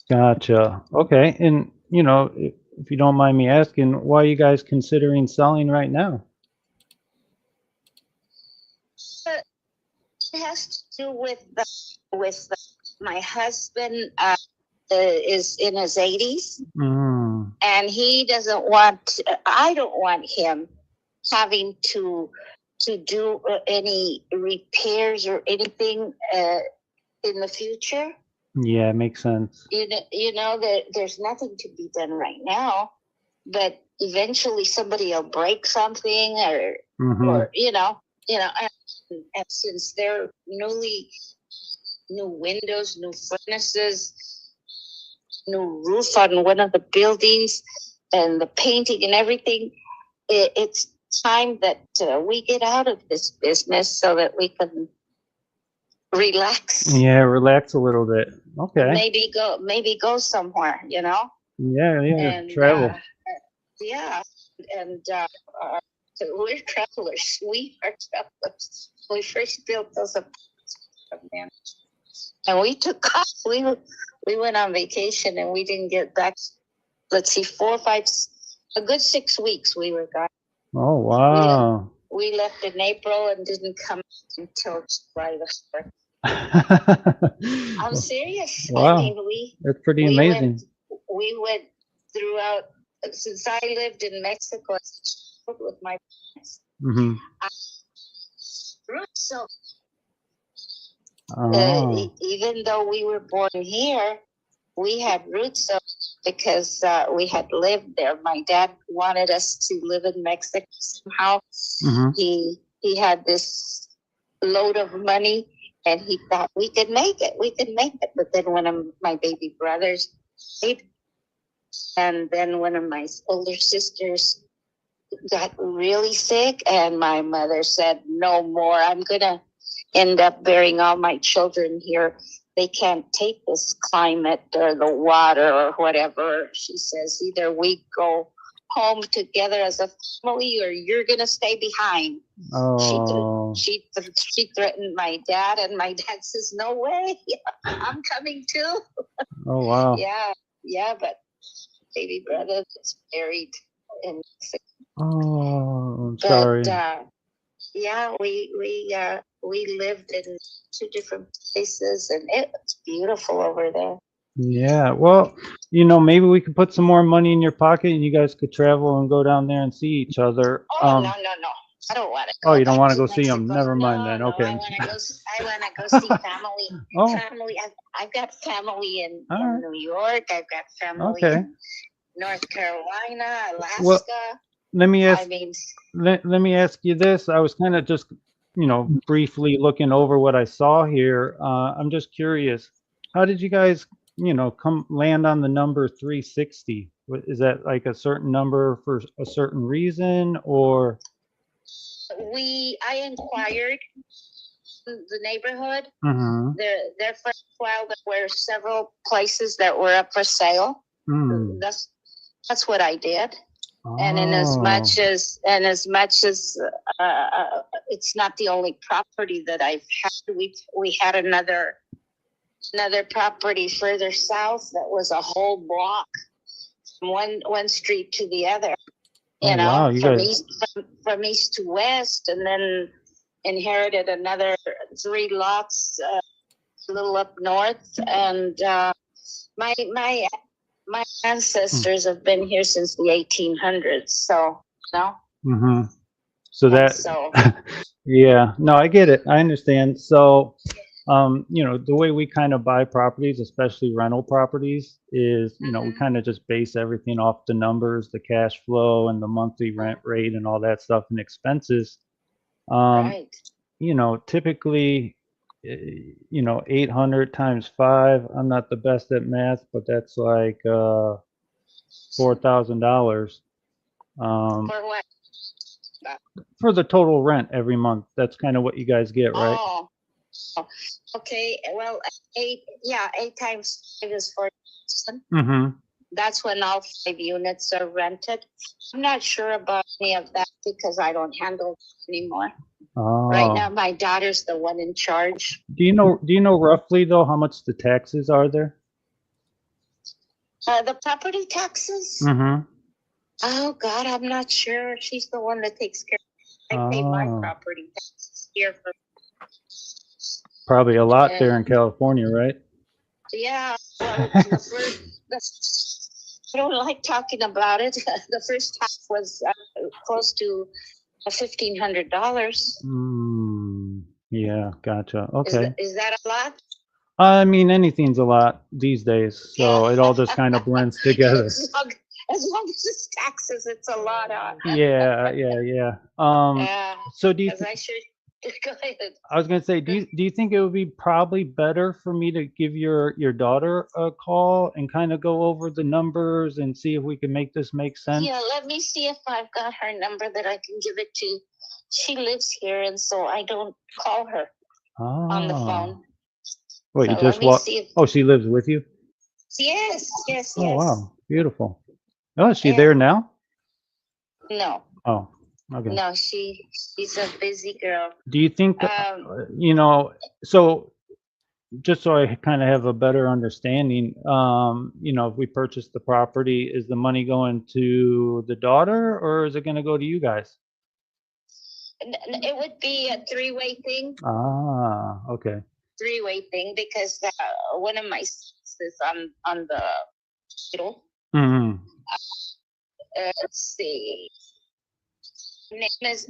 Gotcha. Okay. And, you know, if you don't mind me asking, why are you guys considering selling right now? It has to do with my husband is in his 80s, and he doesn't want. I don't want him having to do any repairs or anything in the future. Yeah, it makes sense. You know that there's nothing to be done right now, but eventually somebody will break something or you know, and since they're new windows, new furnaces, new roof on one of the buildings, and the painting and everything, it's time that we get out of this business so that we can relax. Yeah, relax a little bit. Okay. Maybe go somewhere, you know. Yeah, And travel. Yeah, and we're travelers. We are travelers. We first built those apartments, and we took off. We went on vacation, and we didn't get back. Let's see, 4 or 5, a good 6 weeks we were gone. Oh wow. We left in April and didn't come until July the 4th. I'm serious. Wow. I mean, that's pretty amazing. We went throughout, since I lived in Mexico with my parents. So even though we were born here, we had roots because we had lived there. My dad wanted us to live in Mexico somehow. He had this load of money, and he thought we could make it. But then one of my baby brothers died, and then one of my older sisters got really sick, and my mother said, no more. I'm going to end up burying all my children here. They can't take this climate or the water or whatever. She says, either we go home together as a family or you're going to stay behind. Oh. She threatened my dad, and my dad says, no way. I'm coming too. Oh, wow. Yeah, but baby brother is buried in Mexico. Oh, I'm sorry. But yeah, we lived in 2 different places, and it was beautiful over there. Yeah, well, you know, maybe we could put some more money in your pocket, and you guys could travel and go down there and see each other. Oh, no. I don't want to go. Oh, you don't want to go Mexico. see them? Never mind then. Okay. I want to go see family. Family. I've got family in New York. I've got family in North Carolina, Alaska. Well, let me ask. Let me ask you this. I was kind of just, you know, briefly looking over what I saw here. I'm just curious. How did you guys, you know, land on the number 360? Is that like a certain number for a certain reason, or? I inquired the neighborhood. There for a while there were several places that were up for sale. That's what I did. And as much as it's not the only property that I've had, we had another property further south that was a whole block one street to the other. Oh, You know, wow, you from guys. from east to west, and then inherited another 3 lots a little up north. And my ancestors have been here since the 1800s. So no, Mm-hmm. So that, so yeah, no, I get it. I understand. So, the way we kind of buy properties, especially rental properties, is, we kind of just base everything off the numbers, the cash flow and the monthly rent rate and all that stuff and expenses. right. Typically, 800 times 5, I'm not the best at math, but that's like $4,000. For what? For the total rent every month. That's kind of what you guys get, right? Oh, okay. Well, 8 times 5 is 4,000. Mm-hmm. That's when all 5 units are rented. I'm not sure about any of that because I don't handle it anymore. Right now, Oh. my daughter's the one in charge. Do you know roughly though how much the taxes are there? The property taxes? Mm-hmm. Oh God, I'm not sure. She's the one that takes care. I pay my Oh. property taxes here for. Probably a lot there in California, right? Yeah. Well, I don't like talking about it. The first half was close to $1,500. Yeah, gotcha. Okay. Is that a lot? I mean, anything's a lot these days, so it all just kind of blends together. As long as it's taxes, it's a lot. Yeah. Yeah. So do you? As I should. Go ahead. I was gonna say, do you think it would be probably better for me to give your daughter a call and kind of go over the numbers and see if we can make this make sense? Yeah, let me see if I've got her number that I can give it to. She lives here, and so I don't call her on the phone. What, you So just let me walk? see if. Oh, she lives with you? Yes. Oh, wow, beautiful. Oh, is she Yeah. there now? No, Oh, okay. no, she's a busy girl. Do you think, so just so I kind of have a better understanding, if we purchase the property, is the money going to the daughter or is it going to go to you guys? It would be a 3-way thing. Ah, okay. 3-way thing because one of my sons is on the hospital. Mm-hmm. Let's see. Name is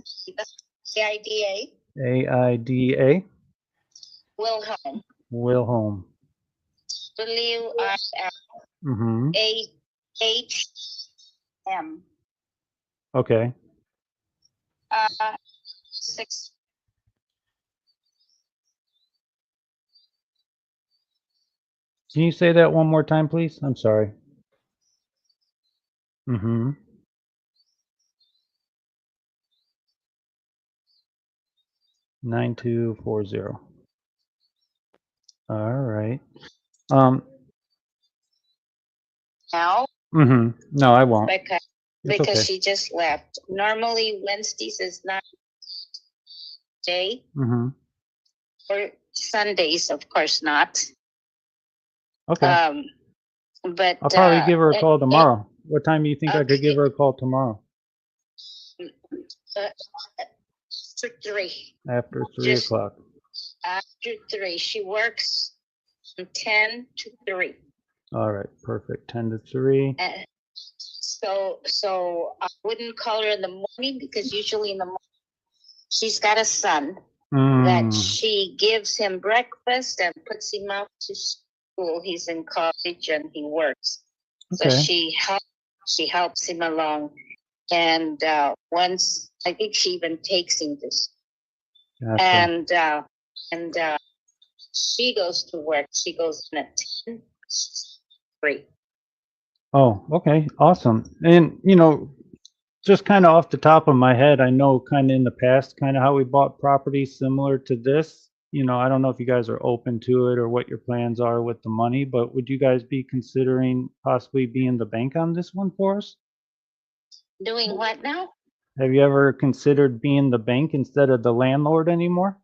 AIDA. AIDA? Wilhelm. Wilhelm. Mm-hmm. WILHM. Okay. 6. Can you say that one more time, please? I'm sorry. Mm-hmm. $9240. All right. Now. Mm-hmm. No, I won't. Because okay. she just left. Normally Wednesdays is not day. Mm-hmm. Or Sundays, of course not. Okay. But I'll probably give her a call tomorrow. What time do you think I could give her a call tomorrow? After 3. After 3 o'clock. After 3. She works from 10 to 3. All right, perfect. 10 to 3. So I wouldn't call her in the morning because usually in the morning she's got a son that she gives him breakfast and puts him out to school. He's in college and he works. Okay. So she helps him along. And once I think she even takes him to school. Gotcha. And she goes to work. She goes in at 10 3. Oh, okay. Awesome. And, just kind of off the top of my head, I know kind of in the past, kind of how we bought properties similar to this. I don't know if you guys are open to it or what your plans are with the money, but would you guys be considering possibly being the bank on this one for us? Doing what now? Have you ever considered being the bank instead of the landlord anymore?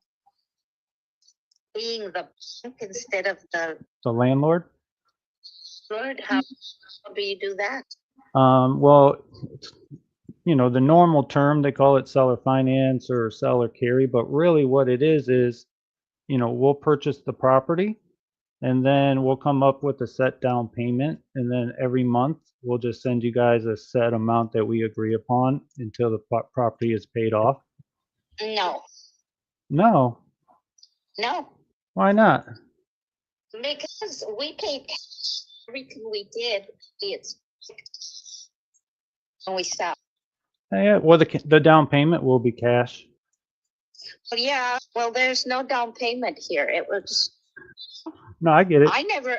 Being the bank instead of the landlord? Lord, how do you do that? Well, you know, the normal term, they call it seller finance or seller carry, but really what it is, you know, we'll purchase the property and then we'll come up with a set down payment. And then every month we'll just send you guys a set amount that we agree upon until the property is paid off. No, No, no, why not? because we paid everything we did. It's when we stopped. Yeah, well, the down payment will be cash. Well, yeah. Well, there's no down payment here. It was. No, I get it. I never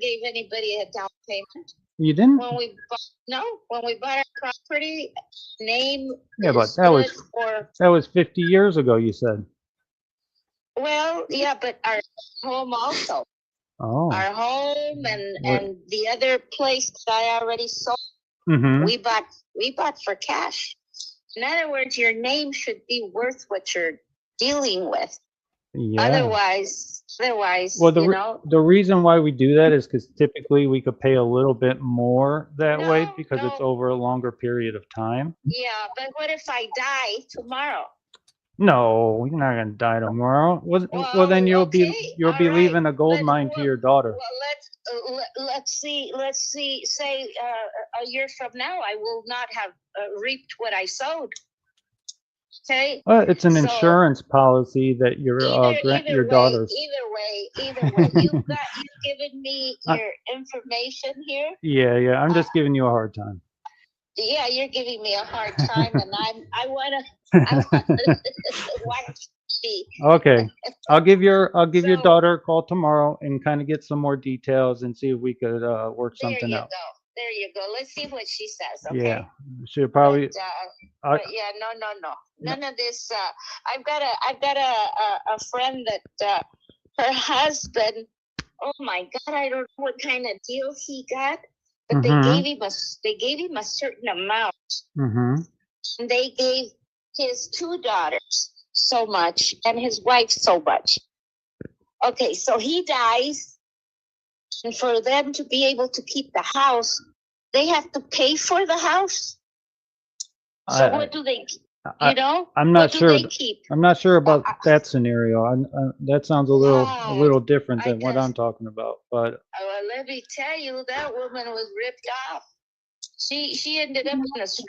gave anybody a down payment. You didn't? When we bought our property, name. Yeah, but is good for, that was 50 years ago, you said. well, yeah, but our home also. Oh. Our home and the other place that I already sold. Mm-hmm. We bought for cash. In other words, your name should be worth what you're dealing with. Yeah. Otherwise, well, you know. the reason why we do that is because typically we could pay a little bit more that way because it's over a longer period of time. Yeah, but what if I die tomorrow? No, you're not gonna die tomorrow. Well, then you'll be leaving a gold mine to your daughter. Well, let's see. Say a year from now, I will not have reaped what I sowed. Okay. Well, it's an insurance policy that your daughter's. Either way, you've given me your information here. Yeah. I'm just giving you a hard time. Yeah, you're giving me a hard time, and I wanna watch me. Okay, I'll give your daughter a call tomorrow and kind of get some more details and see if we could work something out. There you go. Let's see what she says. Okay. Yeah, she'll probably. But yeah, no. None of this. I've got a friend that her husband. Oh my God, I don't know what kind of deal he got. But they gave him a certain amount. Mm-hmm. And they gave his two daughters so much and his wife so much. Okay, so he dies, and for them to be able to keep the house, they have to pay for the house. So what do they? I'm not sure. I'm not sure about that scenario. That sounds a little different than what I'm talking about. But well, let me tell you, that woman was ripped off. She ended up in the street.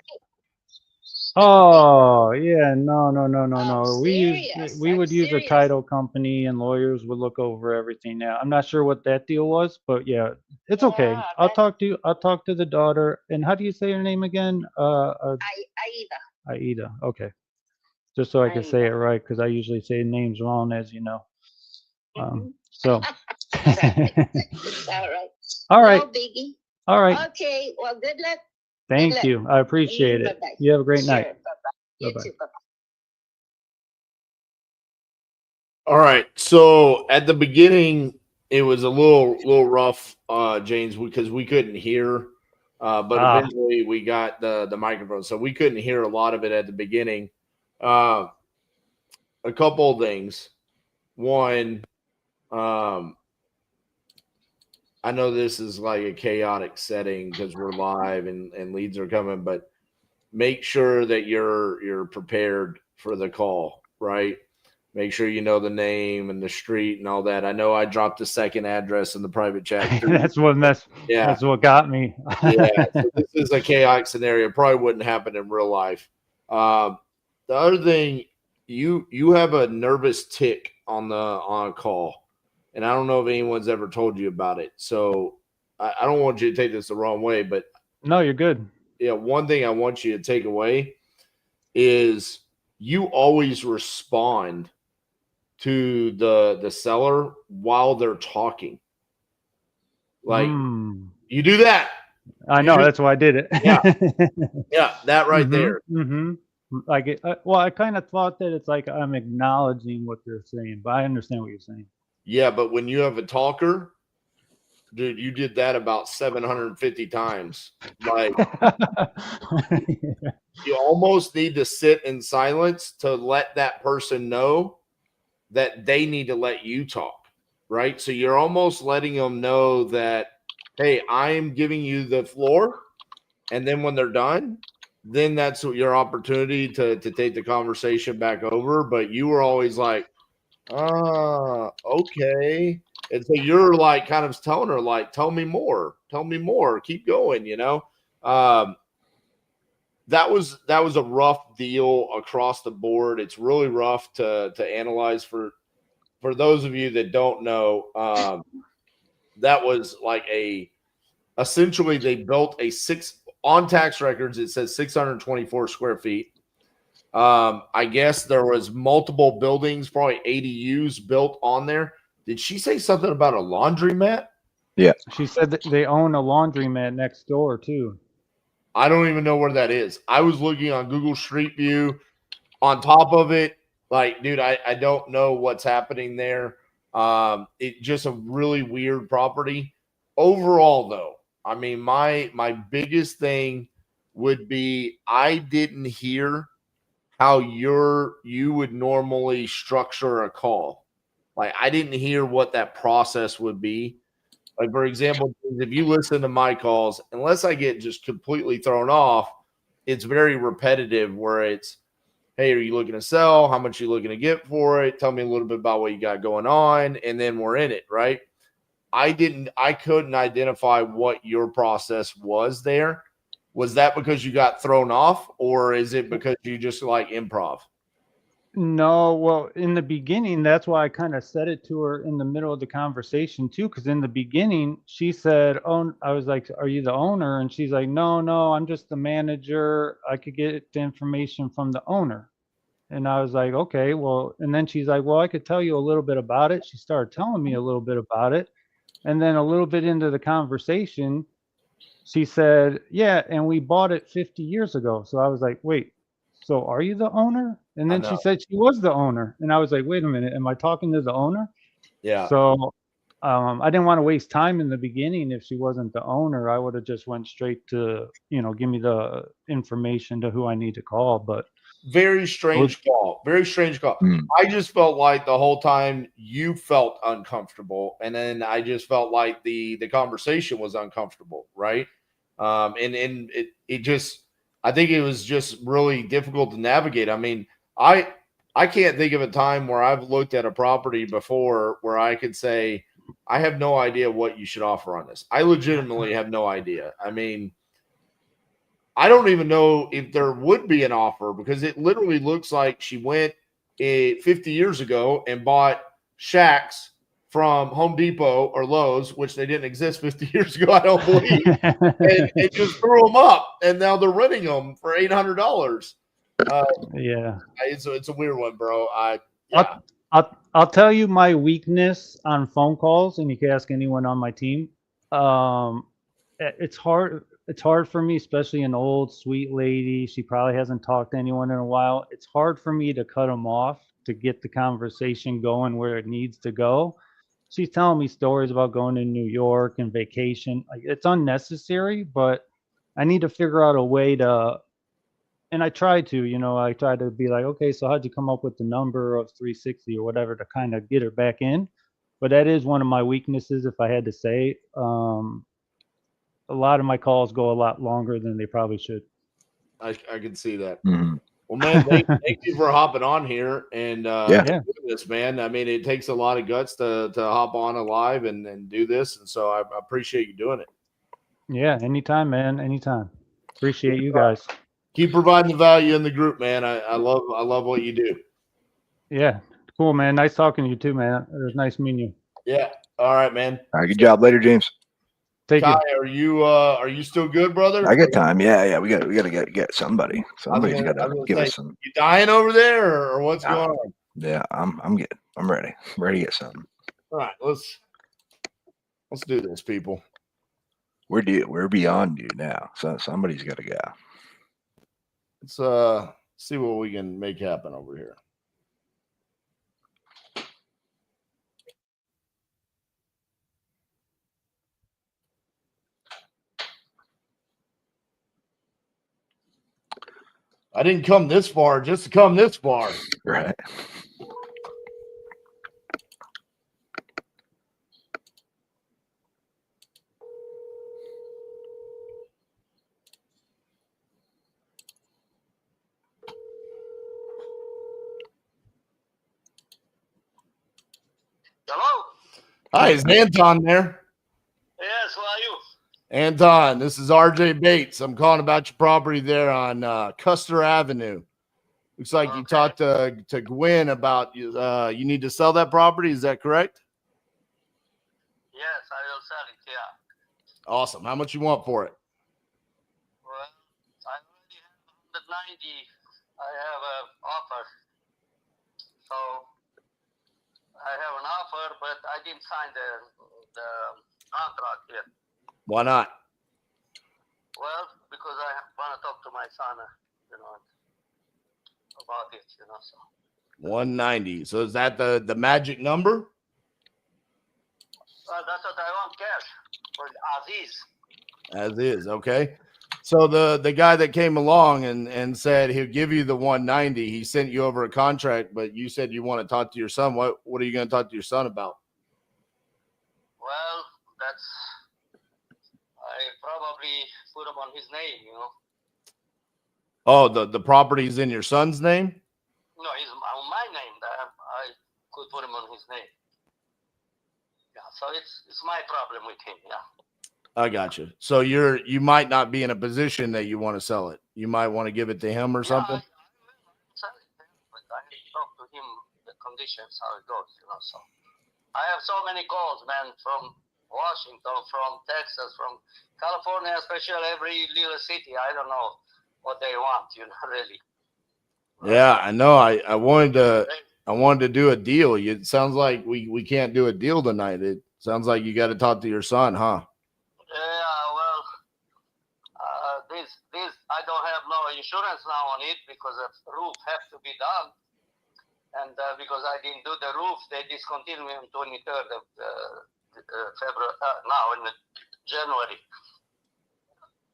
Oh yeah, no. We would use a title company, and lawyers would look over everything. Now I'm not sure what that deal was, but yeah, it's okay. I'll talk to the daughter. And how do you say her name again? Aida. Aida. Okay. Just so I can say it right, because I usually say names wrong, as you know. So. It's all right. All right. No biggie. All right. Okay. Well, good luck. Thank you. I appreciate it. Bye-bye. You have a great night. Bye-bye. You too. Bye-bye. All right. So at the beginning, it was a little rough, James, because we couldn't hear. But eventually we got the microphone, so we couldn't hear a lot of it at the beginning. A couple of things. One, I know this is like a chaotic setting because we're live and leads are coming, but make sure that you're prepared for the call, right? Make sure you know the name and the street and all that. I know I dropped the second address in the private chat. That's what got me. Yeah, so this is a chaotic scenario. Probably wouldn't happen in real life. The other thing, you have a nervous tick on a call, and I don't know if anyone's ever told you about it. So I don't want you to take this the wrong way, but no, you're good. Yeah, one thing I want you to take away is you always respond to the seller while they're talking. Like you do that. I know, that's why I did it. Yeah, that right there. Mm-hmm. Like, I kind of thought that it's like I'm acknowledging what they're saying, but I understand what you're saying. Yeah, but when you have a talker, dude, you did that about 750 times. Like, you almost need to sit in silence to let that person know that they need to let you talk, right? So you're almost letting them know that hey, I am giving you the floor. And then when they're done, then that's your opportunity to take the conversation back over. But you were always like, okay. And so you're like kind of telling her, like, tell me more, keep going, that was a rough deal across the board. It's really rough to analyze for those of you that don't know. That was like essentially they built on tax records. It says 624 square feet. I guess there was multiple buildings, probably ADUs built on there. Did she say something about a laundromat? Yeah. She said that they own a laundromat next door too. I don't even know where that is. I was looking on Google Street View. On top of it, like, dude, I don't know what's happening there. It just a really weird property. Overall, though, I mean, my biggest thing would be I didn't hear how you would normally structure a call. Like, I didn't hear what that process would be. Like, for example, if you listen to my calls, unless I get just completely thrown off, it's very repetitive where it's, hey, are you looking to sell? How much are you looking to get for it? Tell me a little bit about what you got going on. And then we're in it, right? I couldn't identify what your process was there. Was that because you got thrown off, or is it because you just like improv? No, well, in the beginning, that's why I kind of said it to her in the middle of the conversation too, because in the beginning she said, "Oh," I was like, "Are you the owner?" And she's like, "No, I'm just the manager. I could get the information from the owner." And I was like, "Okay, well," and then she's like, "Well, I could tell you a little bit about it." She started telling me a little bit about it, and then a little bit into the conversation, she said, "Yeah, and we bought it 50 years ago." So I was like, "Wait, so are you the owner?" And I then she know. said she was the owner. And I was like, "Wait a minute, am I talking to the owner?" Yeah. So I didn't want to waste time in the beginning. If she wasn't the owner, I would have just went straight to, give me the information to who I need to call. But Very strange call. Very strange call. I just felt like the whole time you felt uncomfortable, and then I just felt like the conversation was uncomfortable, right? And it just, I think it was just really difficult to navigate. I mean, I can't think of a time where I've looked at a property before where I could say I have no idea what you should offer on this. I legitimately have no idea. I mean, I don't even know if there would be an offer because it literally looks like she went 50 years ago and bought shacks from Home Depot or Lowe's, which they didn't exist 50 years ago, I don't believe, and just threw them up, and now they're renting them for $800. yeah. It's a weird one, bro. I'll tell you my weakness on phone calls, and you can ask anyone on my team. It's hard. It's hard for me, especially an old sweet lady. She probably hasn't talked to anyone in a while. It's hard for me to cut them off to get the conversation going where it needs to go. She's telling me stories about going to New York and vacation. Like, it's unnecessary, but I need to figure out a way to. And I try to, I try to be like, okay, so how'd you come up with the number of 360 or whatever to kind of get her back in? But that is one of my weaknesses, if I had to say. A lot of my calls go a lot longer than they probably should. I can see that. Mhm. Well, man, thank you for hopping on here and doing this, man. I mean, it takes a lot of guts to hop on live and do this, and so I appreciate you doing it. Yeah, anytime, man. Anytime. Appreciate you guys. Keep providing the value in the group, man. I love what you do. Yeah, cool, man. Nice talking to you too, man. It was nice meeting you. Yeah. All right, man. All right, good job later, James. Take Kai, care. are you still good, brother? I got time. Yeah. We got to get somebody. Somebody's got to give us some. You dying over there, or what's going on? Yeah, I'm good. I'm ready. I'm ready to get something. All right, let's do this, people. We're beyond you now. So somebody's got to go. Let's see what we can make happen over here. I didn't come this far just to come this far. Right. Hi, is Anton there? Yes, who are you? Anton, this is RJ Bates. I'm calling about your property there on Custer Avenue. Looks like you talked to Gwen about you need to sell that property. Is that correct? Yes, I will sell it, yeah. Awesome. How much you want for it? Well, I already have 190. I have an offer. So I have an offer, but I didn't sign the contract yet. Why not? Well, because I want to talk to my son, about it, so. 190. So is that the magic number? That's what I want cash for Aziz. As is, okay. So the guy that came along and said he'll give you the 190, he sent you over a contract, but you said you want to talk to your son. What are you going to talk to your son about? Well, I probably put him on his name, Oh, the property's in your son's name? No, he's on my name. I could put him on his name. Yeah, so it's my problem with him, yeah. I got you. So you might not be in a position that you want to sell it. You might want to give it to him or something. I will sell it, but I need to talk to him the conditions, how it goes, so. I have so many calls, man, from Washington, from Texas, from California, especially every little city. I don't know what they want, really. Yeah, I know. I wanted to do a deal. It sounds like we can't do a deal tonight. It sounds like you got to talk to your son, huh? Yeah, well, this I don't have no insurance now on it because the roof has to be done, and because I didn't do the roof, they discontinued me on 23rd of February. Now in January,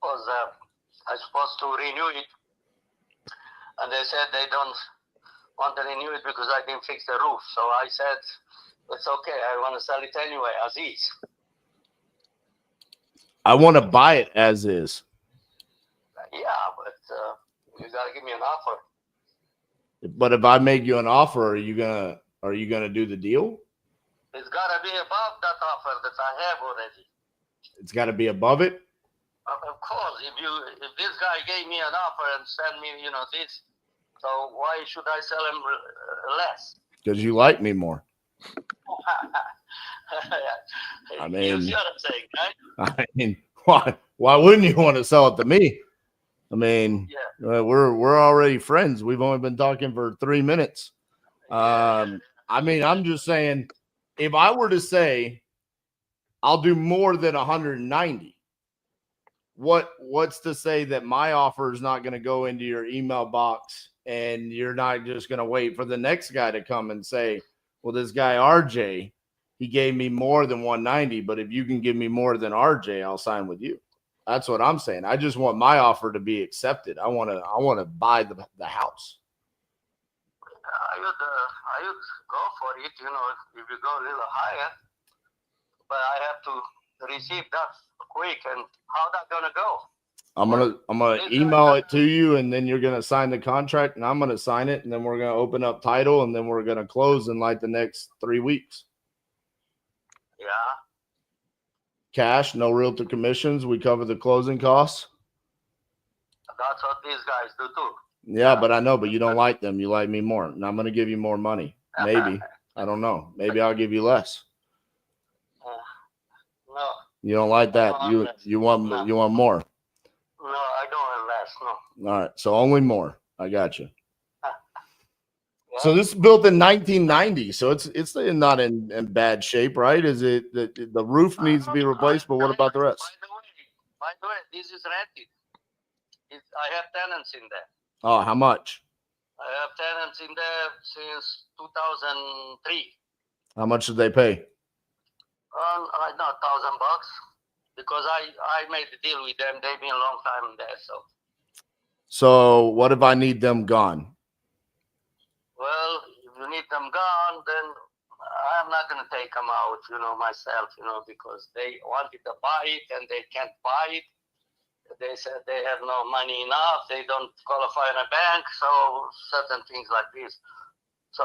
because I supposed to renew it, and they said they don't want to renew it because I didn't fix the roof. So I said it's okay. I want to sell it anyway, as is. I want to buy it as is. Yeah, but you gotta give me an offer. But if I make you an offer, are you gonna do the deal? It's gotta be above that offer that I have already. It's got to be above it. Of course, if this guy gave me an offer and sent me, this, so why should I sell him less? Because you like me more. I You mean, see what I'm saying, right? I mean, why wouldn't you want to sell it to me? I mean, we're already friends. We've only been talking for 3 minutes. I mean, I'm just saying, if I were to say I'll do more than 190, what's to say that my offer is not going to go into your email box and you're not just going to wait for the next guy to come and say, well, this guy RJ, he gave me more than 190, but if you can give me more than RJ, I'll sign with you. That's what I'm saying. I just want my offer to be accepted. I want to buy the house. I would go for it, if you go a little higher, but I have to receive that quick, and how that gonna go? I'm gonna email it to you, and then you're gonna sign the contract, and I'm gonna sign it, and then we're gonna open up title, and then we're gonna close in like the next 3 weeks. Yeah. Cash, no realtor commissions. We cover the closing costs. That's what these guys do too. Yeah, but I know, but you don't like them. You like me more, and I'm gonna give you more money. Maybe. I don't know. Maybe I'll give you less. No. You don't like that. You want more. No, I don't want less. No. All right, so only more. I got you. So this is built in 1990, so it's not in bad shape, right? Is it the roof needs to be replaced, but what about the rest? By the way, this is rented. I have tenants in there. Oh, how much? I have tenants in there since 2003. How much did they pay? I know $1,000 because I made the deal with them. They've been a long time there, so. So what if I need them gone? Well, if you need them gone, then I'm not going to take them out, myself, because they wanted to buy it and they can't buy it. They said they have no money enough. They don't qualify in a bank. So certain things like this. So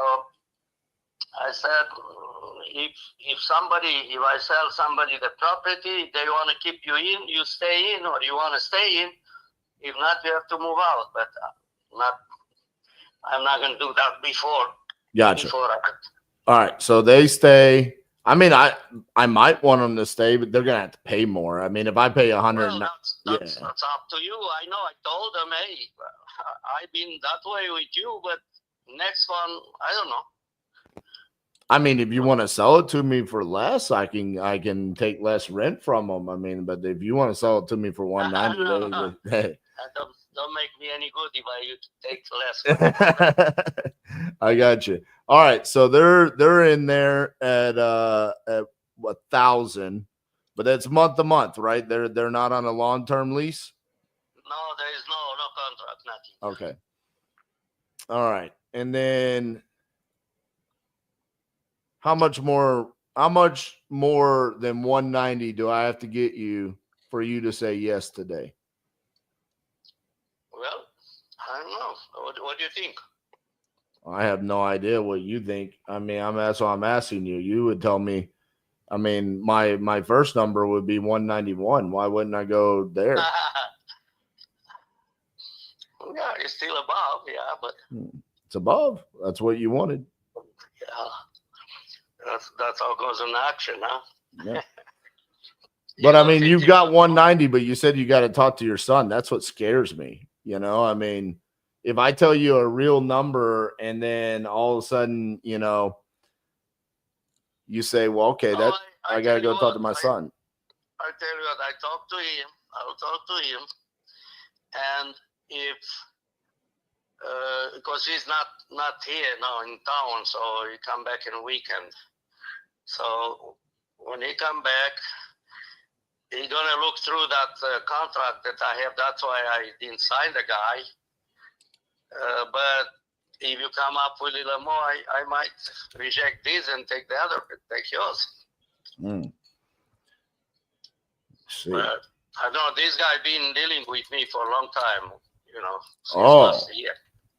I I said, if I sell somebody the property, they want to keep you in, you stay in, or you want to stay in. If not, you have to move out. But I'm not going to do that before. Gotcha. Before All right, so they stay. I mean, I might want them to stay, but they're gonna have to pay more. I mean, if I pay 100, well, that's up to you. I know. I told them, hey, I've been that way with you, but next one, I don't know. I mean, if you want to sell it to me for less, I can take less rent from them. I mean, but if you want to sell it to me for 190, hey. That don't make me any good if I take less. I got you. All right, so they're in there at 1,000, but that's month to month, right? They're not on a long-term lease. No, there is no contract, nothing. Okay. All right, and then how much more than 190 do I have to get you for you to say yes today? Well, I don't know. What do you think? I have no idea what you think. I mean, that's why I'm asking you. You would tell me. I mean, my first number would be 191. Why wouldn't I go there? Yeah, it's still above, yeah, but it's above. That's what you wanted. Yeah, that's how it goes in action, huh? Yeah. But I mean, you've got 190, but you said you got to talk to your son. That's what scares me. You know, I mean, if I tell you a real number and then all of a sudden, you know, you say, well, okay, I got to go talk to my son. I tell you what, I'll talk to him. And if, because he's not here now in town, so he come back in a weekend. So when he come back, he's going to look through that contract that I have. That's why I didn't sign the guy. But if you come up with a little more, I might reject this and take the other, take yours. See. But I don't know, this guy been dealing with me for a long time, you know, since Oh, last year.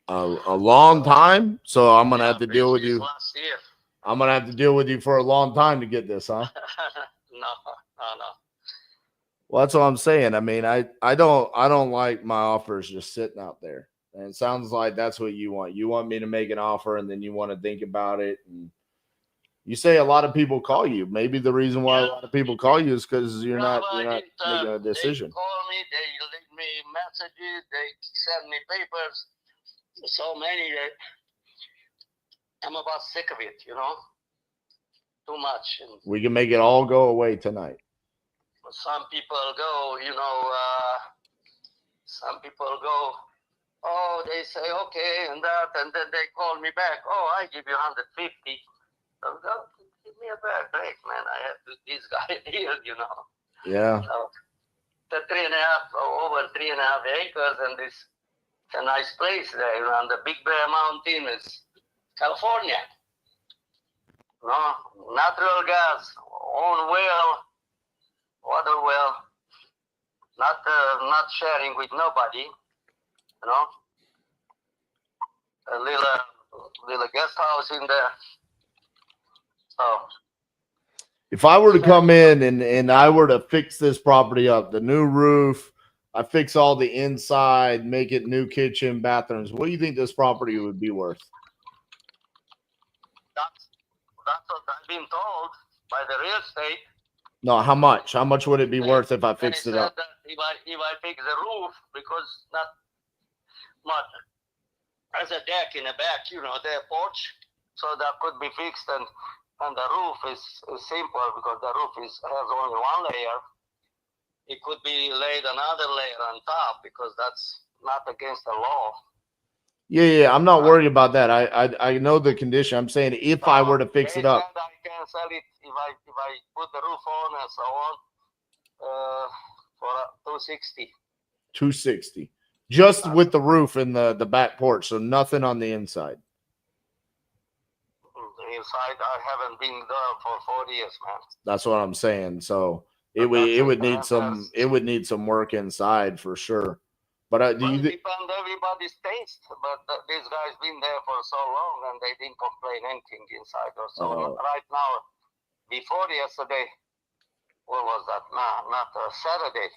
A long time? So I'm going to have to deal with you. Last year. I'm going to have to deal with you for a long time to get this, huh? No. Well, that's what I'm saying. I mean, I don't like my offers just sitting out there. And it sounds like that's what you want. You want me to make an offer and then you want to think about it. And you say a lot of people call you. Maybe the reason why a lot of people call you is because you're not making a decision. They call me, they leave me messages, they send me papers. So many that I'm about sick of it, you know. Too much. And we can make it all go away tonight. some people go, you know, some people go, oh, they say, okay, and that, and then they call me back. Oh, I give you 150. So go, give me a bad break, man. I have this guy here, you know. Yeah. So, the 3.5, over 3.5 acres, and this a nice place there on the Big Bear Mountain is California. No, natural gas, own well, water well, not sharing with nobody, you know. A little guest house in there. So if I were to come in and I were to fix this property up, the new roof, I fix all the inside, make it new kitchen, bathrooms, what do you think this property would be worth? That's what I've been told by the real estate. No, how much? How much would it be worth if I fixed it up? If I fix the roof, because not much. There's a deck in the back, you know, their porch, so that could be fixed, and the roof is simple because the roof has only one layer. It could be laid another layer on top because that's not against the law. Yeah, I'm not worried about that. I know the condition. I'm saying if I were to fix it up. I can sell it if I put the roof on and so on for $260. $260. Just with the roof and the back porch, so nothing on the inside. The inside, I haven't been there for 4 years, man. That's what I'm saying. So it would need some work inside for sure. But do you depend everybody's taste. But these guys been there for so long and they didn't complain anything inside or so. Right now, before yesterday, what was that? Not Saturday.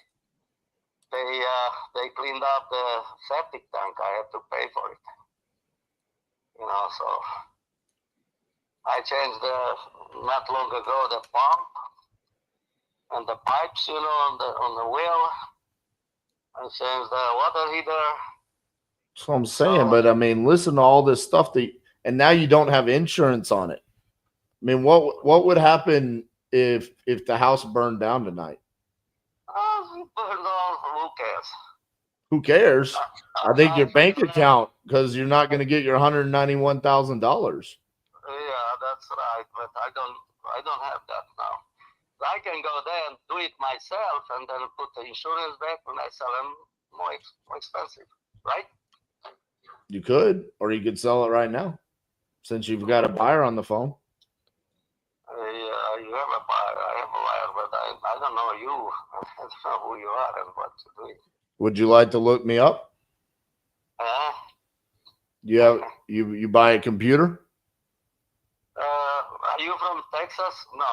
They cleaned up the septic tank. I had to pay for it. You know, so I changed not long ago the pump and the pipes, you know, on the wheel. I changed the water heater. That's what I'm saying. But I mean, listen to all this stuff and now you don't have insurance on it. I mean, what would happen if the house burned down tonight? Who cares? Who cares? I think your bank account, because you're not going to get your $191,000. Yeah, that's right. But I don't have that now. I can go there and do it myself and then put the insurance back when I sell them more expensive, right? You could, or you could sell it right now, since you've got a buyer on the phone. Yeah, you have a buyer. I have a buyer, but I don't know you. I don't know who you are and what to do. Would you like to look me up? You buy a computer? Are you from Texas? No.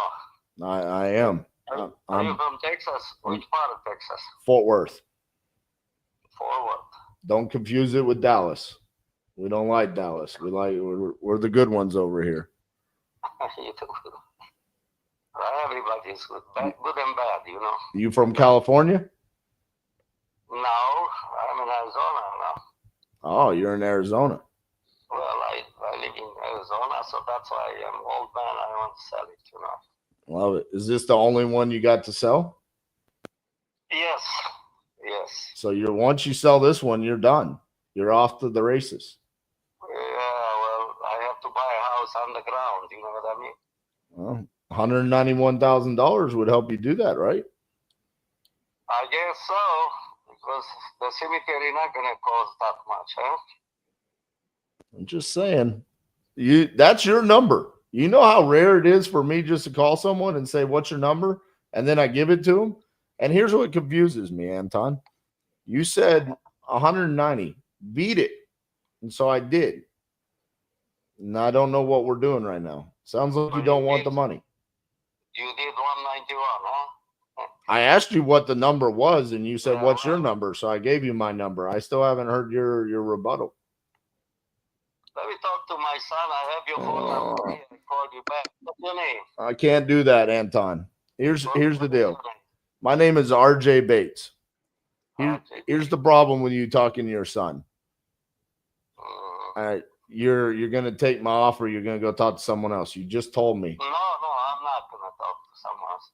I am. Are you from Texas? Which part of Texas? Fort Worth. Fort Worth. Don't confuse it with Dallas. We don't like Dallas. We're the good ones over here. You too. Everybody's good and bad, you know. You from California? No, I'm in Arizona now. Oh, you're in Arizona. Well, I live in Arizona, so that's why I'm old man. I want to sell it, you know. Love it. Is this the only one you got to sell? Yes. Yes. So once you sell this one, you're done. You're off to the races. Yeah, well, I have to buy a house on the ground, you know what I mean? Well, $191,000 would help you do that, right? I guess so, because the cemetery not going to cost that much, huh? I'm just saying. That's your number. You know how rare it is for me just to call someone and say, what's your number? And then I give it to them. And here's what confuses me, Anton. You said 190. Beat it. And so I did. And I don't know what we're doing right now. Sounds like you don't want the money. You did 191, huh? I asked you what the number was, and you said, what's your number? So I gave you my number. I still haven't heard your rebuttal. Let me talk to my son. I have your phone number. I called you back. What's your name? I can't do that, Anton. Here's the deal. My name is RJ Bates. Here's the problem with you talking to your son. You're gonna take my offer. You're gonna go talk to someone else. You just told me. No, I'm not gonna talk to someone else.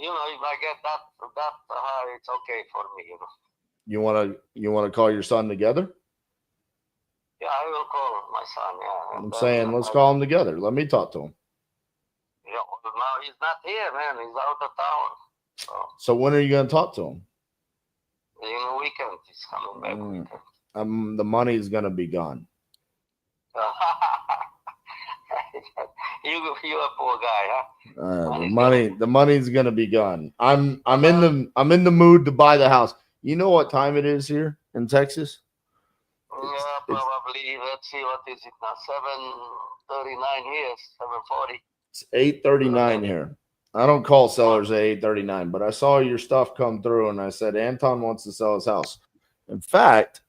If I get that high, it's okay for me. You wanna call your son together? Yeah, I will call my son. Yeah. I'm saying let's call him together. Let me talk to him. Yeah, well, now he's not here, man. He's out of town. So when are you gonna talk to him? In the weekend, he's coming back. The money's gonna be gone. You a poor guy, huh? The money's gonna be gone. I'm in the mood to buy the house. You know what time it is here in Texas? Probably. Let's see, what is it now? 7:39 here. 7:40. It's 8:39 here. I don't call sellers at 8:39, but I saw your stuff come through, and I said Anton wants to sell his house. In fact,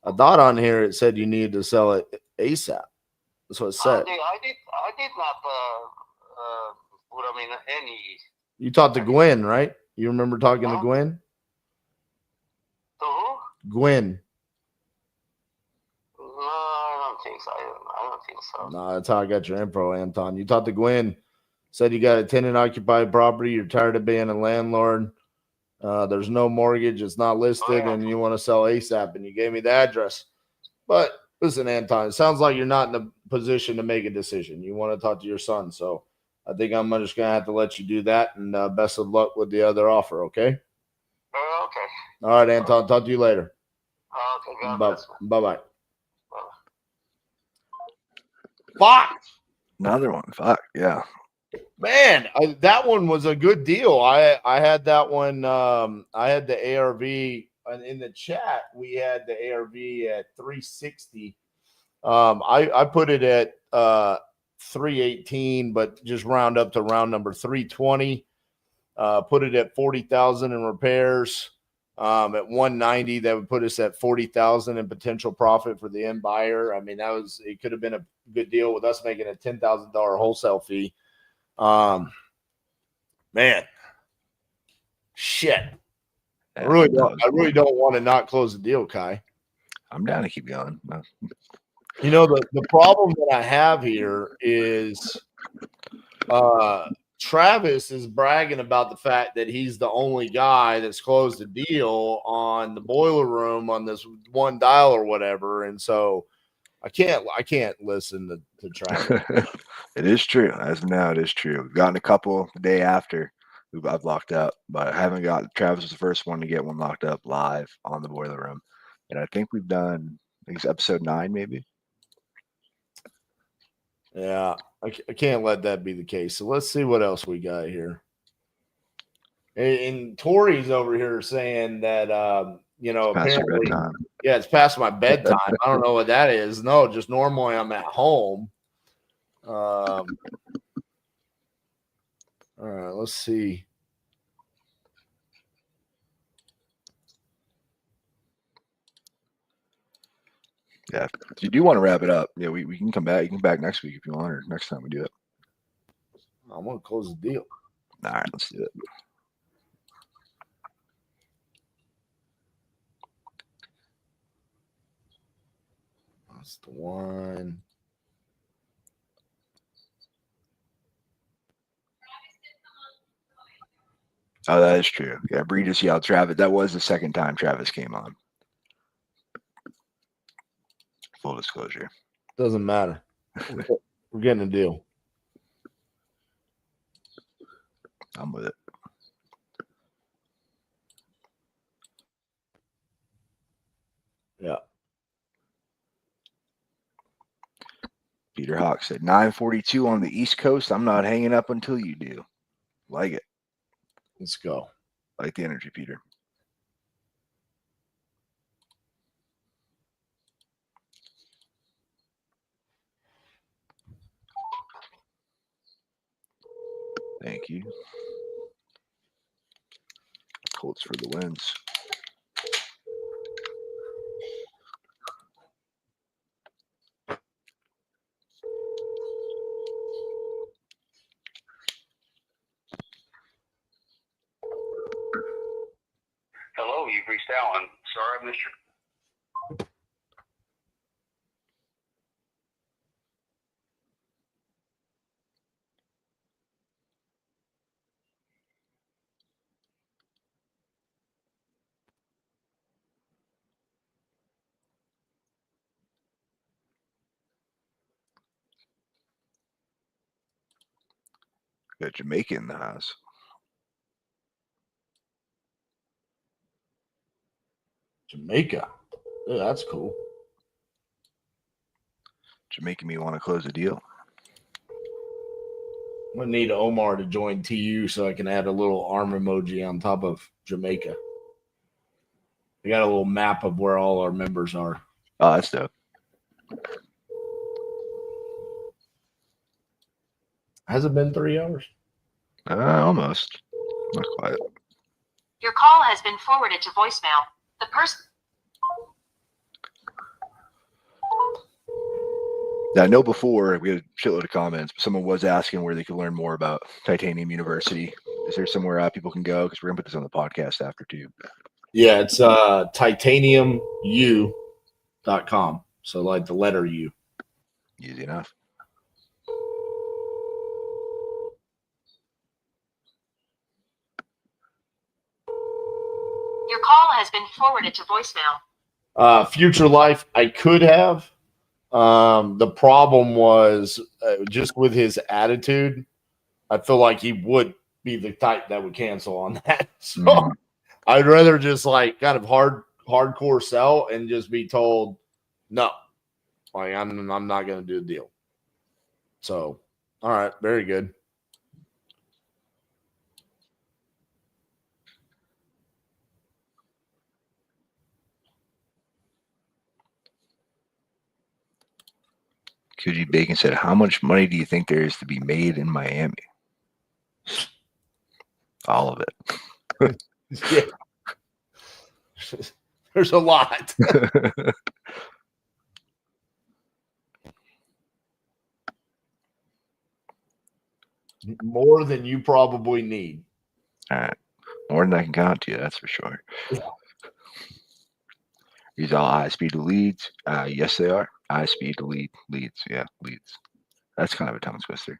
I thought on here it said you needed to sell it ASAP. That's what it said. I did not put them in any. You talked to Gwen, right? You remember talking to Gwen? To who? Gwen. No, I don't think so. I don't think so. No, that's how I got your info, Anton. You talked to Gwen, said you got a tenant-occupied property, you're tired of being a landlord, there's no mortgage, it's not listed, and you want to sell ASAP, and you gave me the address. But listen, Anton, it sounds like you're not in a position to make a decision. You want to talk to your son, so I think I'm just going to have to let you do that, and best of luck with the other offer, okay? Okay. All right, Anton, talk to you later. Okay, God bless. Bye-bye. Fuck! Another one. Fuck, yeah. Man, that one was a good deal. I had that one. I had the ARV in the chat, we had the ARV at 360. I put it at 318, but just round up to round number 320. Put it at 40,000 in repairs. At 190, that would put us at 40,000 in potential profit for the end buyer. I mean, it could have been a good deal with us making a $10,000 wholesale fee. Man, shit. I really don't want to not close the deal, Kai. I'm down to keep going. You know, the problem that I have here is Travis is bragging about the fact that he's the only guy that's closed a deal on the boiler room on this one dial or whatever. And so I can't listen to Travis. It is true. As of now, it is true. We've gotten a couple the day after I've locked up, but I haven't got. Travis was the first one to get one locked up live on the boiler room. And I think we've done, I think it's episode 9, maybe. Yeah, I can't let that be the case. So let's see what else we got here. And Tori's over here saying that, apparently, it's past my bedtime. I don't know what that is. No, just normally I'm at home. All right, let's see. Yeah, if you do want to wrap it up, yeah, we can come back. You can come back next week if you want, or next time we do it. I want to close the deal. All right, let's do it. That's the one. Oh, that is true. Yeah, Bree just yelled Travis. That was the second time Travis came on. Full disclosure. Doesn't matter. We're getting a deal. I'm with it. Yeah. Peter Hawk said 9:42 on the East Coast. I'm not hanging up until you do. Like it. Let's go. Like the energy, Peter. Thank you. Colts for the wins. Hello, you've reached Alan. Sorry I missed your. Got Jamaica in the house. Jamaica. Oh, that's cool. Jamaica me want to close the deal. I'm gonna need Omar to join TU so I can add a little arm emoji on top of Jamaica. We got a little map of where all our members are. Oh, that's dope. Has it been 3 hours? Almost. Not quite. Your call has been forwarded to voicemail. The person. Now, I know before we had a shitload of comments, but someone was asking where they could learn more about Titanium University. Is there somewhere people can go? Because we're going to put this on the podcast after too. Yeah, it's titaniumu.com. So like the letter U. Easy enough. Your call has been forwarded to voicemail. Future Life, I could have. The problem was just with his attitude, I feel like he would be the type that would cancel on that. So I'd rather just like kind of hardcore sell and just be told no. Like I'm not gonna do the deal. So all right, very good. QG Bacon said, how much money do you think there is to be made in Miami? All of it. Yeah. There's a lot. More than you probably need. All right. More than I can count to you, that's for sure. Yeah. These all ISP to leads. Yes, they are. ISP to leads. Yeah, leads. That's kind of a tongue twister.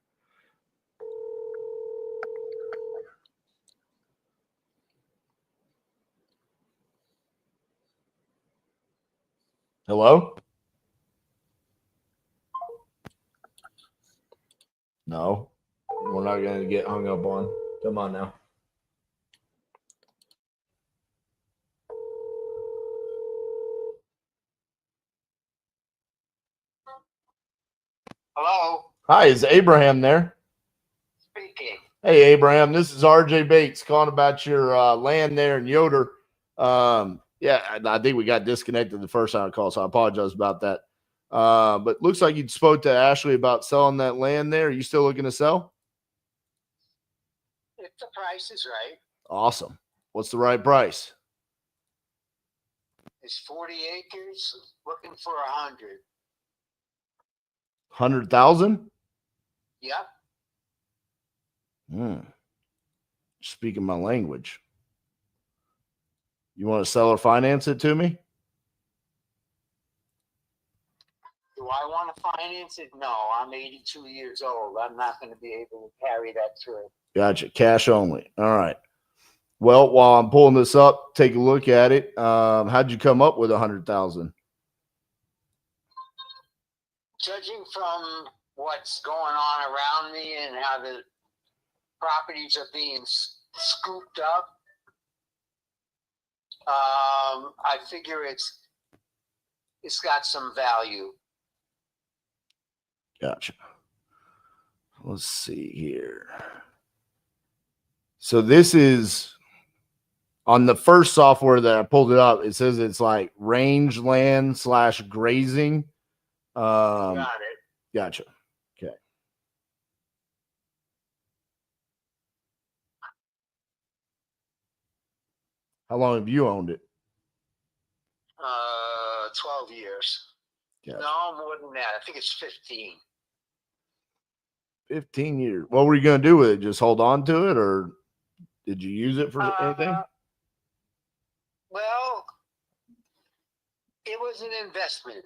Hello? No, we're not going to get hung up on. Come on now. Hello? Hi, is Abraham there? Speaking. Hey, Abraham, this is RJ Bates calling about your land there in Yoder. Yeah, I think we got disconnected the first time I called, so I apologize about that. But looks like you spoke to Ashley about selling that land there. Are you still looking to sell? If the price is right, Awesome. What's the right price? it's 40 acres, looking for 100. 100,000? Yep. Speaking my language. You want to sell or finance it to me? Do I want to finance it? No, I'm 82 years old. I'm not going to be able to carry that through. Gotcha. Cash only. All right. Well, while I'm pulling this up, take a look at it. How'd you come up with 100,000? Judging from what's going on around me and how the properties are being scooped up, I figure it's got some value. Gotcha. Let's see here. So this is on the first software that I pulled it up. It says it's like rangeland / grazing. Got it. Gotcha. Okay. How long have you owned it? 12 years. Gotcha. No, more than that. I think it's 15. 15 years. What were you going to do with it? Just hold on to it, or did you use it for anything? Well, it was an investment.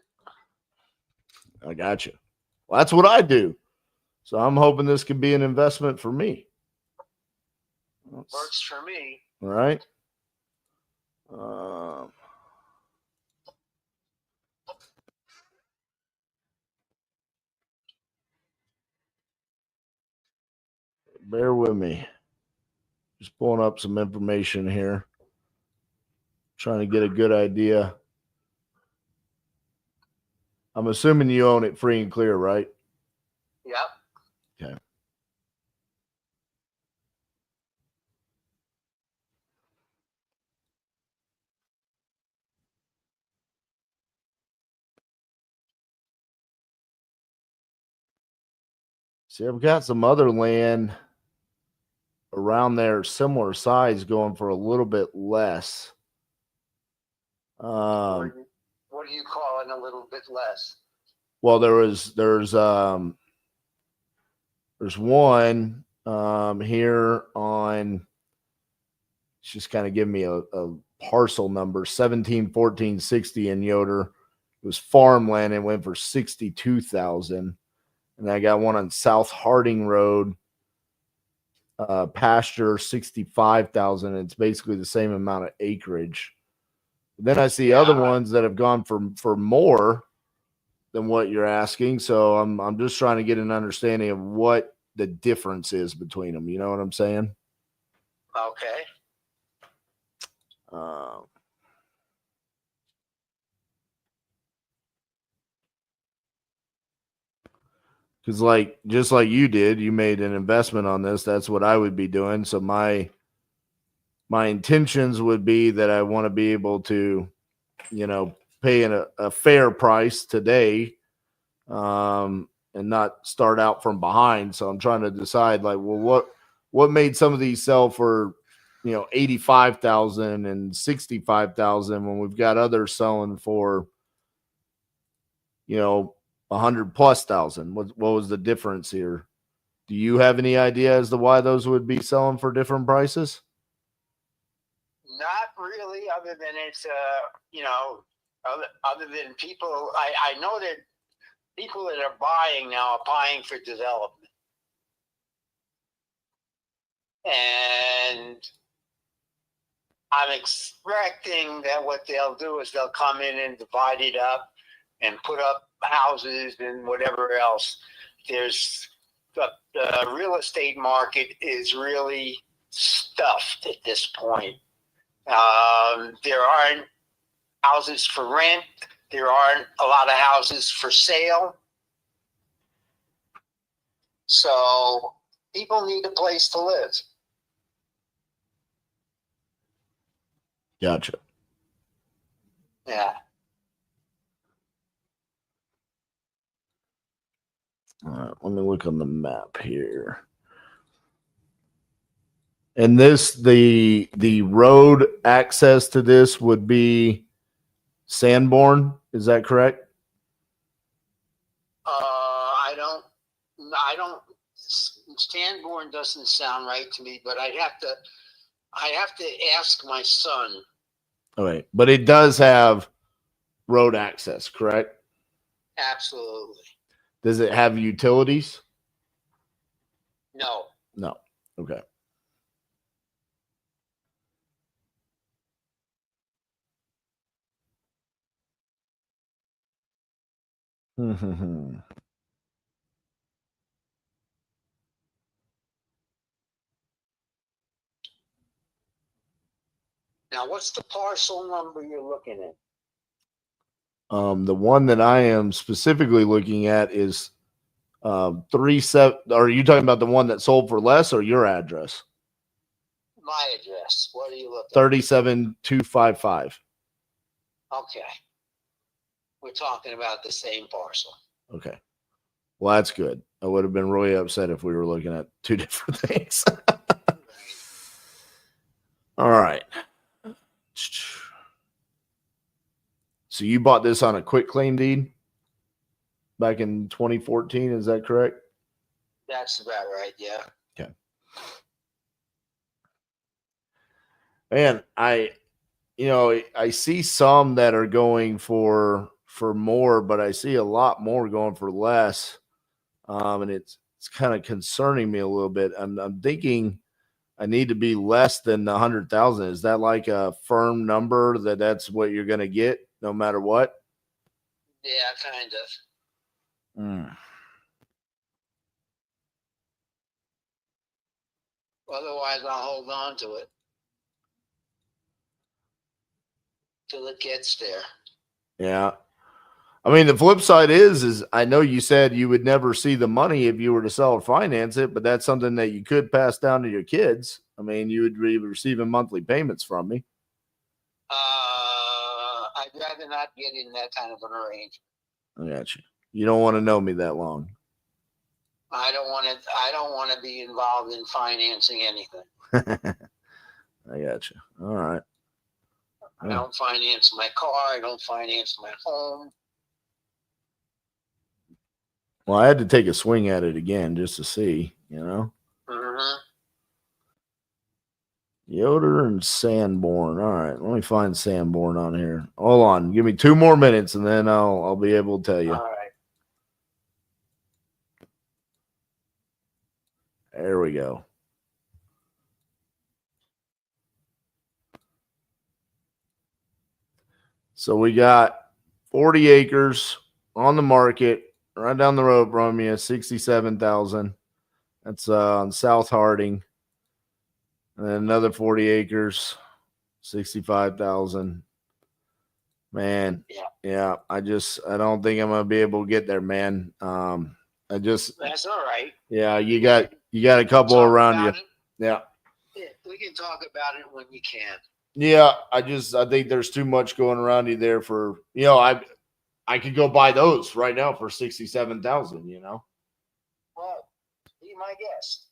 I got you. Well, that's what I do. So I'm hoping this can be an investment for me. Works for me. All right. Bear with me. Just pulling up some information here. Trying to get a good idea. I'm assuming you own it free and clear, right? Yep. Okay. See, I've got some other land around there, similar size, going for a little bit less. What do you call it a little bit less? Well, there's one here on. It's just kind of giving me a parcel number 171460 in Yoder. It was farmland and went for 62,000. And I got one on South Harding Road, pasture 65,000. It's basically the same amount of acreage. Then I see other ones that have gone for more than what you're asking. So I'm just trying to get an understanding of what the difference is between them. You know what I'm saying? Okay. Because just like you did, you made an investment on this. That's what I would be doing. So my intentions would be that I want to be able to, pay a fair price today, and not start out from behind. So I'm trying to decide, like, well, what made some of these sell for, 85,000 and 65,000 when we've got others selling for, 100,000+. What was the difference here? Do you have any idea as to why those would be selling for different prices? Not really, other than it's other than people. I know that people that are buying now are buying for development, and I'm expecting that what they'll do is they'll come in and divide it up and put up houses and whatever else. There's the real estate market is really stuffed at this point. There aren't houses for rent. There aren't a lot of houses for sale. So people need a place to live. Gotcha. Yeah. All right, let me look on the map here. And this, the road access to this would be Sanborn. Is that correct? I don't. Sanborn doesn't sound right to me, but I'd have to ask my son. Okay, but it does have road access, correct? Absolutely. Does it have utilities? No. No. Okay. Now, what's the parcel number you're looking at? The one that I am specifically looking at is 37. Are you talking about the one that sold for less or your address? My address. What are you looking at? 37255. Okay. We're talking about the same parcel. Okay. Well, that's good. I would have been really upset if we were looking at two different things. All right. So you bought this on a quick claim deed back in 2014, is that correct? That's about right, yeah. Okay. Man, I see some that are going for more, but I see a lot more going for less. And it's kind of concerning me a little bit. I'm thinking I need to be less than 100,000. Is that like a firm number that's what you're going to get no matter what? Yeah, kind of. Otherwise, I'll hold on to it till it gets there. Yeah. I mean, the flip side is I know you said you would never see the money if you were to sell or finance it, but that's something that you could pass down to your kids. I mean, you would be receiving monthly payments from me. I'd rather not get in that kind of an arrangement. I got you. You don't want to know me that long. I don't want to be involved in financing anything. I got you. All right. I don't finance my car. I don't finance my home. Well, I had to take a swing at it again just to see, Mm-hmm. Yoder and Sanborn. All right, let me find Sanborn on here. Hold on, give me 2 more minutes, and then I'll be able to tell you. All right. There we go. So we got 40 acres on the market right down the road from you, 67,000. That's on South Harding. And then another 40 acres, 65,000. Man, yeah. I don't think I'm gonna be able to get there, man. That's all right. Yeah, you got a couple around you. Yeah. We can talk about it when we can. Yeah, I think there's too much going around you there for, I I could go buy those right now for 67,000. You know. Well, be my guest.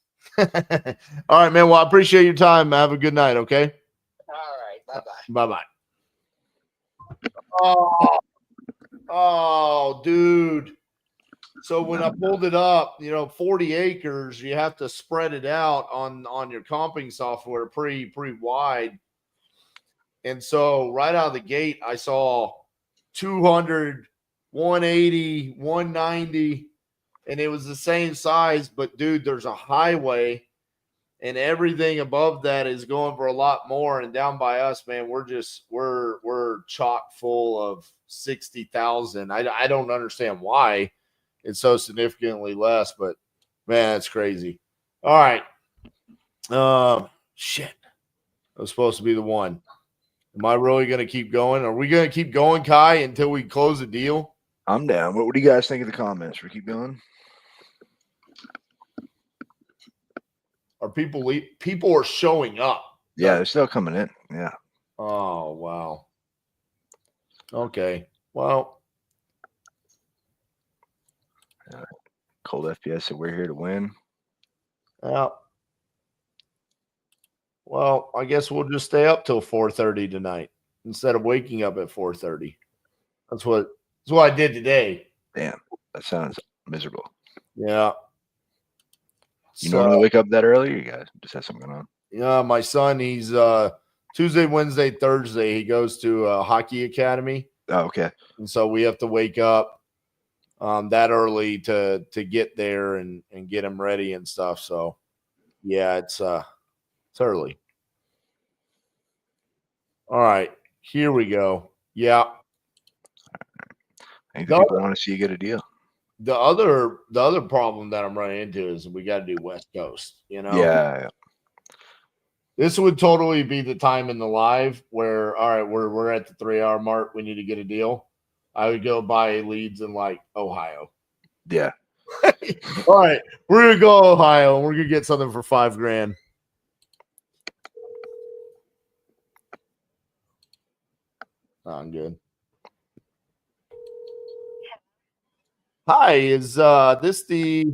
All right, man. Well, I appreciate your time. Have a good night. Okay. All right. Bye bye. Bye bye. Oh, dude. So when I pulled it up, 40 acres, you have to spread it out on your comping software pretty wide. And so right out of the gate, I saw 200, 180, 190, and it was the same size. But dude, there's a highway, and everything above that is going for a lot more. And down by us, man, we're chock full of 60,000. I don't understand why it's so significantly less, but man, that's crazy. All right. Shit. That was supposed to be the one. Am I really going to keep going? Are we going to keep going, Kai, until we close the deal? I'm down. What do you guys think of the comments? Should we keep going? Are people are showing up? Yeah, they're still coming in. Yeah. Oh, wow. Okay. Well, Cold FPS said we're here to win. Well, I guess we'll just stay up till 4:30 tonight instead of waking up at 4:30. That's what I did today. Damn, that sounds miserable. Yeah. You normally wake up that early, or you guys just have something going on? Yeah, my son, he's Tuesday, Wednesday, Thursday, he goes to a hockey academy. Oh, okay. And so we have to wake up that early to get there and get him ready and stuff. So yeah, it's early. All right, here we go. Yeah. I think the people want to see you get a deal. The other problem that I'm running into is we got to do West Coast, Yeah. This would totally be the time in the live where, all right, we're at the 3-hour mark. We need to get a deal. I would go buy leads in like Ohio. Yeah. All right, we're gonna go Ohio and we're gonna get something for $5,000. I'm good. Hi, is this the?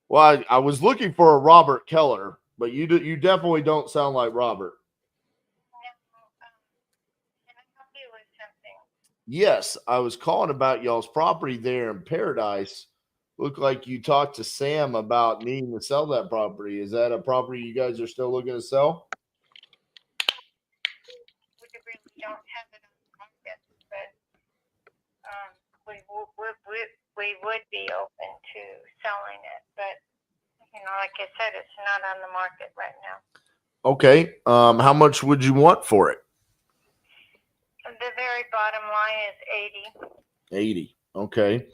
Well, I was looking for a Robert Keller, but you definitely don't sound like Robert. Yes, I was calling about y'all's property there in Paradise. Looked like you talked to Sam about needing to sell that property. Is that a property you guys are still looking to sell? We really don't have it on the market, but we would be open to selling it. But like I said, it's not on the market right now. Okay. How much would you want for it? The very bottom line is 80. Okay.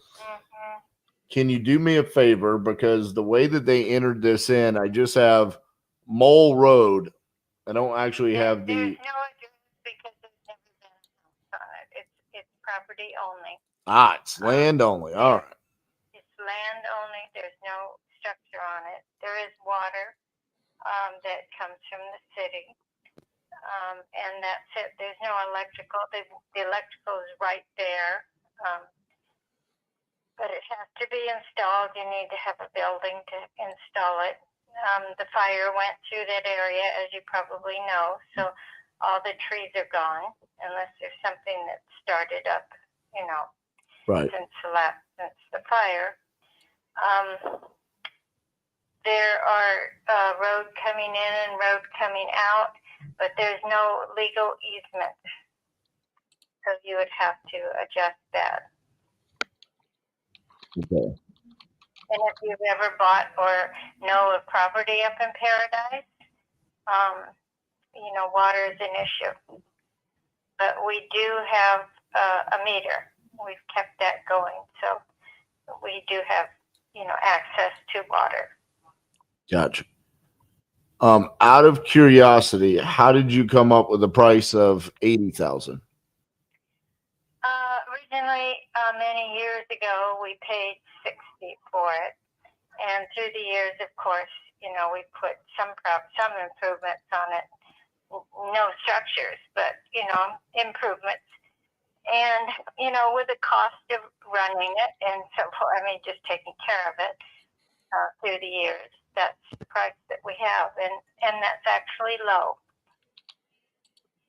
Can you do me a favor? Because the way that they entered this in, I just have Mole Road. I don't actually have the. There's no address because there's never been a house on it. It's property only. It's land only. All right. It's land only. There's no structure on it. There is water that comes from the city. And that's it. There's no electrical. The electrical is right there. But it has to be installed. You need to have a building to install it. The fire went through that area, as you probably know. So all the trees are gone, unless there's something that started up, Right. since the fire. There are road coming in and road coming out, but there's no legal easement. So you would have to adjust that. Okay. And if you've ever bought or know of property up in Paradise, water is an issue. But we do have a meter. We've kept that going. So we do have, access to water. Gotcha. Out of curiosity, how did you come up with the price of 80,000? Originally, many years ago, we paid $60 for it, and through the years, of course, we put some improvements on it. No structures, but improvements. And, you know, with the cost of running it and so forth, I mean, just taking care of it through the years, that's the price that we have. And that's actually low.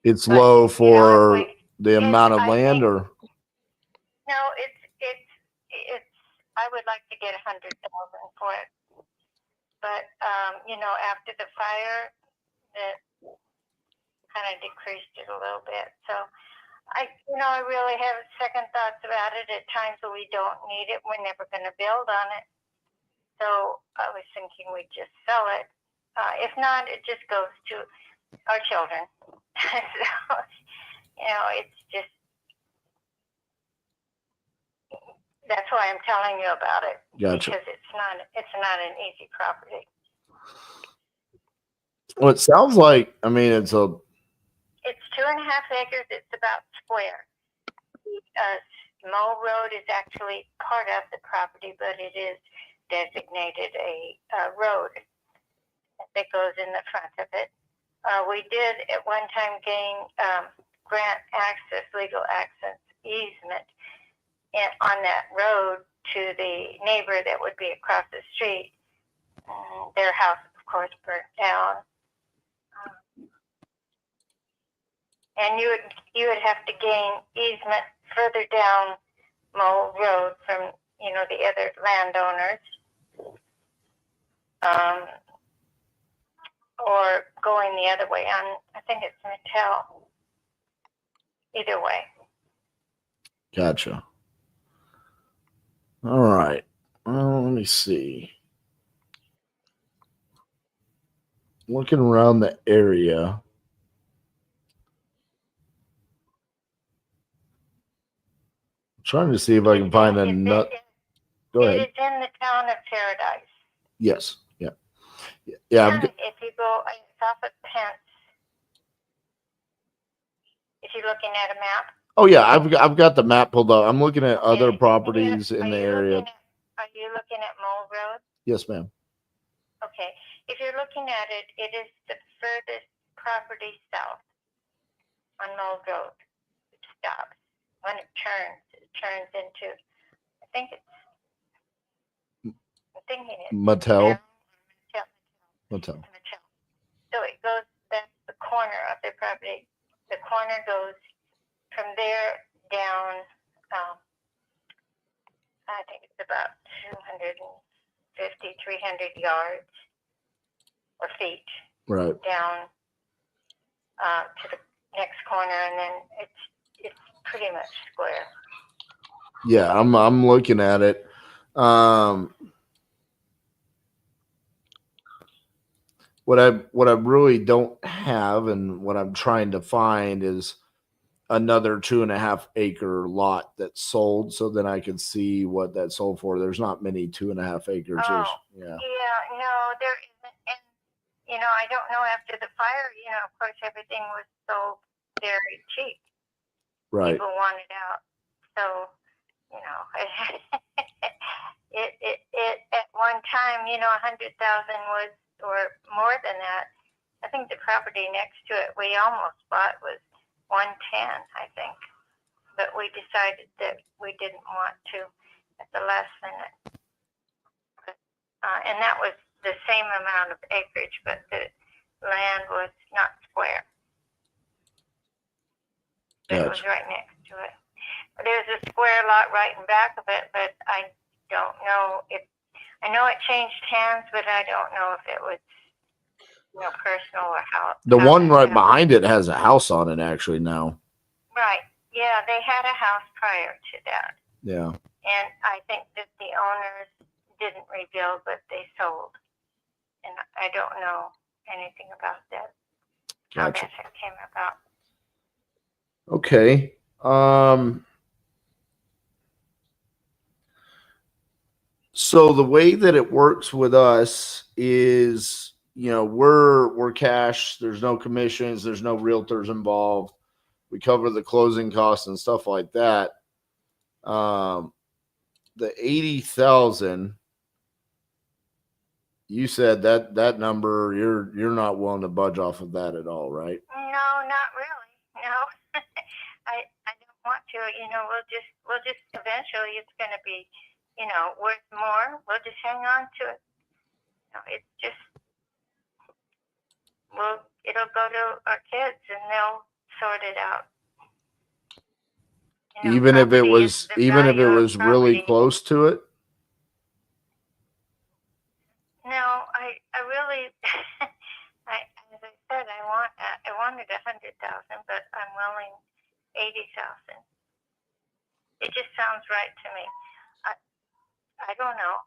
It's low for the amount of I land, think- or No, it's, I would like to get 100,000 for it. But, you know, after the fire, that kind of decreased it a little bit. So I really have second thoughts about it. At times when we don't need it, we're never going to build on it. So I was thinking we'd just sell it. If not, it just goes to our children. So, you know, it's just, that's why I'm telling you about it. Gotcha. Because it's not an easy property. well, it sounds like, I mean, it's 2.5 acres. It's about square. Moe Road is actually part of the property, but it is designated a road that goes in the front of it. We did at one time gain grant access, legal access easement on that road to the neighbor that would be across the street. Their house, of course, burnt down. And you would have to gain easement further down Mole Road from, you know, the other landowners. Or going the other way on, I think it's Mattel. Either way. gotcha. All right. Well, let me see. Looking around the area. Trying to see if I can find a nut. Go It ahead. is in the town of Paradise. Yes. Yeah. Yeah. And if you go, it's off of Pence. If you're looking at a map. Oh yeah, I've got the map pulled up. I'm looking at other properties in the area. Are you looking at Mole Road? Yes, ma'am. Okay. If you're looking at it, it is the furthest property south on Mole Road. It stops. When it turns into, I'm thinking it's Mattel. Mattel. So it goes, that's the corner of the property. The corner goes from there down, I think it's about 250, 300 yards or feet Right. down to the next corner, and then it's pretty much square. Yeah, I'm looking at it. What I really don't have, and what I'm trying to find, is another 2.5 acre lot that's sold, so then I can see what that sold for. There's not many 2.5 acres. Yeah. Yeah, no, there isn't. And, you know, I don't know, after the fire, you know, of course, everything was sold very cheap. Right. People wanted out. So, you know, it at one time, you know, 100,000 was, or more than that. I think the property next to it we almost bought was 110, I think. But we decided that we didn't want to at the last minute. And that was the same amount of acreage, but the land was not square. But it was right next to it. There's a square lot right in back of it, but I don't know if, I know it changed hands, but I don't know if it was, you know, personal or how. The one right behind it has a house on it actually now. Right. Yeah, they had a house prior to that. Yeah. And I think that the owners didn't rebuild, but they sold. And I don't know anything about that. Gotcha. How that came about. Okay. So the way that it works with us is, you know, we're cash. There's no commissions. There's no realtors involved. We cover the closing costs and stuff like that. The 80,000. You said that number, you're not willing to budge off of that at all, right? No, not really. No, I don't want to, we'll just eventually it's going to be, worth more. We'll just hang on to it. It's just, it'll go to our kids and they'll sort it out. Even if it was really close to it. No, I really, as I said, I wanted 100,000, but I'm willing 80,000. It just sounds right to me. I don't know.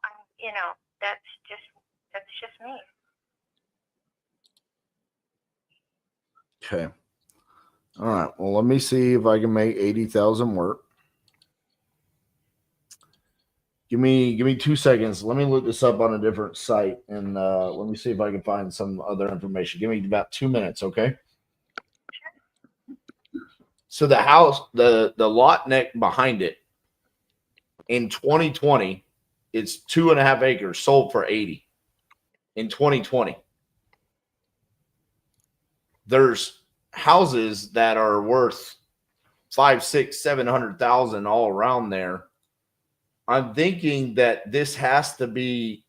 That's just me. Okay. All right. Well, let me see if I can make 80,000 work. Give me 2 seconds. Let me look this up on a different site, and let me see if I can find some other information. Give me about 2 minutes, okay? So the house, the lot neck behind it, in 2020, it's 2.5 acres, sold for 80. In 2020, there's houses that are worth 500,000, 600,000, 700,000 all around there. I'm thinking that this has to be.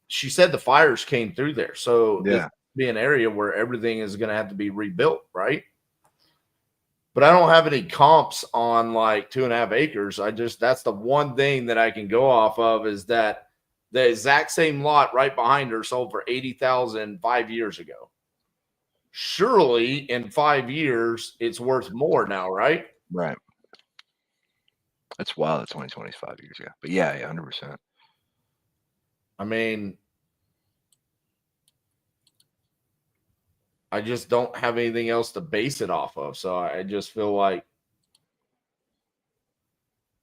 She said the fires came through there, so this has to be an area where everything is going to have to be rebuilt, right? But I don't have any comps on like 2.5 acres. That's the one thing that I can go off of is that the exact same lot right behind her sold for 80,000 5 years ago. Surely in 5 years it's worth more now, right? Right. That's wild. That's 2025 years ago. But yeah, 100%. I mean, I just don't have anything else to base it off of. So I just feel like,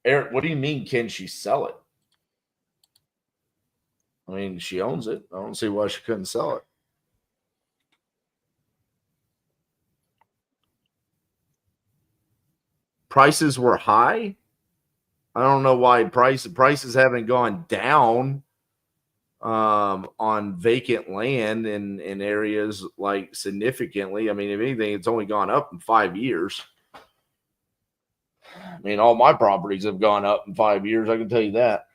Eric, what do you mean, can she sell it? I mean, she owns it. I don't see why she couldn't sell it. Prices were high. I don't know why prices haven't gone down on vacant land in areas like significantly. I mean, if anything, it's only gone up in 5 years. I mean, all my properties have gone up in 5 years. I can tell you that.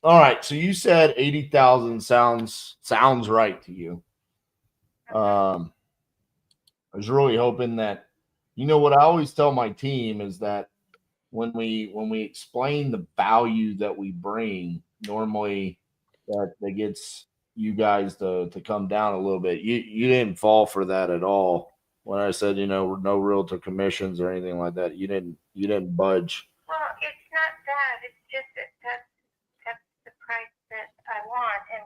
All right. So you said 80,000 sounds right to you. I was really hoping that, what I always tell my team is that when we explain the value that we bring, normally that gets you guys to come down a little bit. You didn't fall for that at all when I said, no realtor commissions or anything like that. You didn't budge. Well, it's not that. It's just that's the price that I want, and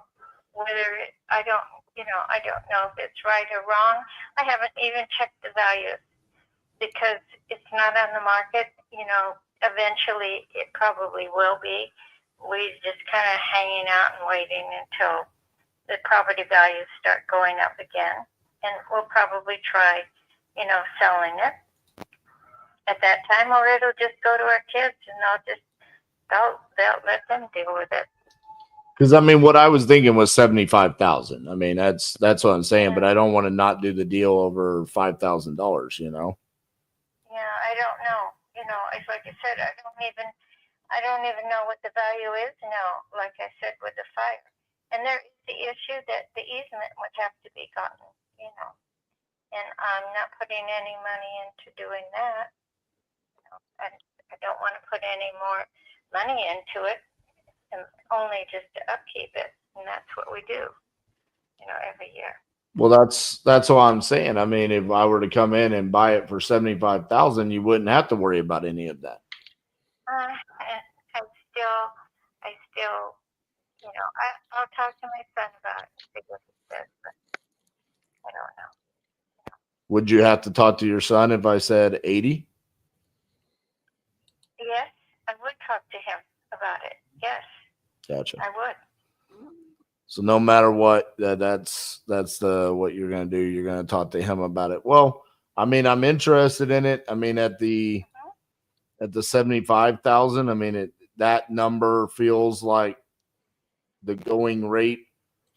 whether I don't know if it's right or wrong. I haven't even checked the value because it's not on the market. Eventually it probably will be. We're just kind of hanging out and waiting until the property values start going up again, and we'll probably try, selling it at that time, or it'll just go to our kids, and they'll let them deal with it. Because I mean, what I was thinking was 75,000. I mean, that's what I'm saying, but I don't want to not do the deal over $5,000. Yeah, I don't know. It's like I said, I don't even know what the value is now. Like I said, with the fire, and there is the issue that the easement would have to be gotten. And I'm not putting any money into doing that. I don't want to put any more money into it, and only just to upkeep it, and that's what we do, every year. Well, that's what I'm saying. I mean, if I were to come in and buy it for 75,000, you wouldn't have to worry about any of that. I still, I'll talk to my son about it and see what he says, but I don't know. Would you have to talk to your son if I said 80? Yes, I would talk to him about it. Yes. Gotcha. I would. So no matter what, that's what you're going to do. You're going to talk to him about it. Well, I mean, I'm interested in it. I mean, at the 75,000, I mean, that number feels like the going rate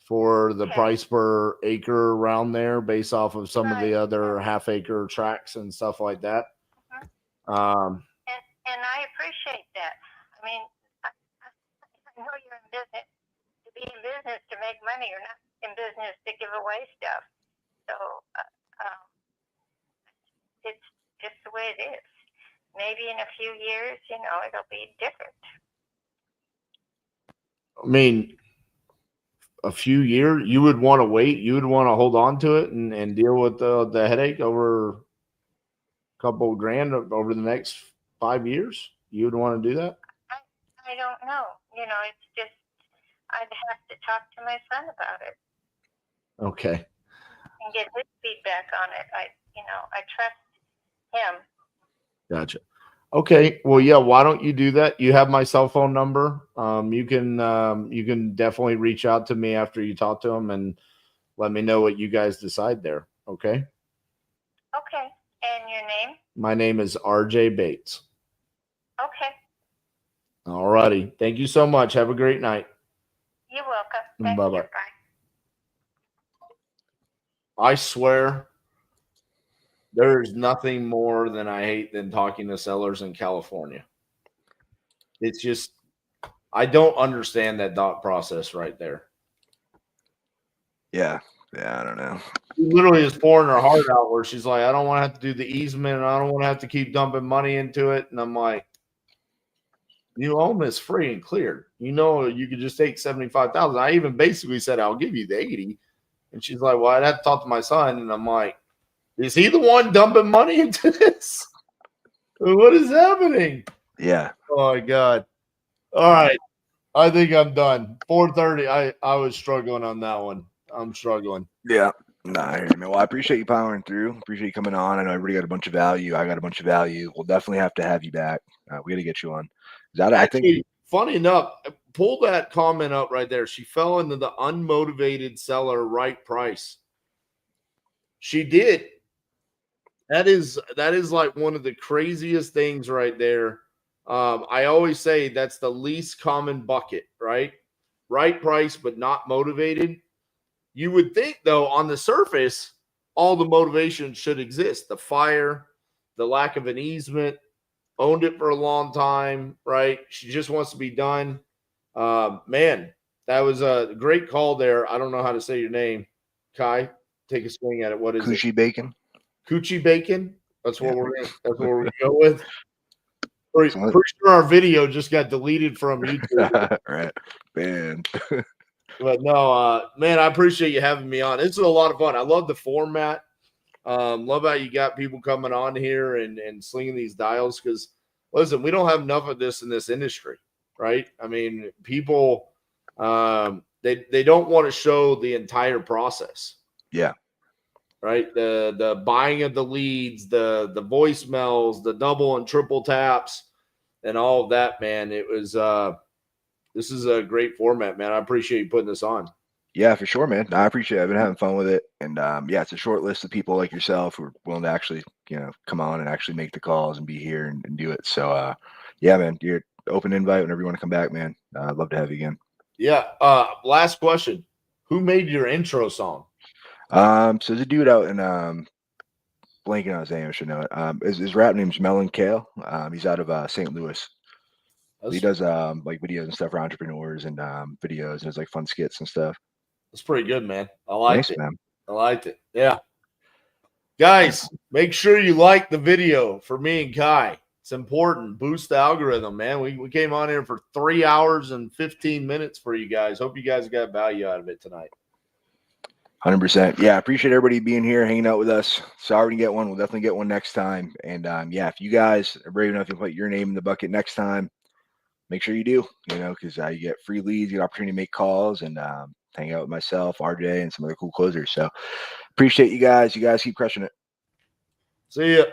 for the price per acre around there based off of some of the other half acre tracts and stuff like that. And I appreciate that. I mean, I know you're in business to be in business to make money. You're not in business to give away stuff. So it's just the way it is. Maybe in a few years, it'll be different. I mean, a few years, you would want to wait. You would want to hold on to it and deal with the headache over a couple of grand over the next 5 years. You would want to do that? I don't know. It's just I'd have to talk to my son about it Okay. and get his feedback on it. I trust him. Gotcha. Okay. Well, yeah. Why don't you do that? You have my cell phone number. You can definitely reach out to me after you talk to him and let me know what you guys decide there. Okay. Okay. And your name? My name is RJ Bates. Okay. All righty. Thank you so much. Have a great night. You're welcome. Thank Bye-bye. you. Bye. I swear there is nothing more than I hate than talking to sellers in California. It's just, I don't understand that thought process right there. Yeah. I don't know. She literally is pouring her heart out where she's like, I don't want to have to do the easement and I don't want to have to keep dumping money into it. And I'm like, you own this free and clear. You could just take 75,000. I even basically said, I'll give you the 80. And she's like, well, I'd have to talk to my son. And I'm like, is he the one dumping money into this? What is happening? Yeah. Oh my God. All right. I think I'm done. 4:30. I was struggling on that one. I'm struggling. Yeah. Nah, I hear you, man. Well, I appreciate you powering through. Appreciate you coming on. I know everybody got a bunch of value. I got a bunch of value. We'll definitely have to have you back. We got to get you on. I think, funny enough, pull that comment up right there. She fell into the unmotivated seller right price. She did. That is like one of the craziest things right there. I always say that's the least common bucket, right? Right price, but not motivated. You would think, though, on the surface, all the motivation should exist. The fire, the lack of an easement, owned it for a long time, right? She just wants to be done. Man, that was a great call there. I don't know how to say your name. Kai, take a swing at it. What is Coochie it? Bacon. Coochie Bacon. That's what we're gonna go with. Pretty sure our video just got deleted from YouTube. Right, man. But no, man, I appreciate you having me on. This is a lot of fun. I love the format. Love how you got people coming on here and slinging these dials. Because listen, we don't have enough of this in this industry, right? I mean, people they don't want to show the entire process. Yeah. Right. The buying of the leads, the voicemails, the double and triple taps, and all of that, man. It was this is a great format, man. I appreciate you putting this on. Yeah, for sure, man. I appreciate it. I've been having fun with it. And yeah, it's a short list of people like yourself who are willing to actually, come on and actually make the calls and be here and do it. So yeah, man, you're open invite whenever you want to come back, man. I'd love to have you again. Yeah. Last question. Who made your intro song? So there's a dude out in blanking on his name, I should know it. His rap name's Melon Kale. He's out of St. Louis. He does like videos and stuff for entrepreneurs and videos and it's like fun skits and stuff. That's pretty good, man. I liked it. Man. I liked it. Yeah. Guys, make sure you like the video for me and Kai. It's important. Boost the algorithm, man. We came on here for 3 hours and 15 minutes for you guys. Hope you guys got value out of it tonight. 100%. Yeah, I appreciate everybody being here, hanging out with us. Sorry we didn't get one. We'll definitely get one next time. And yeah, if you guys are brave enough to put your name in the bucket next time, make sure you do, because you get free leads, you get opportunity to make calls and hang out with myself, RJ, and some other cool closers. So appreciate you guys. You guys keep crushing it. See ya.